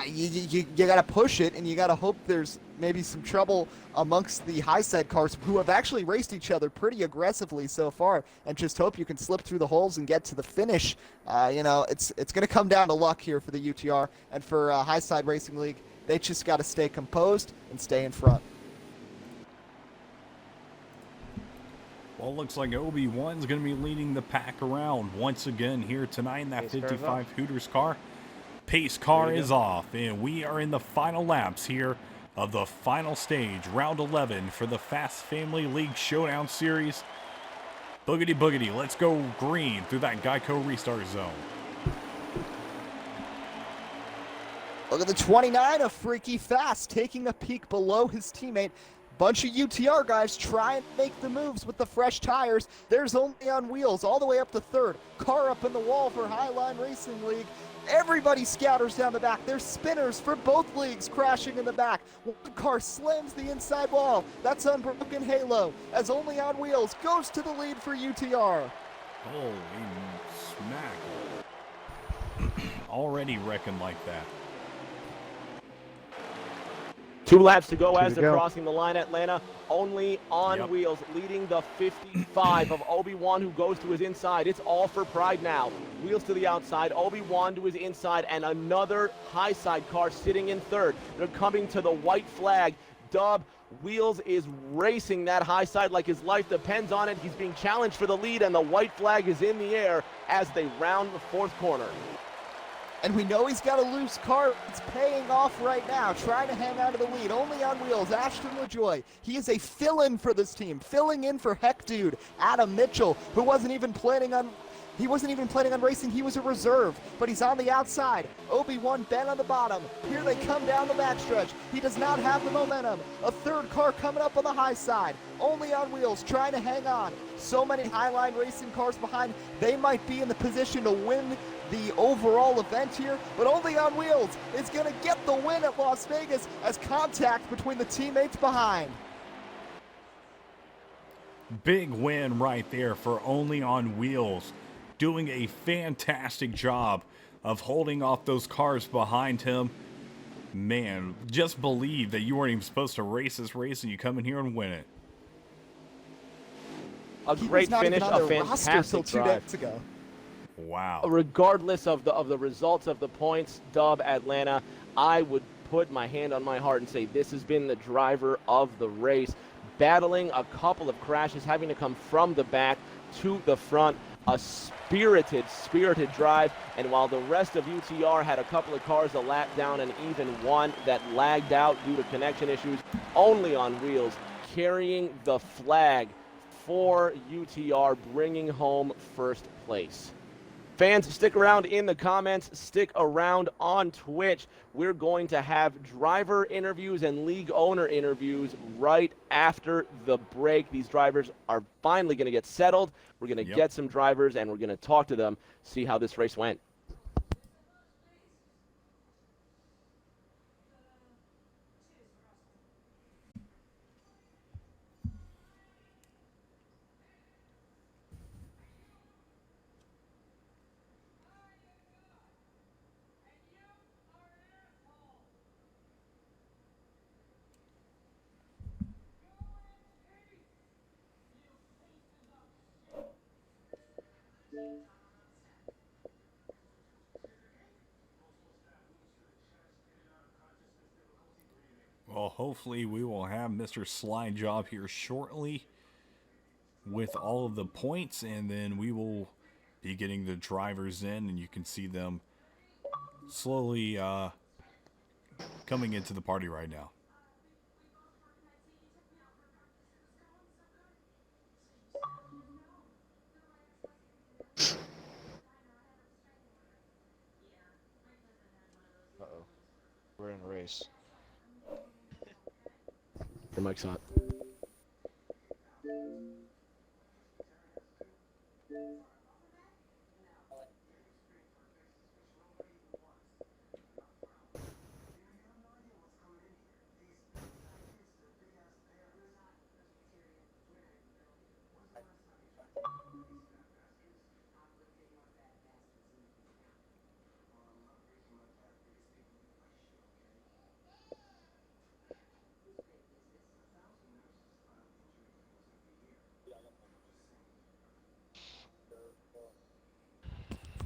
You got to push it, and you got to hope there's maybe some trouble amongst the high side cars who have actually raced each other pretty aggressively so far, and just hope you can slip through the holes and get to the finish. It's going to come down to luck here for the UTR, and for High Side Racing League, they just got to stay composed and stay in front. Well, it looks like Obi-Wan's going to be leading the pack around once again here tonight in that Pace car's 55 Hooters car. Pace car is off, and we are in the final laps here of the final stage, round 11 for the Fast Family League Showdown Series. Boogity boogity, let's go green through that Geico restart zone. Look at the 29 of Freaky Fast taking a peek below his teammate. Bunch of UTR guys try and make the moves with the fresh tires. There's Only on Wheels all the way up to 3rd. Car up in the wall for Highline Racing League. Everybody scatters down the back. There's spinners for both leagues crashing in the back. One car slams the inside wall. That's Unbroken Halo as Only on Wheels goes to the lead for UTR. Holy smack. Already wrecking like that. 2 laps to go 2 as to they're go. crossing the line, Atlanta. Only on Wheels leading the 55 of Obi-Wan, who goes to his inside. It's all for Pride now. Wheels to the outside, Obi-Wan to his inside, and another high side car sitting in 3rd. They're coming to the white flag. Dub, Wheels is racing that high side like his life depends on it. He's being challenged for the lead, and the white flag is in the air as they round the 4th corner. And we know he's got a loose car. It's paying off right now, trying to hang on to the lead. Only on wheels, Ashton LaJoy. He is a fill-in for this team, filling in for Heck Dude, Adam Mitchell, who wasn't even planning on racing. He was a reserve, but he's on the outside. Obi-Wan, Ben on the bottom. Here they come down the backstretch. He does not have the momentum. A third car coming up on the high side. Only on wheels, trying to hang on. So many Highline Racing cars behind. They might be in the position to win the overall event here, but Only on Wheels is going to get the win at Las Vegas as contact between the teammates behind. Big win right there for Only on Wheels, doing a fantastic job of holding off those cars behind him. Man, just believe that you weren't even supposed to race this race and you come in here and win it. A great finish, a fantastic till 2 drive. days ago. Wow. Regardless of the results of the points, dub Atlanta, I would put my hand on my heart and say this has been the driver of the race, battling a couple of crashes, having to come from the back to the front. A spirited drive, and while the rest of UTR had a couple of cars a lap down and even one that lagged out due to connection issues, Only on Wheels carrying the flag for UTR, bringing home first place. Fans, stick around in the comments, stick around on Twitch. We're going to have driver interviews and league owner interviews right after the break. These drivers are finally going to get settled. We're going to get some drivers, and we're going to talk to them, see how this race went. Well, hopefully we will have Mr. Slide Job here shortly with all of the points, and then we will be getting the drivers in, and you can see them slowly coming into the party right now. Uh-oh. We're in a race. Your mic's hot.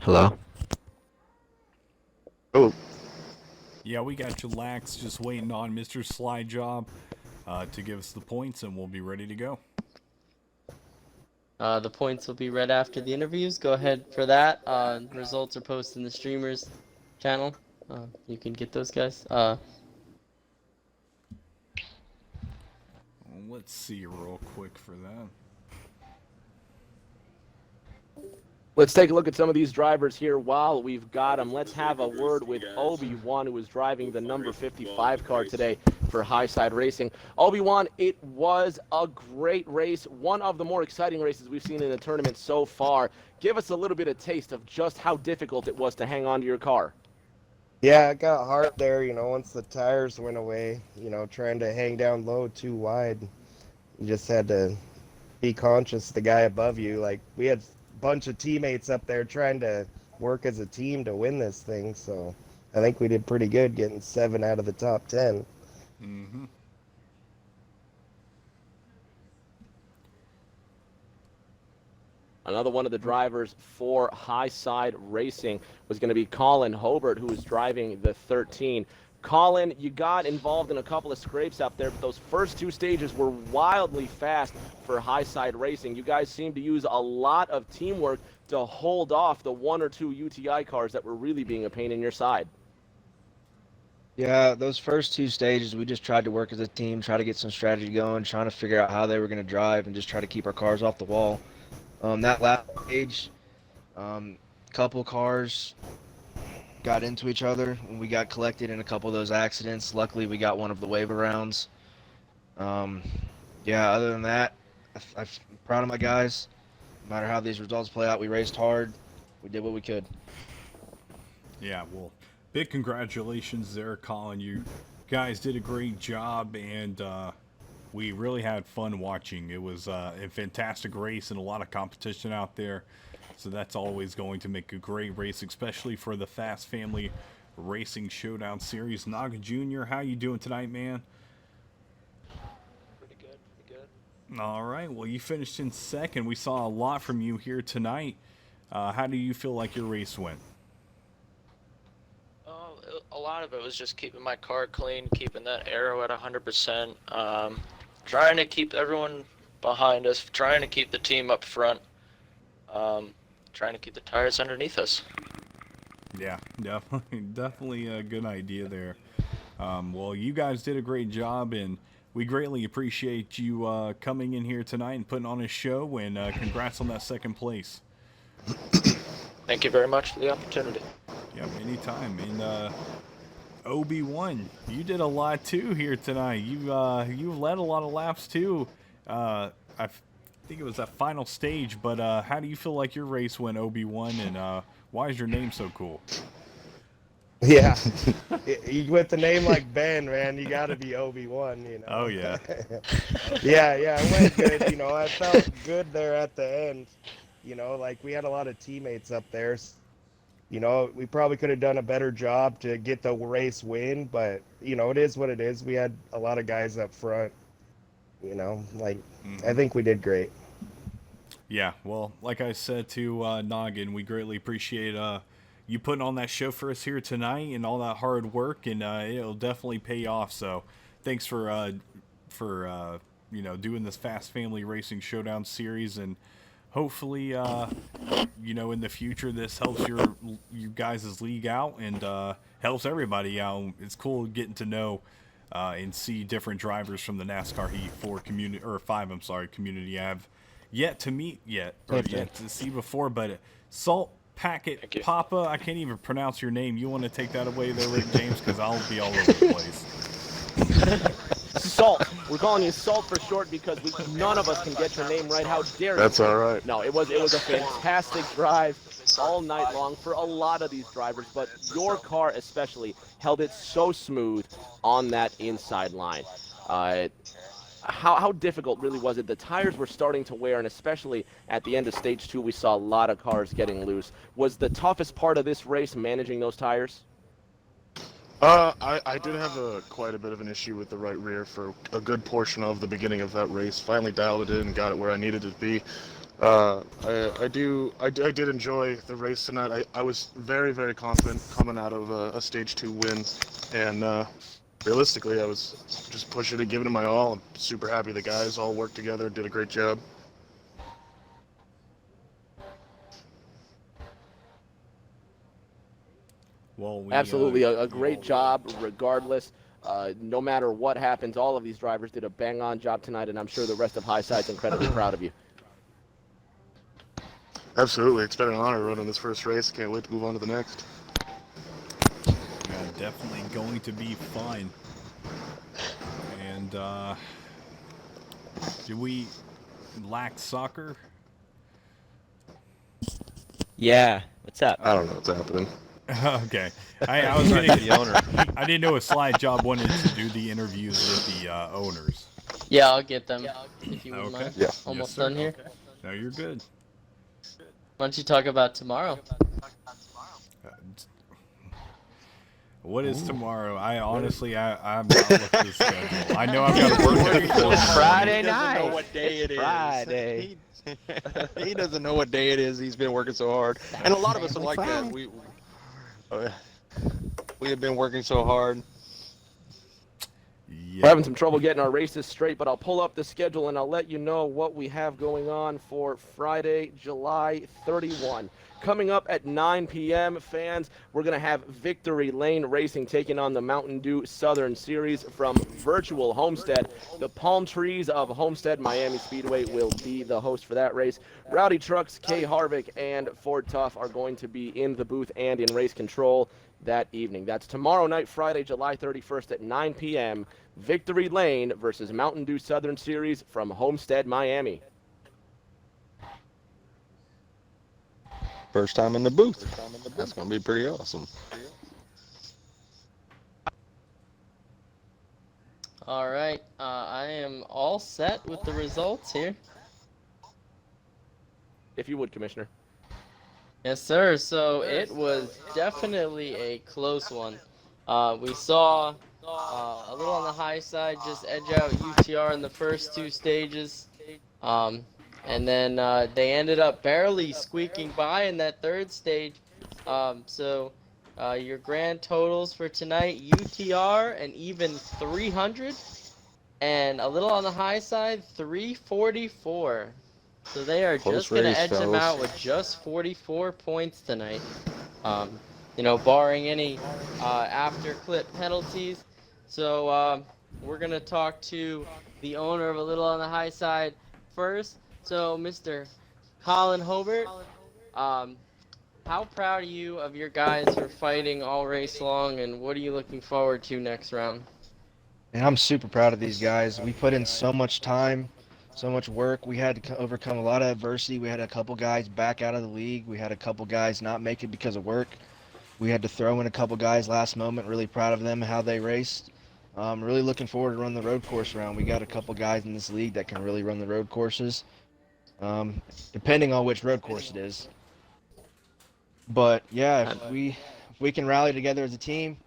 Hello? Oh. Yeah, we got your lax just waiting on Mr. Slide Job to give us the points, and we'll be ready to go. The points will be right after the interviews. Go ahead for that. Results are posted in the streamers channel. You can get those guys. Let's see real quick for that. Let's take a look at some of these drivers here while we've got them. Let's have a word with Obi-Wan, who is driving the number 55 car today for Highside Racing. Obi-Wan, it was a great race, one of the more exciting races we've seen in the tournament so far. Give us a little bit of taste of just how difficult it was to hang on to your car. Yeah, it got hard there, once the tires went away, trying to hang down low too wide. You just had to be conscious of the guy above you. Like, we had bunch of teammates up there trying to work as a team to win this thing, so I think we did pretty good getting 7 out of the top 10. Mm-hmm. Another one of the drivers for Highside Racing was going to be Colin Hobart, who was driving the 13. Colin, you got involved in a couple of scrapes out there, but those first 2 stages were wildly fast for Highside Racing. You guys seemed to use a lot of teamwork to hold off the 1 or 2 UTI cars that were really being a pain in your side? Yeah, those first 2 stages, we just tried to work as a team, try to get some strategy going, trying to figure out how they were going to drive, and just try to keep our cars off the wall. That last stage, couple cars got into each other, and we got collected in a couple of those accidents. Luckily, we got one of the waiver rounds. Yeah, other than that, I'm proud of my guys. No matter how these results play out, we raced hard. We did what we could. Yeah, well, big congratulations there, Colin. You guys did a great job, and we really had fun watching. It was a fantastic race and a lot of competition out there. So that's always going to make a great race, especially for the Fast Family Racing Showdown Series. Naga Jr., how you doing tonight, man? Pretty good. All right. Well, you finished in second. We saw a lot from you here tonight. How do you feel like your race went? A lot of it was just keeping my car clean, keeping that aero at 100%, trying to keep everyone behind us, trying to keep the team up front, trying to keep the tires underneath us. Yeah, definitely a good idea there. Well, you guys did a great job, and we greatly appreciate you coming in here tonight and putting on a show, and congrats on that second place. Thank you very much for the opportunity. Yeah, anytime. And Obi-Wan, you did a lot too here tonight. You led a lot of laps too. I think it was that final stage, but how do you feel like your race went, Obi-Wan, and why is your name so cool? Yeah, with a name like Ben, man, you got to be Obi-Wan, you know. Oh yeah. yeah, it went good. You know, I felt good there at the end. You know, like we had a lot of teammates up there. You know, we probably could have done a better job to get the race win, but you know, it is what it is. We had a lot of guys up front. You know, like I think we did great. Yeah, well, like I said to Noggin, we greatly appreciate you putting on that show for us here tonight and all that hard work, and it'll definitely pay off. So, thanks for you know, doing this Fast Family Racing Showdown series, and hopefully, you know, in the future, this helps you guys' league out and helps everybody out. It's cool getting to know and see different drivers from the NASCAR Heat 4 community, or 5, I'm sorry, community. I've yet to meet yet to see before, but Salt Packet Papa, I can't even pronounce your name. You want to take that away there, Rick James, because I'll be all over the place. Salt. We're calling you Salt for short because none of us can get your name right. How dare you? That's all right. No, it was a fantastic drive all night long for a lot of these drivers, but your car especially held it so smooth on that inside line. How difficult really was it? The tires were starting to wear, and especially at the end of stage 2, we saw a lot of cars getting loose. Was the toughest part of this race managing those tires? I did have quite a bit of an issue with the right rear for a good portion of the beginning of that race. Finally dialed it in and got it where I needed it to be. I did enjoy the race tonight. I was very, very confident coming out of a stage 2 win, and realistically, I was just pushing it, giving it my all. I'm super happy the guys all worked together, did a great job. Well, Absolutely, a great job regardless. No matter what happens, all of these drivers did a bang-on job tonight, and I'm sure the rest of Highside's incredibly proud of you. Absolutely. It's been an honor running this first race. Can't wait to move on to the next. Yeah, definitely going to be fun. And do we lack soccer? Yeah. What's up? I don't know what's happening. Okay. I was getting the owner. I didn't know if Slide Job wanted to do the interviews with the owners. Yeah, I'll get them if you wouldn't mind. Yeah. Almost Yes, done sir. here. Okay. No, you're good. Why don't you talk about tomorrow? What is tomorrow? I honestly, I'm not looking at the schedule. I know I've got to work at Friday He doesn't know night. what day it is. Friday. He doesn't know what day it is. He's been working so hard, and a lot of us are like that. We have been working so hard. We're having some trouble getting our races straight, but I'll pull up the schedule and I'll let you know what we have going on for Friday, July 31. Coming up at 9 p.m., fans, we're going to have Victory Lane Racing taking on the Mountain Dew Southern Series from Virtual Homestead. The Palm Trees of Homestead Miami Speedway will be the host for that race. Rowdy Trucks, Kay Harvick, and Ford Tough are going to be in the booth and in race control that evening. That's tomorrow night, Friday, July 31st at 9 p.m. Victory Lane versus Mountain Dew Southern Series from Homestead, Miami. First time in the booth. That's going to be pretty awesome. All right, I am all set with the results here. If you would, Commissioner. Yes, sir. So it was definitely a close one. We saw a little on the high side, just edge out UTR in the first two stages. And then they ended up barely squeaking by in that third stage. So your grand totals for tonight, UTR an even 300, and a little on the high side, 344. So they are Close just going to race, edge them fellas. out with just 44 points tonight. You know, barring any after clip penalties. So we're going to talk to the owner of A Little on the High Side first. So Mr. Colin Hobart, how proud are you of your guys for fighting all race long, and what are you looking forward to next round? And I'm super proud of these guys. We put in so much time, so much work. We had to overcome a lot of adversity. We had a couple guys back out of the league. We had a couple guys not make it because of work. We had to throw in a couple guys last moment. Really proud of them, how they raced. Really looking forward to run the road course round. We got a couple guys in this league that can really run the road courses, depending on which road course it is. But yeah, if we can rally together as a team,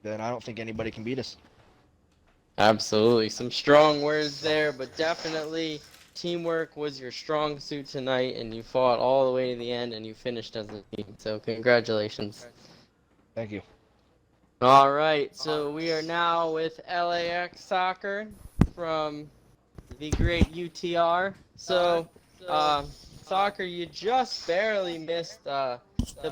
then I don't think anybody can beat us. Absolutely. Some strong words there, but definitely teamwork was your strong suit tonight, and you fought all the way to the end, and you finished as a team. So congratulations. Thank you. All right, so we are now with LAX Soccer from the great UTR. So, Soccer, you just barely missed the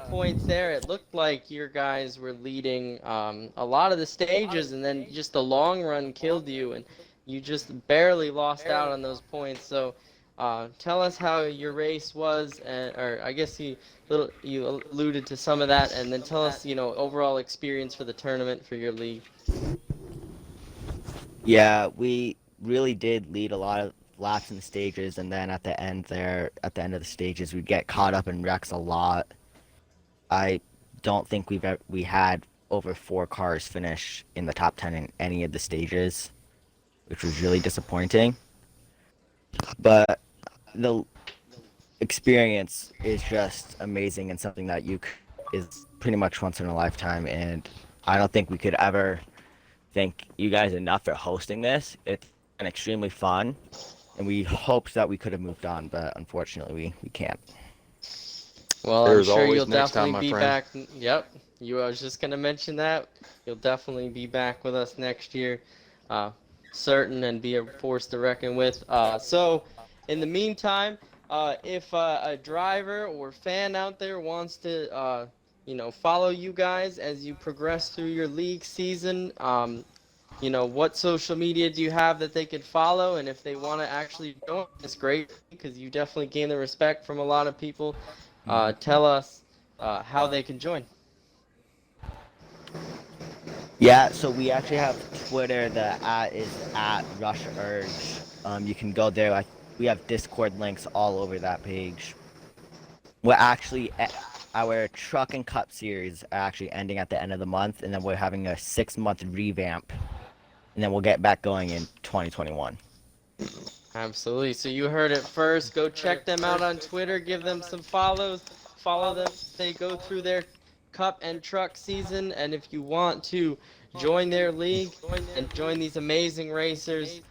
points there. It looked like your guys were leading a lot of the stages, and then just the long run killed you, and you just barely lost out on those points. So, tell us how your race was, or I guess you alluded to some of that, and then tell us, overall experience for the tournament for your league. Yeah, we really did lead a lot of laps in the stages, and then at the end of the stages, we'd get caught up in wrecks a lot. I don't think we had over 4 cars finish in the top 10 in any of the stages, which was really disappointing. But the experience is just amazing and something that is pretty much once in a lifetime, and I don't think we could ever thank you guys enough for hosting this. It's been extremely fun, and we hoped that we could have moved on, but unfortunately we can't. Well, There's I'm sure always you'll next time, definitely my be friend. back. Yep, I was just gonna mention that. You'll definitely be back with us next year, certain, and be a force to reckon with. So, in the meantime, if a driver or fan out there wants to, follow you guys as you progress through your league season, what social media do you have that they could follow? And if they want to actually join, it's great because you definitely gain the respect from a lot of people. Tell us how they can join. Yeah, so we actually have Twitter. The @ is @RushUrge. You can go there. We have Discord links all over that page. We're actually our Truck and Cup series are actually ending at the end of the month, and then we're having a 6-month revamp, and then we'll get back going in 2021. Absolutely. So you heard it first. Go check them out on Twitter. Give them some follows. Follow them. They go through their Cup and Truck season. And if you want to join their league and join these amazing racers,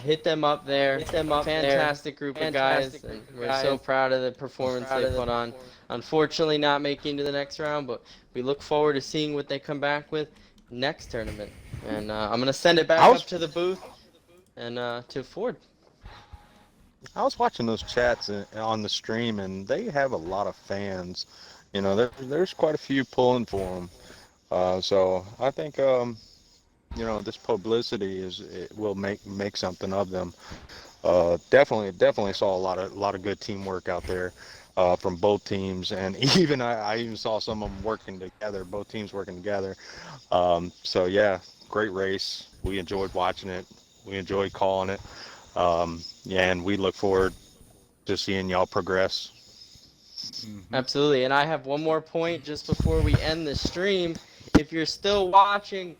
hit them up there. Fantastic group of guys. And we're so proud of the performance they put on. Unfortunately, not making it to the next round, but we look forward to seeing what they come back with next tournament. And I'm gonna send it back up to the booth and to Ford. I was watching those chats on the stream, and they have a lot of fans. You know, there's quite a few pulling for them. So I think you know, this publicity it will make something of them. Definitely saw a lot of good teamwork out there from both teams, and even I even saw some of them working together, both teams working together. So yeah, great race. We enjoyed watching it. We enjoyed calling it. Yeah, and we look forward to seeing y'all progress. Absolutely. And I have one more point just before we end the stream. If you're still watching,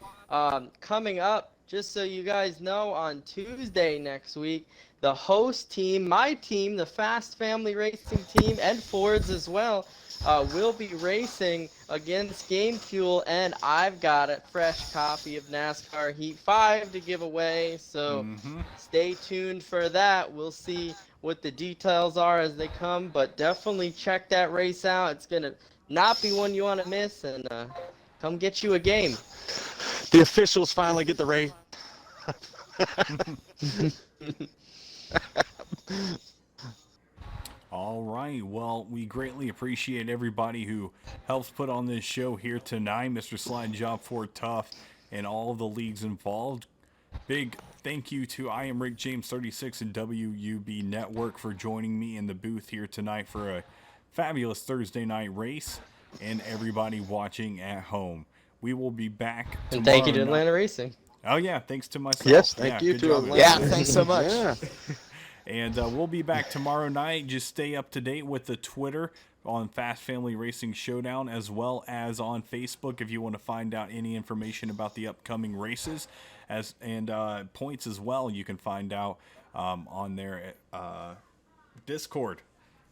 coming up, just so you guys know, on Tuesday next week, the host team, my team, the Fast Family Racing team, and Ford's as well, will be racing against Game Fuel, and I've got a fresh copy of NASCAR Heat 5 to give away, so stay tuned for that. We'll see what the details are as they come, but definitely check that race out. It's going to not be one you want to miss, and come get you a game. The officials finally get the race. All right. Well, we greatly appreciate everybody who helps put on this show here tonight. Mr. Slide Job for Tough and all the leagues involved. Big thank you to I Am Rick James 36 and WUB Network for joining me in the booth here tonight for a fabulous Thursday night race, and everybody watching at home. We will be back tomorrow. And thank you to Atlanta Racing. Oh, yeah. Thanks to myself. Yes, thank you good to job, Atlanta. Yeah, thanks so much. Yeah. And we'll be back tomorrow night. Just stay up to date with the Twitter on Fast Family Racing Showdown, as well as on Facebook if you want to find out any information about the upcoming races and points as well. You can find out on their Discord.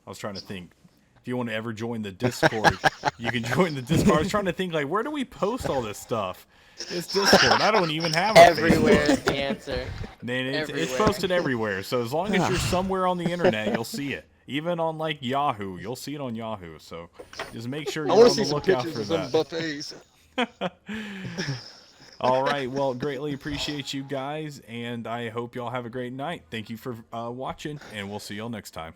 I was trying to think. If you want to ever join the Discord, you can join the Discord. I was trying to think, like, where do we post all this stuff? It's Discord. I don't even have a Everywhere Facebook. is the answer. Man, it's Everywhere. posted everywhere. So as long as you're somewhere on the internet, you'll see it. Even on like Yahoo, you'll see it on Yahoo. So just make sure I you're want on to the see some lookout pictures for of some that. buffets. All right. Well, greatly appreciate you guys, and I hope y'all have a great night. Thank you for watching, and we'll see y'all next time.